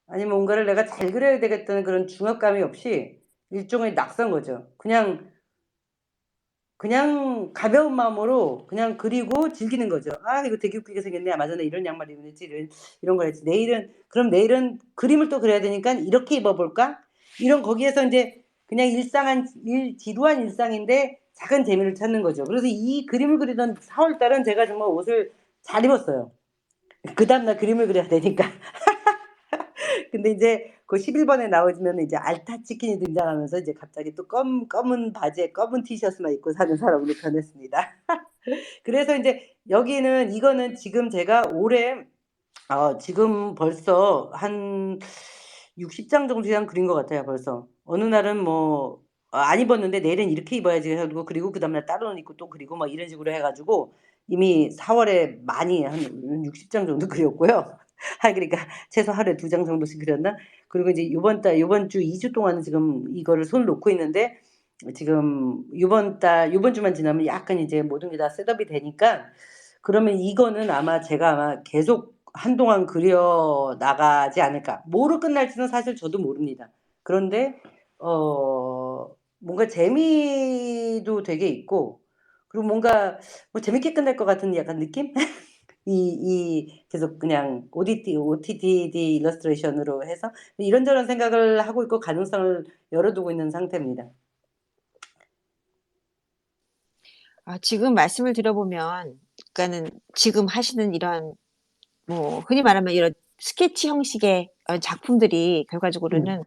아니면 뭔가를 내가 잘 그려야 되겠다는 그런 중압감이 없이 일종의 낙서인 거죠. 그냥 가벼운 마음으로 그냥 그리고 즐기는 거죠. '아 이거 되게 웃기게 생겼네. 맞아. 나 이런 양말 입었지. 이런 걸 했지. 내일은 그림을 또 그려야 되니까 이렇게 입어 볼까?' 이런, 거기에서 인제 그냥 지루한 일상인데 작은 재미를 찾는 거죠. 그래서 이 그림을 그리던 4월 달은 제가 정말 옷을 잘 입었어요. 그 다음날 그림을 그려야 되니까. 근데 이제 그 11번에 나오면 이제 알타 치킨이 등장하면서 이제 갑자기 또 검은 바지에 검은 티셔츠만 입고 사는 사람으로 변했습니다. 그래서 이제 여기는 이거는 지금 제가 올해 지금 벌써 한 60장 정도 이상 그린 것 같아요, 벌써. 어느 날은 뭐, 안 입었는데 내일은 이렇게 입어야지 해가지고, 그리고 그 다음날 다른 옷 입고 또 그리고 막 이런 식으로 해가지고, 이미 4월에 많이 한 60장 정도 그렸고요. 그러니까 최소 하루에 2장 정도씩 그렸나? 그리고 이제 요번 주 2주 동안은 지금 이거를 손을 놓고 있는데, 지금 요번 주만 지나면 약간 이제 모든 게 다 셋업이 되니까, 그러면 이거는 제가 아마 계속 한동안 그려 나가지 않을까. 뭐로 끝날지는 사실 저도 모릅니다. 그런데 뭔가 재미도 되게 있고, 그리고 뭔가 뭐 재밌게 끝날 것 같은 약간 느낌? 계속 그냥 OTT 일러스트레이션으로 해서 이런저런 생각을 하고 있고 가능성을 열어두고 있는 상태입니다. 지금 말씀을 들어보면, 그러니까는 지금 하시는 이런, 뭐, 흔히 말하면 이런 스케치 형식의 작품들이 결과적으로는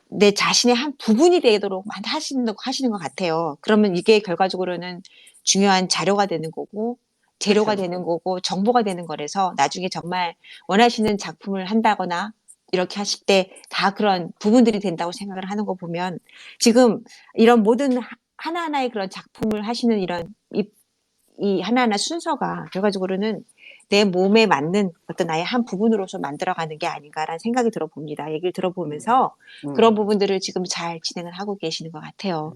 내 자신의 한 부분이 되도록 하시는 것 같아요. 그러면 이게 결과적으로는 중요한 자료가 되는 거고, 재료가 그렇죠. 되는 거고, 정보가 되는 거라서 나중에 정말 원하시는 작품을 한다거나 이렇게 하실 때 다 그런 부분들이 된다고 생각을 하는 거 보면 지금 이런 모든 하나하나의 그런 작품을 하시는 이런 이 하나하나 순서가 결과적으로는 내 몸에 맞는 어떤 나의 한 부분으로서 만들어가는 게 아닌가라는 생각이 들어봅니다. 얘기를 들어보면서 그런 부분들을 지금 잘 진행을 하고 계시는 것 같아요.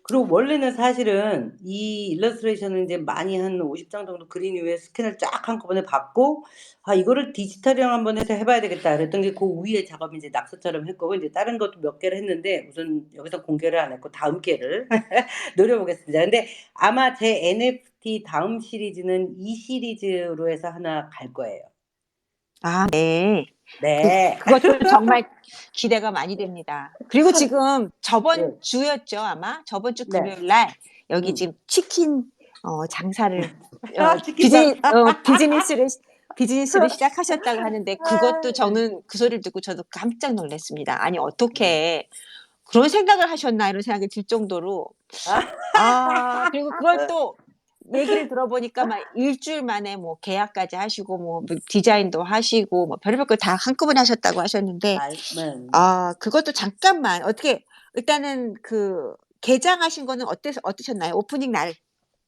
그리고 원래는 사실은 이 일러스트레이션을 이제 많이 한 50장 정도 그린 이후에 스캔을 쫙 한꺼번에 받고 이거를 디지털형 한번 해서 해봐야 되겠다 그랬던 게 그 위에 작업이 이제 낙서처럼 했고 이제 다른 것도 몇 개를 했는데 우선 여기서 공개를 안 했고 다음 개를 노려보겠습니다. 근데 아마 제 NFT 다음 시리즈는 이 시리즈로 해서 하나 갈 거예요. 네. 네. 그것도 정말 기대가 많이 됩니다. 그리고 지금 저번 네. 주였죠, 아마? 저번 주 네. 금요일 날 여기 음. 지금 치킨 장사를 치킨빵. 비즈니스를 시작하셨다고 하는데 그것도 저는 그 소리를 듣고 저도 깜짝 놀랐습니다. 아니 어떻게 그런 생각을 하셨나 이런 생각이 들 정도로 그리고 그걸 또 얘기를 들어보니까 막 일주일 만에 뭐 계약까지 하시고 뭐 디자인도 하시고 뭐 별의별 걸 다 한꺼번에 하셨다고 하셨는데 그것도 잠깐만 어떻게 일단은 그 개장하신 거는 어떠셨나요? 오프닝 날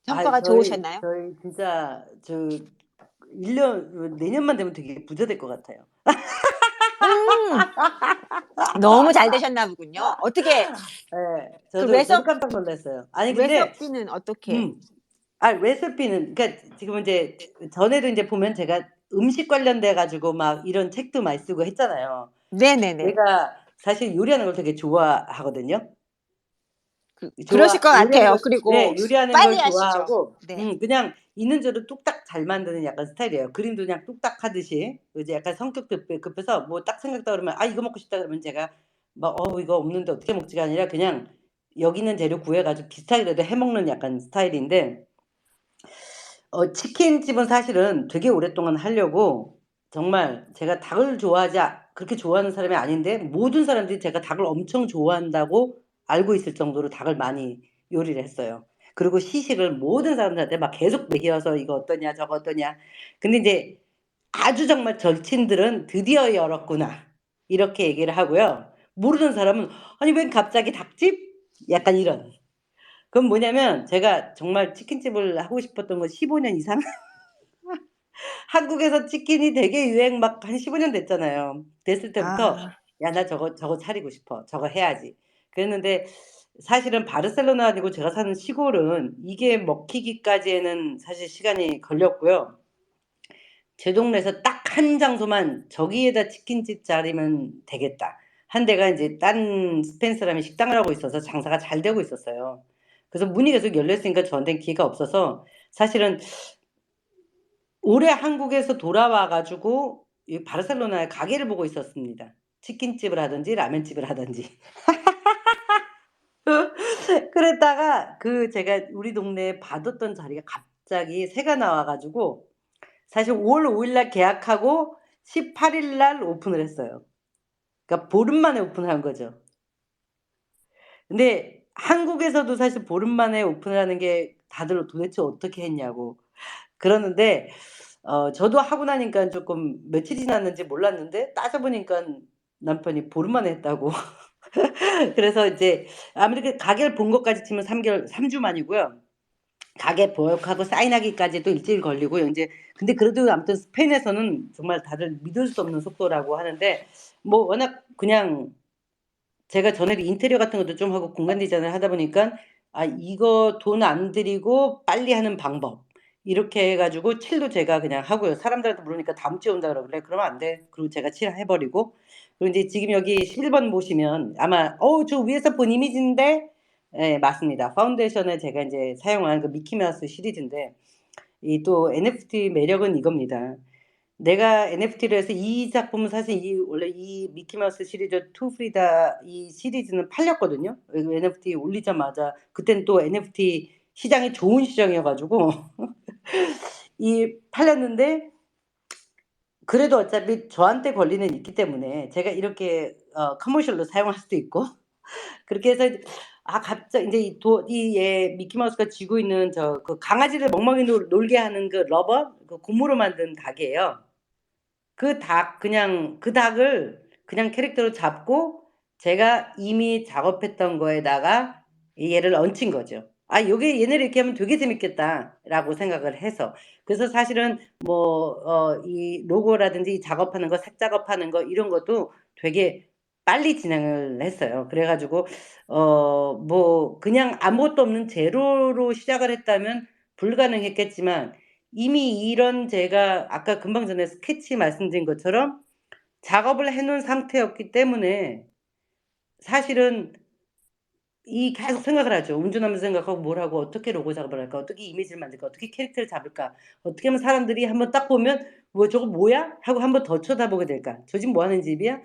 성과가 좋으셨나요? 저희 진짜 1년 내년만 되면 되게 부자 될 것 같아요. 너무 잘 되셨나 보군요. 어떻게 네, 그 저도 깜짝 놀랐어요. 아니 근데 레시피는 어떻게? 레시피는 그러니까 지금 이제 전에도 이제 보면 제가 음식 관련돼 가지고 막 이런 책도 많이 쓰고 했잖아요. 네네네. 제가 사실 요리하는 걸 되게 좋아하거든요. 그러실 것 요리하는 같아요. 걸, 그리고 네, 요리하는 빨리 걸 하시죠. 좋아하고, 네. 그냥 있는 대로 뚝딱 잘 만드는 약간 스타일이에요. 그림도 그냥 뚝딱 하듯이. 이제 약간 성격도 급해서 뭐 딱 생각다 그러면, 이거 먹고 싶다 그러면 제가 막, 이거 없는데 어떻게 먹지가 아니라 그냥 여기 있는 재료 구해가지고 비슷하게라도 해 먹는 약간 스타일인데, 치킨집은 사실은 되게 오랫동안 하려고 정말 제가 닭을 그렇게 좋아하는 사람이 아닌데 모든 사람들이 제가 닭을 엄청 좋아한다고 알고 있을 정도로 닭을 많이 요리를 했어요. 그리고 시식을 모든 사람들한테 막 계속 먹여서 이거 어떠냐 저거 어떠냐. 근데 이제 아주 정말 절친들은 드디어 열었구나 이렇게 얘기를 하고요. 모르는 사람은 아니 웬 갑자기 닭집? 약간 이런. 그건 뭐냐면 제가 정말 치킨집을 하고 싶었던 건 15년 이상 한국에서 치킨이 되게 유행 막 한 15년 됐잖아요. 됐을 때부터 아, 야 나 저거 차리고 싶어. 저거 해야지. 그랬는데 사실은 바르셀로나 아니고 제가 사는 시골은 이게 먹히기까지에는 사실 시간이 걸렸고요. 제 동네에서 딱 한 장소만 저기에다 치킨집 차리면 되겠다. 한 데가 이제 딴 스페인 사람이 식당을 하고 있어서 장사가 잘 되고 있었어요. 그래서 문이 계속 열려 있으니까 저한테는 기회가 없어서 사실은 올해 한국에서 돌아와 가지고 이 바르셀로나에 가게를 보고 있었습니다. 치킨집을 하든지 라멘집을 하든지. 그랬다가 제가 우리 동네에 봐뒀던 자리가 갑자기 새가 나와 가지고 사실 5월 5일 날 계약하고 18일 날 오픈을 했어요. 그러니까 보름 만에 오픈을 한 거죠. 근데 한국에서도 사실 보름 만에 오픈을 하는 게 다들 도대체 어떻게 했냐고 그러는데 저도 하고 나니까 조금 며칠이 지났는지 몰랐는데 따져 보니깐 남편이 보름 만에 했다고. 그래서 이제 아무래도 가게를 본 것까지 치면 3 주 만이고요. 가게 보역하고 사인하기까지도 일주일 걸리고 인제 근데 그래도 아무튼 스페인에서는 정말 다들 믿을 수 없는 속도라고 하는데 뭐 워낙 그냥 제가 전에도 인테리어 같은 것도 좀 하고 공간 디자인을 하다 보니까 이거 돈 안 들이고 빨리 하는 방법 이렇게 해 가지고 칠도 제가 그냥 하고요. 사람들한테 물으니까 "다음 주에 온다." 그러길래 "그러면 안 돼." 그리고 제가 칠해 버리고 그리고 인제 지금 여기 11번 보시면 아마 저 위에서 본 이미지인데 예 맞습니다. 파운데이션을 제가 인제 사용한 그 미키 마우스 시리즈인데 이 또 NFT 매력은 이겁니다. 내가 NFT를 해서 이 작품은 사실 원래 이 미키마우스 시리즈 투 프리다 이 시리즈는 팔렸거든요. NFT 올리자마자 그때는 또 NFT 시장이 좋은 시장이어 가지고 이 팔렸는데 그래도 어차피 저한테 권리는 있기 때문에 제가 이렇게 커머셜로 사용할 수도 있고 그렇게 해서 갑자기 인제 이 얘 미키마우스가 쥐고 있는 그 강아지를 멍멍이 놀게 하는 그 러버 그 고무로 만든 닭이에요. 그 닭을 그냥 캐릭터로 잡고 제가 이미 작업했던 거에다가 얘를 얹힌 거죠. '요게 얘네를 이렇게 하면 되게 재밌겠다.'라고 생각을 해서. 그래서 사실은 뭐 이 로고라든지 이 작업하는 거 색 작업하는 거 이런 것도 되게 빨리 진행을 했어요. 그래 가지고 뭐 그냥 아무것도 없는 제로로 시작을 했다면 불가능했겠지만 이미 이런 제가 아까 금방 전에 스케치 말씀드린 것처럼 작업을 해 놓은 상태였기 때문에 사실은 계속 생각을 하죠. 운전하면서 생각하고 뭘 하고 어떻게 로고 작업을 할까? 어떻게 이미지를 만들까? 어떻게 캐릭터를 잡을까? 어떻게 하면 사람들이 한번 딱 보면 '뭐 저거 뭐야?' 하고 한 번 더 쳐다보게 될까? '저 집 뭐 하는 집이야?'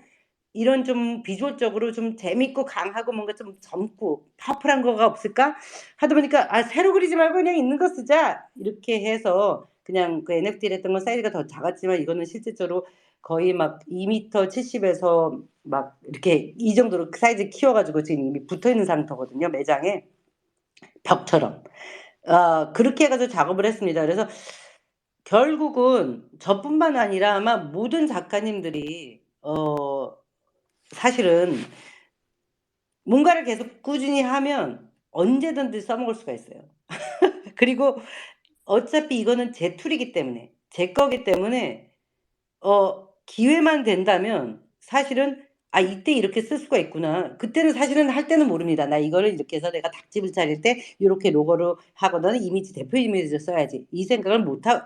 이런 좀 비주얼적으로 좀 재밌고 강하고 뭔가 좀 젊고 파워풀한 거가 없을까? 하다 보니까 '새로 그리지 말고 그냥 있는 거 쓰자.' 이렇게 해서 그냥 그 NFT를 했던 건 사이즈가 더 작았지만 이거는 실질적으로 거의 막 2m 70에서 막 이렇게 이 정도로 사이즈 키워 가지고 지금 이미 붙어 있는 상태거든요, 매장에. 벽처럼. 그렇게 해 가지고 작업을 했습니다. 그래서 결국은 저뿐만 아니라 아마 모든 작가님들이 사실은 뭔가를 계속 꾸준히 하면 언제든지 써먹을 수가 있어요. 그리고 어차피 이거는 제 툴이기 때문에 제 거기 때문에 기회만 된다면 사실은 '아 이때 이렇게 쓸 수가 있구나.' 그때는 사실은 할 때는 모릅니다. '나 이거를 이렇게 해서 내가 닭집을 차릴 때 요렇게 로고로 하거나 이미지 대표 이미지를 써야지.' 이 생각을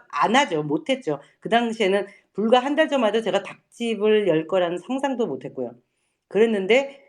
안 하죠. 못 했죠. 그 당시에는 불과 한 달 전만 해도 제가 닭집을 열 거라는 상상도 못 했고요. 그랬는데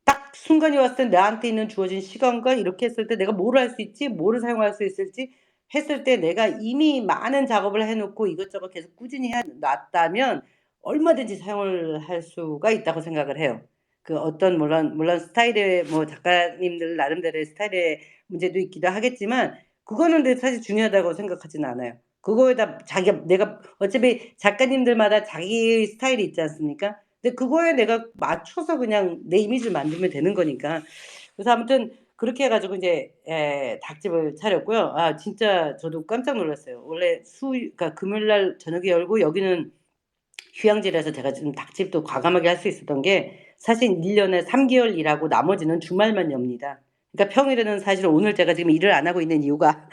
딱 순간이 왔을 때 나한테 있는 주어진 시간과 이렇게 했을 때 내가 뭐를 할 수 있지? 뭐를 사용할 수 있을지 했을 때 내가 이미 많은 작업을 해 놓고 이것저것 계속 꾸준히 해 놨다면 얼마든지 사용을 할 수가 있다고 생각을 해요. 그 어떤 물론 스타일의 뭐 작가님들 나름대로의 스타일의 문제도 있기도 하겠지만 그거는 근데 사실 중요하다고 생각하지는 않아요. 그거에다 내가 어차피 작가님들마다 자기의 스타일이 있지 않습니까? 근데 그거에 내가 맞춰서 그냥 내 이미지를 만들면 되는 거니까. 그래서 아무튼 그렇게 해 가지고 인제 닭집을 차렸고요. 진짜 저도 깜짝 놀랐어요. 원래 그러니까 금요일 날 저녁에 열고 여기는 휴양지라서 제가 지금 닭집도 과감하게 할 수 있었던 게 사실 1 년에 3 개월 일하고 나머지는 주말만 엽니다. 그러니까 평일에는 사실 오늘 제가 지금 일을 안 하고 있는 이유가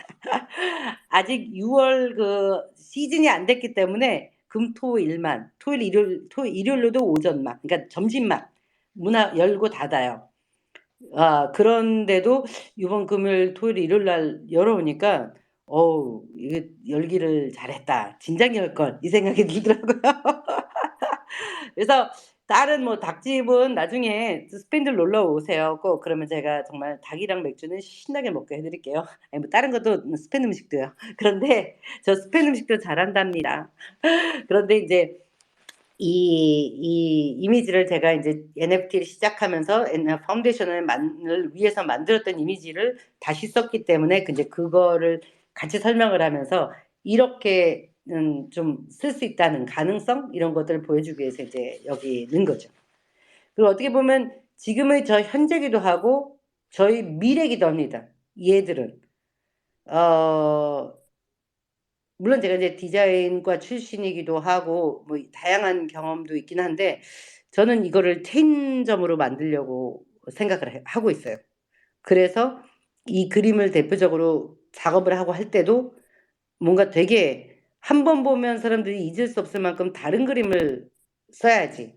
아직 6월 시즌이 안 됐기 때문에 금, 토, 일만 일요일로도 오전만 그러니까 점심만 열고 닫아요. 그런데도 이번 금요일, 토요일, 일요일 날 열어 오니까 '어우 이게 열기를 잘했다. 진작 열 걸.' 이 생각이 들더라고요. 그래서 다른 뭐 닭집은 나중에 스페인들 놀러 오세요 꼭. 그러면 제가 정말 닭이랑 맥주는 신나게 먹게 해 드릴게요. 아니 뭐 다른 것도 스페인 음식도요. 그런데 저 스페인 음식도 잘한답니다. 그런데 인제 이 이미지를 제가 이제 NFT를 시작하면서 파운데이션을 위해서 만들었던 이미지를 다시 썼기 때문에 이제 그거를 같이 설명을 하면서 이렇게는 좀 쓸 수 있다는 가능성 이런 것들을 보여주기 위해서 이제 여기 넣은 거죠. 그리고 어떻게 보면 지금의 저 현재기도 하고 저희 미래기도 합니다. 얘들은 물론 제가 이제 디자인과 출신이기도 하고 뭐 다양한 경험도 있긴 한데 저는 이거를 체인점으로 만들려고 생각을 하고 있어요. 그래서 이 그림을 대표적으로 작업을 하고 할 때도 뭔가 되게 한 번 보면 사람들이 잊을 수 없을 만큼 다른 그림을 써야지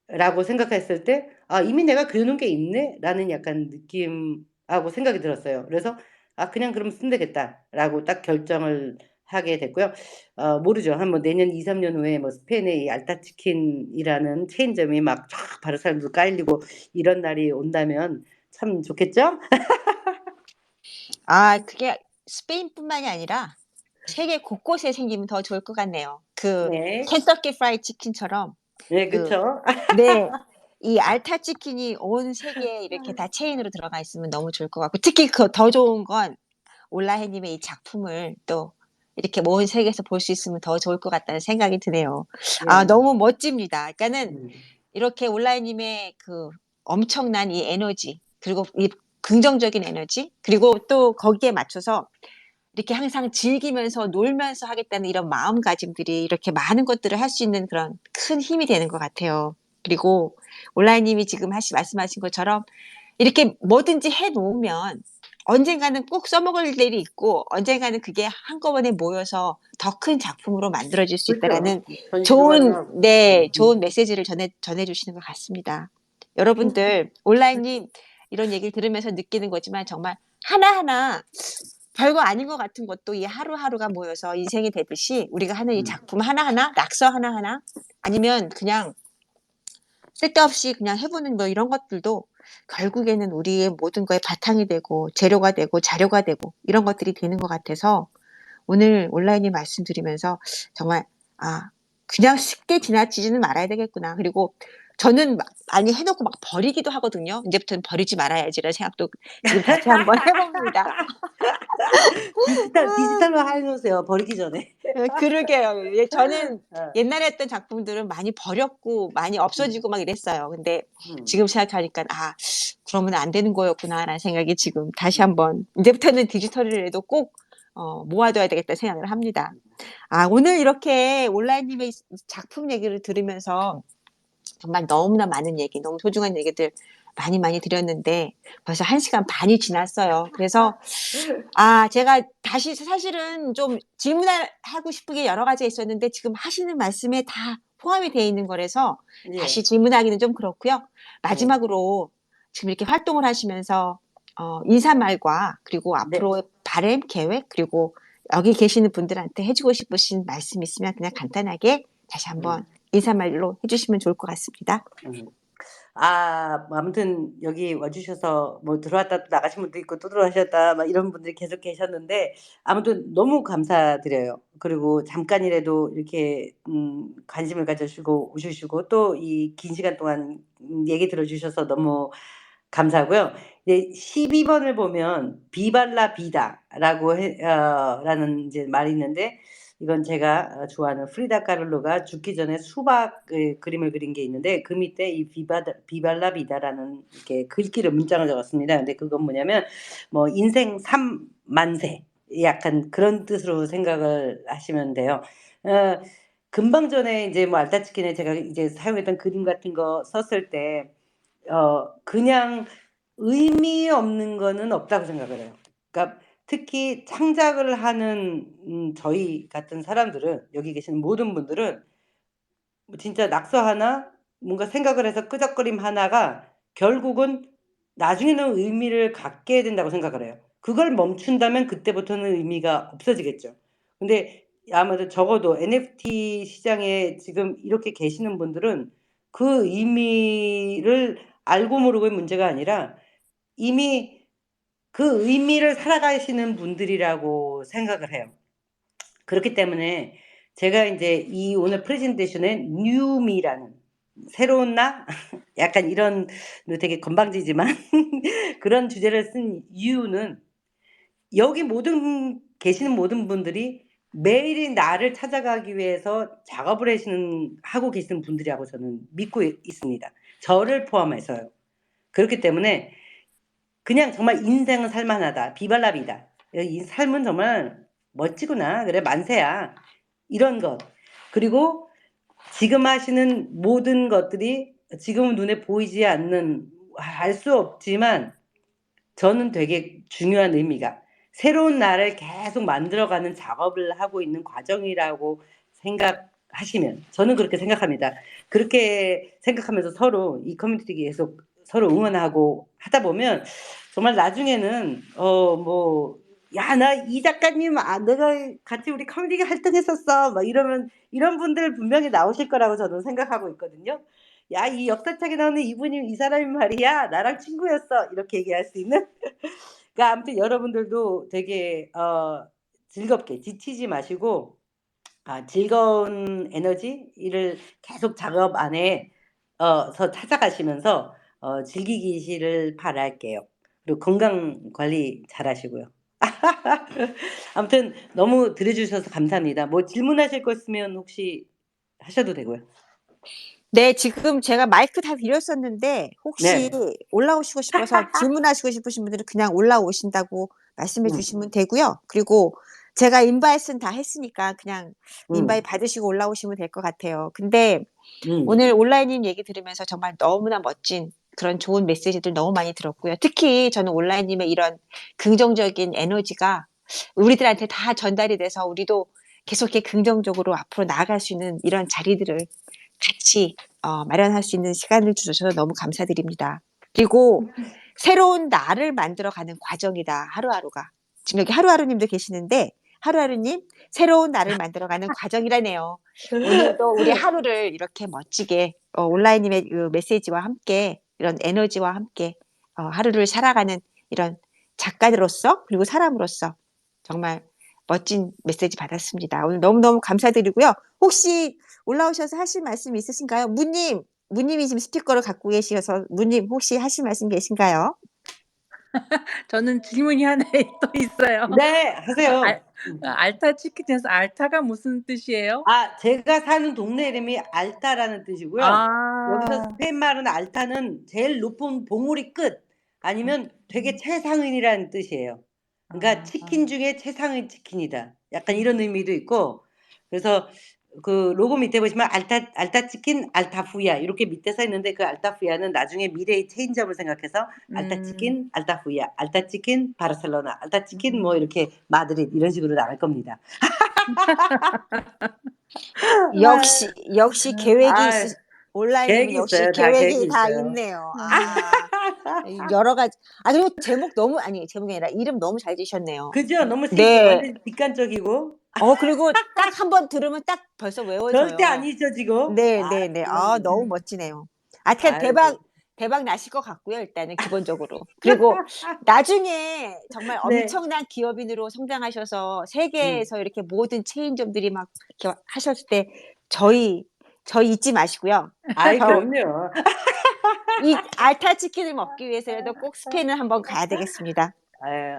라고 생각했을 때 이미 내가 그려놓은 게 있네 라는 약간 느낌하고 생각이 들었어요. 그래서 그냥 그럼 쓰면 되겠다 라고 딱 결정을 하게 됐고요. 모르죠. 한 뭐 내년 2, 3년 후에 뭐 스페인의 이 알타치킨이라는 체인점이 막 쫙 바르사유로 깔리고 이런 날이 온다면 참 좋겠죠? 그게 스페인뿐만이 아니라 세계 곳곳에 생기면 더 좋을 것 같네요. 그 네. 켄터키 프라이드 치킨처럼 네, 그 그쵸. 네. 이 알타 치킨이 온 세계에 이렇게 다 체인으로 들어가 있으면 너무 좋을 것 같고 특히 그 더 좋은 건 올라해 님의 이 작품을 또 이렇게 온 세계에서 볼 수 있으면 더 좋을 것 같다는 생각이 드네요. 네. 너무 멋집니다. 그러니까는 음. 이렇게 올라해 님의 그 엄청난 이 에너지 그리고 이 긍정적인 에너지 그리고 또 거기에 맞춰서 이렇게 항상 즐기면서 놀면서 하겠다는 이런 마음가짐들이 이렇게 많은 것들을 할 수 있는 그런 큰 힘이 되는 것 같아요. 그리고 온라인님이 지금 말씀하신 것처럼 이렇게 뭐든지 해 놓으면 언젠가는 꼭 써먹을 일이 있고 언젠가는 그게 한꺼번에 모여서 더 큰 작품으로 만들어질 수 그렇죠. 있다라는 전시도 가능하고. 좋은 메시지를 전해주시는 것 같습니다. 여러분들 온라인님 이런 얘기를 들으면서 느끼는 거지만 정말 하나하나 별거 아닌 것 같은 것도 이 하루하루가 모여서 인생이 되듯이 우리가 하는 이 작품 하나하나, 낙서 하나하나, 아니면 그냥 쓸데없이 그냥 해보는 뭐 이런 것들도 결국에는 우리의 모든 거에 바탕이 되고 재료가 되고 자료가 되고 이런 것들이 되는 것 같아서 오늘 온라인에 말씀드리면서 정말 그냥 쉽게 지나치지는 말아야 되겠구나. 그리고 저는 많이 해놓고 막 버리기도 하거든요. 이제부터는 버리지 말아야지라는 생각도 지금 다시 한번 해봅니다. 디지털로 해놓으세요. 버리기 전에. 그러게요. 저는 어. 옛날에 했던 작품들은 많이 버렸고 많이 없어지고 막 이랬어요. 근데 지금 생각하니까 그러면 안 되는 거였구나라는 생각이 지금 다시 한번 이제부터는 디지털이라도 꼭 모아둬야 되겠다 생각을 합니다. 오늘 이렇게 온라인님의 작품 얘기를 들으면서 정말 너무나 많은 얘기, 너무 소중한 얘기들 많이 드렸는데 벌써 1시간 반이 지났어요. 그래서 제가 다시 사실은 좀 질문하고 싶은 게 여러 가지가 있었는데 지금 하시는 말씀에 다 포함이 되어 있는 거라서 예. 다시 질문하기는 좀 그렇고요. 네. 마지막으로 지금 이렇게 활동을 하시면서 인사말과 그리고 네. 앞으로의 바람, 계획 그리고 여기 계시는 분들한테 해주고 싶으신 말씀 있으면 그냥 간단하게 다시 한번 인사말로 해주시면 좋을 것 같습니다. 뭐 아무튼 여기 와주셔서 뭐 들어왔다 또 나가신 분도 있고 또 들어가셨다 막 이런 분들이 계속 계셨는데 아무튼 너무 감사드려요. 그리고 잠깐이라도 이렇게 관심을 가져주시고 오주시고 또 이 긴 시간 동안 얘기 들어주셔서 너무 감사하고요. 이제 12번을 보면 비발라 비다라고 라는 이제 말이 있는데 이건 제가 좋아하는 프리다 카를로가 죽기 전에 수박의 그림을 그린 게 있는데 그 밑에 이 비발라 비다라는 이렇게 글귀를 문장을 적었습니다. 근데 그건 뭐냐면 뭐 인생 3만세 약간 그런 뜻으로 생각을 하시면 돼요. 금방 전에 이제 뭐 알타치킨에 제가 이제 사용했던 그림 같은 거 썼을 때 그냥 의미 없는 거는 없다고 생각을 해요. 그러니까 특히 창작을 하는 저희 같은 사람들은 여기 계시는 모든 분들은 뭐 진짜 낙서 하나 뭔가 생각을 해서 끄적거림 하나가 결국은 나중에는 의미를 갖게 된다고 생각을 해요. 그걸 멈춘다면 그때부터는 의미가 없어지겠죠. 근데 아마도 적어도 NFT 시장에 지금 이렇게 계시는 분들은 그 의미를 알고 모르고의 문제가 아니라 이미 그 의미를 살아가시는 분들이라고 생각을 해요. 그렇기 때문에 제가 이제 이 오늘 프레젠테이션에 뉴미라는 새로운 나 약간 이런 되게 건방지지만 그런 주제를 쓴 이유는 여기 계시는 모든 분들이 매일이 나를 찾아가기 위해서 작업을 하고 계시는 분들이라고 저는 믿고 있습니다. 저를 포함해서요. 그렇기 때문에 그냥 정말 인생은 살만하다. 비발라비다. 이 삶은 정말 멋지구나. 그래, 만세야. 이런 것. 그리고 지금 하시는 모든 것들이 지금은 눈에 보이지 않는, 알 수 없지만 저는 되게 중요한 의미가 새로운 나를 계속 만들어가는 작업을 하고 있는 과정이라고 생각하시면 저는 그렇게 생각합니다. 그렇게 생각하면서 서로 이 커뮤니티 계속 서로 응원하고 하다 보면 정말 나중에는 야, 나 이 작가님, 내가 같이 우리 커뮤니티 활동했었어. 막 이러면 이런 분들 분명히 나오실 거라고 저는 생각하고 있거든요. 야, 이 역사책에 나오는 이 사람이 말이야, 나랑 친구였어. 이렇게 얘기할 수 있는. 그러니까 아무튼 여러분들도 되게 즐겁게 지치지 마시고 즐거운 에너지를 계속 작업 안에 서 찾아가시면서 즐기시를 바랄게요. 그리고 건강 관리 잘 하시고요. 아무튼 너무 들어주셔서 감사합니다. 뭐 질문하실 거 있으면 혹시 하셔도 되고요. 네, 지금 제가 마이크 다 드렸었는데 혹시 네. 올라오시고 싶어서 질문하시고 싶으신 분들은 그냥 올라오신다고 말씀해 음, 주시면 되고요. 그리고 제가 인바이트는 다 했으니까 그냥 인바이트 음, 받으시고 올라오시면 될 것 같아요. 근데 음, 오늘 온라인님 얘기 들으면서 정말 너무나 멋진 그런 좋은 메시지들 너무 많이 들었고요. 특히 저는 온라인님의 이런 긍정적인 에너지가 우리들한테 다 전달이 돼서 우리도 계속 이렇게 긍정적으로 앞으로 나아갈 수 있는 이런 자리들을 같이 마련할 수 있는 시간을 주셔서 너무 감사드립니다. 그리고 새로운 나를 만들어가는 과정이다. 하루하루가. 지금 여기 하루하루님도 계시는데 하루하루님 새로운 나를 만들어가는 과정이라네요. 오늘도 우리 하루를 이렇게 멋지게 온라인님의 그 메시지와 함께 이런 에너지와 함께 하루를 살아가는 이런 작가들로서 그리고 사람으로서 정말 멋진 메시지 받았습니다. 오늘 너무너무 감사드리고요. 혹시 올라오셔서 하실 말씀 있으신가요? 무님이 지금 스피커를 갖고 계셔서 무님 혹시 하실 말씀 계신가요? 저는 질문이 하나 또 있어요. 네, 하세요. 알타 치킨에서 알타가 무슨 뜻이에요? 제가 사는 동네 이름이 알타라는 뜻이고요. 여기서 아, 스페인 말은 알타는 제일 높은 봉우리 끝 아니면 되게 최상위라는 뜻이에요. 그러니까 아, 치킨 중에 최상위 치킨이다. 약간 이런 의미도 있고. 그래서 그 로고 밑에 보시면 알타 치킨 알타후야 이렇게 밑에 써 있는데 그 알타후야는 나중에 미래의 체인점을 생각해서 알타 음, 치킨 알타후야, 알타 치킨 바르셀로나, 알타 치킨 뭐 음. 이렇게 마드리드 이런 식으로 나갈 겁니다. 역시 계획이 아, 온라인님은 계획이 역시 있어요. 다 계획이 계획이 다 있어요. 있네요. 여러 가지. 그리고 제목이 아니라 이름 너무 잘 지셨네요. 그죠? 너무 네. 완전 뒷간적이고 그리고 딱 한 번 들으면 딱 벌써 절대 외워져요. 아니죠 지금. 네네네. 너무 그럼 멋지네요. 그냥 아이고. 대박 나실 것 같고요, 일단은 기본적으로. 그리고 나중에 정말 네. 엄청난 기업인으로 성장하셔서 음. 세계에서 이렇게 모든 체인점들이 막 이렇게 하셨을 때 저희 잊지 마시고요. 아이 저 그럼요. 이 알타 치킨을 먹기 위해서라도 꼭 스페인을 한번 가야 되겠습니다.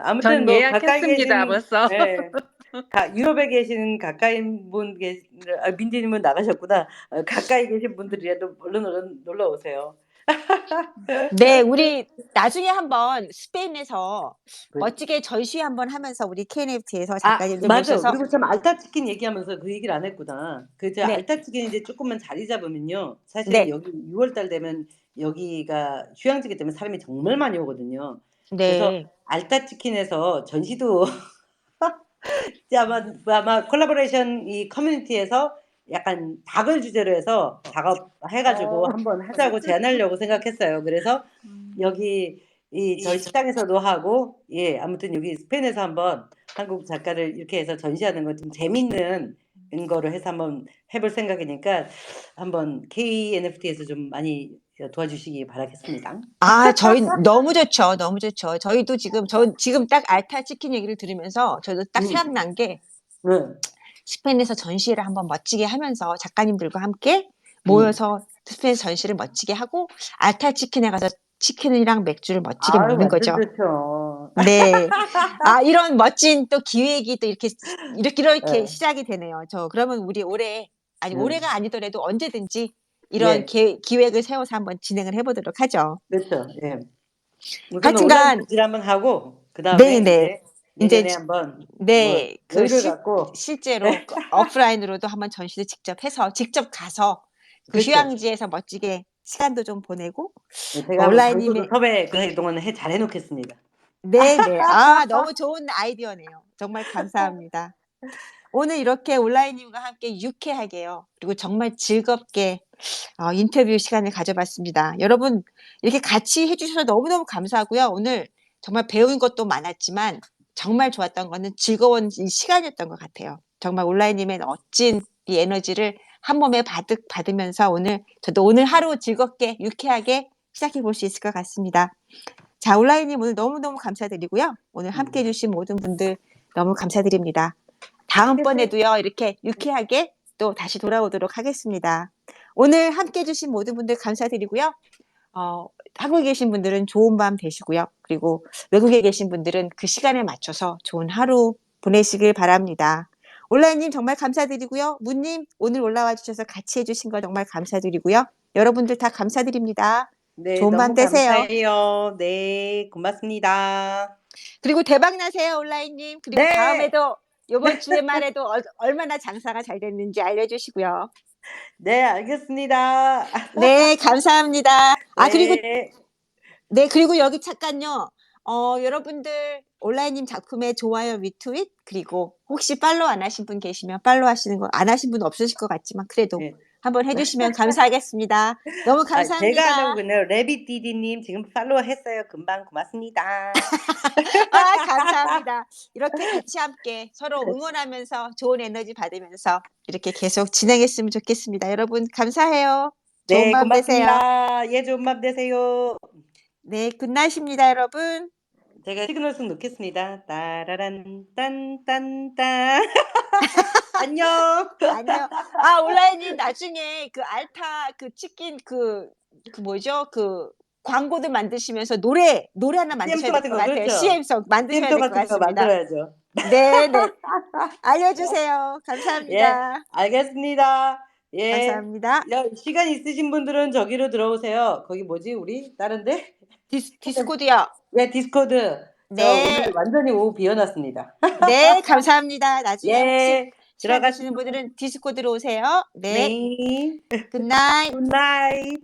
아무튼 전 뭐 가까이 예약했습니다, 계신 벌써. 유럽에 계신 가까이 분 민지님은 나가셨구나. 가까이 계신 분들이라도 얼른 놀러 오세요. 네, 우리 나중에 한번 스페인에서 그 멋지게 전시 한번 하면서 우리 KNFT에서 작가님들 맞아. 모셔서 그리고 참 알타치킨 얘기하면서 그 얘기를 안 했구나. 네, 알타치킨이 이제 조금만 자리 잡으면요. 사실은 네, 여기 6월 달 되면 여기가 휴양지이기 때문에 사람이 정말 많이 오거든요. 그래서 네. 알타치킨에서 전시도 이제 아마 콜라보레이션 이 커뮤니티에서 약간 닭을 주제로 해서 작업해 가지고 어, 한번 하자고 제안하려고 생각했어요. 그래서 여기 저희 식당에서도 하고 아무튼 여기 스페인에서 한번 한국 작가를 이렇게 해서 전시하는 거 좀 재밌는 거로 해서 한번 해볼 생각이니까 한번 KNFT에서 좀 많이 도와주시기 바라겠습니다. 저희 너무 좋죠, 너무 좋죠. 저희도 지금 딱 알타 치킨 얘기를 들으면서 저도 딱 음. 생각난 게 네. 스페인에서 전시회를 한번 멋지게 하면서 작가님들과 함께 음. 모여서 스페인에서 전시를 멋지게 하고 알타 치킨에 가서 치킨이랑 맥주를 멋지게 아유, 먹는 완전 거죠. 좋죠. 네. 아, 이런 멋진 또 기획이 또 이렇게 예. 시작이 되네요. 그러면 우리 올해, 아니, 음. 올해가 아니더라도 언제든지 이런 예. 기획을 세워서 한번 진행을 해보도록 하죠. 그렇죠. 예. 우선은 온라인 하여튼간, 전시를 한번 하고 그다음에 네네. 이제 이제, 내년에 한번 뭐 네. 여유를 갖고 실제로 오프라인으로도 한번 전시를 직접 해서, 직접 가서 그 그렇죠. 휴양지에서 멋지게 시간도 좀 보내고, 예, 제가 한번 장소도 온라인님의, 섭외 그동안 잘 해 놓겠습니다. 네네. 아, 너무 좋은 아이디어네요. 정말 감사합니다. 오늘 이렇게 온라인님과 함께 유쾌하게요. 그리고 정말 즐겁게 인터뷰 시간을 가져봤습니다. 여러분, 이렇게 같이 해주셔서 너무너무 감사하고요. 오늘 정말 배운 것도 많았지만 정말 좋았던 거는 즐거운 이 시간이었던 것 같아요. 정말 온라인님의 멋진 이 에너지를 한 몸에 받으면서 저도 오늘 하루 즐겁게 유쾌하게 시작해 볼 수 있을 것 같습니다. 자, 온라인님 오늘 너무너무 감사드리고요. 오늘 함께 해주신 모든 분들 너무 감사드립니다. 다음번에도요, 이렇게 유쾌하게 또 다시 돌아오도록 하겠습니다. 오늘 함께 해주신 모든 분들 감사드리고요. 한국에 계신 분들은 좋은 밤 되시고요. 그리고 외국에 계신 분들은 그 시간에 맞춰서 좋은 하루 보내시길 바랍니다. 온라인님 정말 감사드리고요. 문님 오늘 올라와 주셔서 같이 해주신 거 정말 감사드리고요. 여러분들 다 감사드립니다. 네, 좋은 밤 너무 되세요. 감사해요. 네, 고맙습니다. 그리고 대박 나세요, 온라인님. 그리고 네. 다음에도 이번 주에 말해도 얼마나 장사가 잘 됐는지 알려주시고요. 네, 알겠습니다. 네, 감사합니다. 네. 그리고 여기 잠깐요. 여러분들 온라인님 작품에 좋아요, 리트윗, 그리고 혹시 팔로우 안 하신 분 계시면 팔로우 하시는 거, 안 하신 분 없으실 것 같지만 그래도 네. 한번 해주시면 감사하겠습니다. 너무 제가 안 감사합니다. 하고 그냥 레빗디디님 지금 팔로우 했어요. 금방 고맙습니다. 감사합니다. 이렇게 같이 함께 서로 응원하면서 좋은 에너지 받으면서 이렇게 계속 진행했으면 좋겠습니다. 여러분, 감사해요. 좋은 네, 밤 되세요. 고맙습니다. 예, 좋은 밤 되세요. 네, 굿나잇입니다, 여러분. 제가 시그널송 놓겠습니다. 따라란 딴딴딴. 안녕. 안녕. 온라인님 나중에 그 알타 그 치킨 그 뭐죠? 그 광고들 만드시면서 노래 하나 만드셔야 CM송 될 같은 것 거 같아요. 그렇죠? CM송 만드셔야 CM송 될 것 같은 거 같습니다. 만들어야죠. 네, 네. 알려주세요. 예, 감사합니다. 알겠습니다. 예. 감사합니다. 시간 있으신 분들은 저기로 들어오세요. 거기 뭐지? 우리 다른데? 디스코드요. 예, 디스코드. 저 네. 오늘 완전히 오후 비워놨습니다. 네, 감사합니다. 나중에 혹시 예, 시간 들어가시면 되시는 분들은 디스코드로 오세요. 네. 네. 굿나잇. 굿나잇.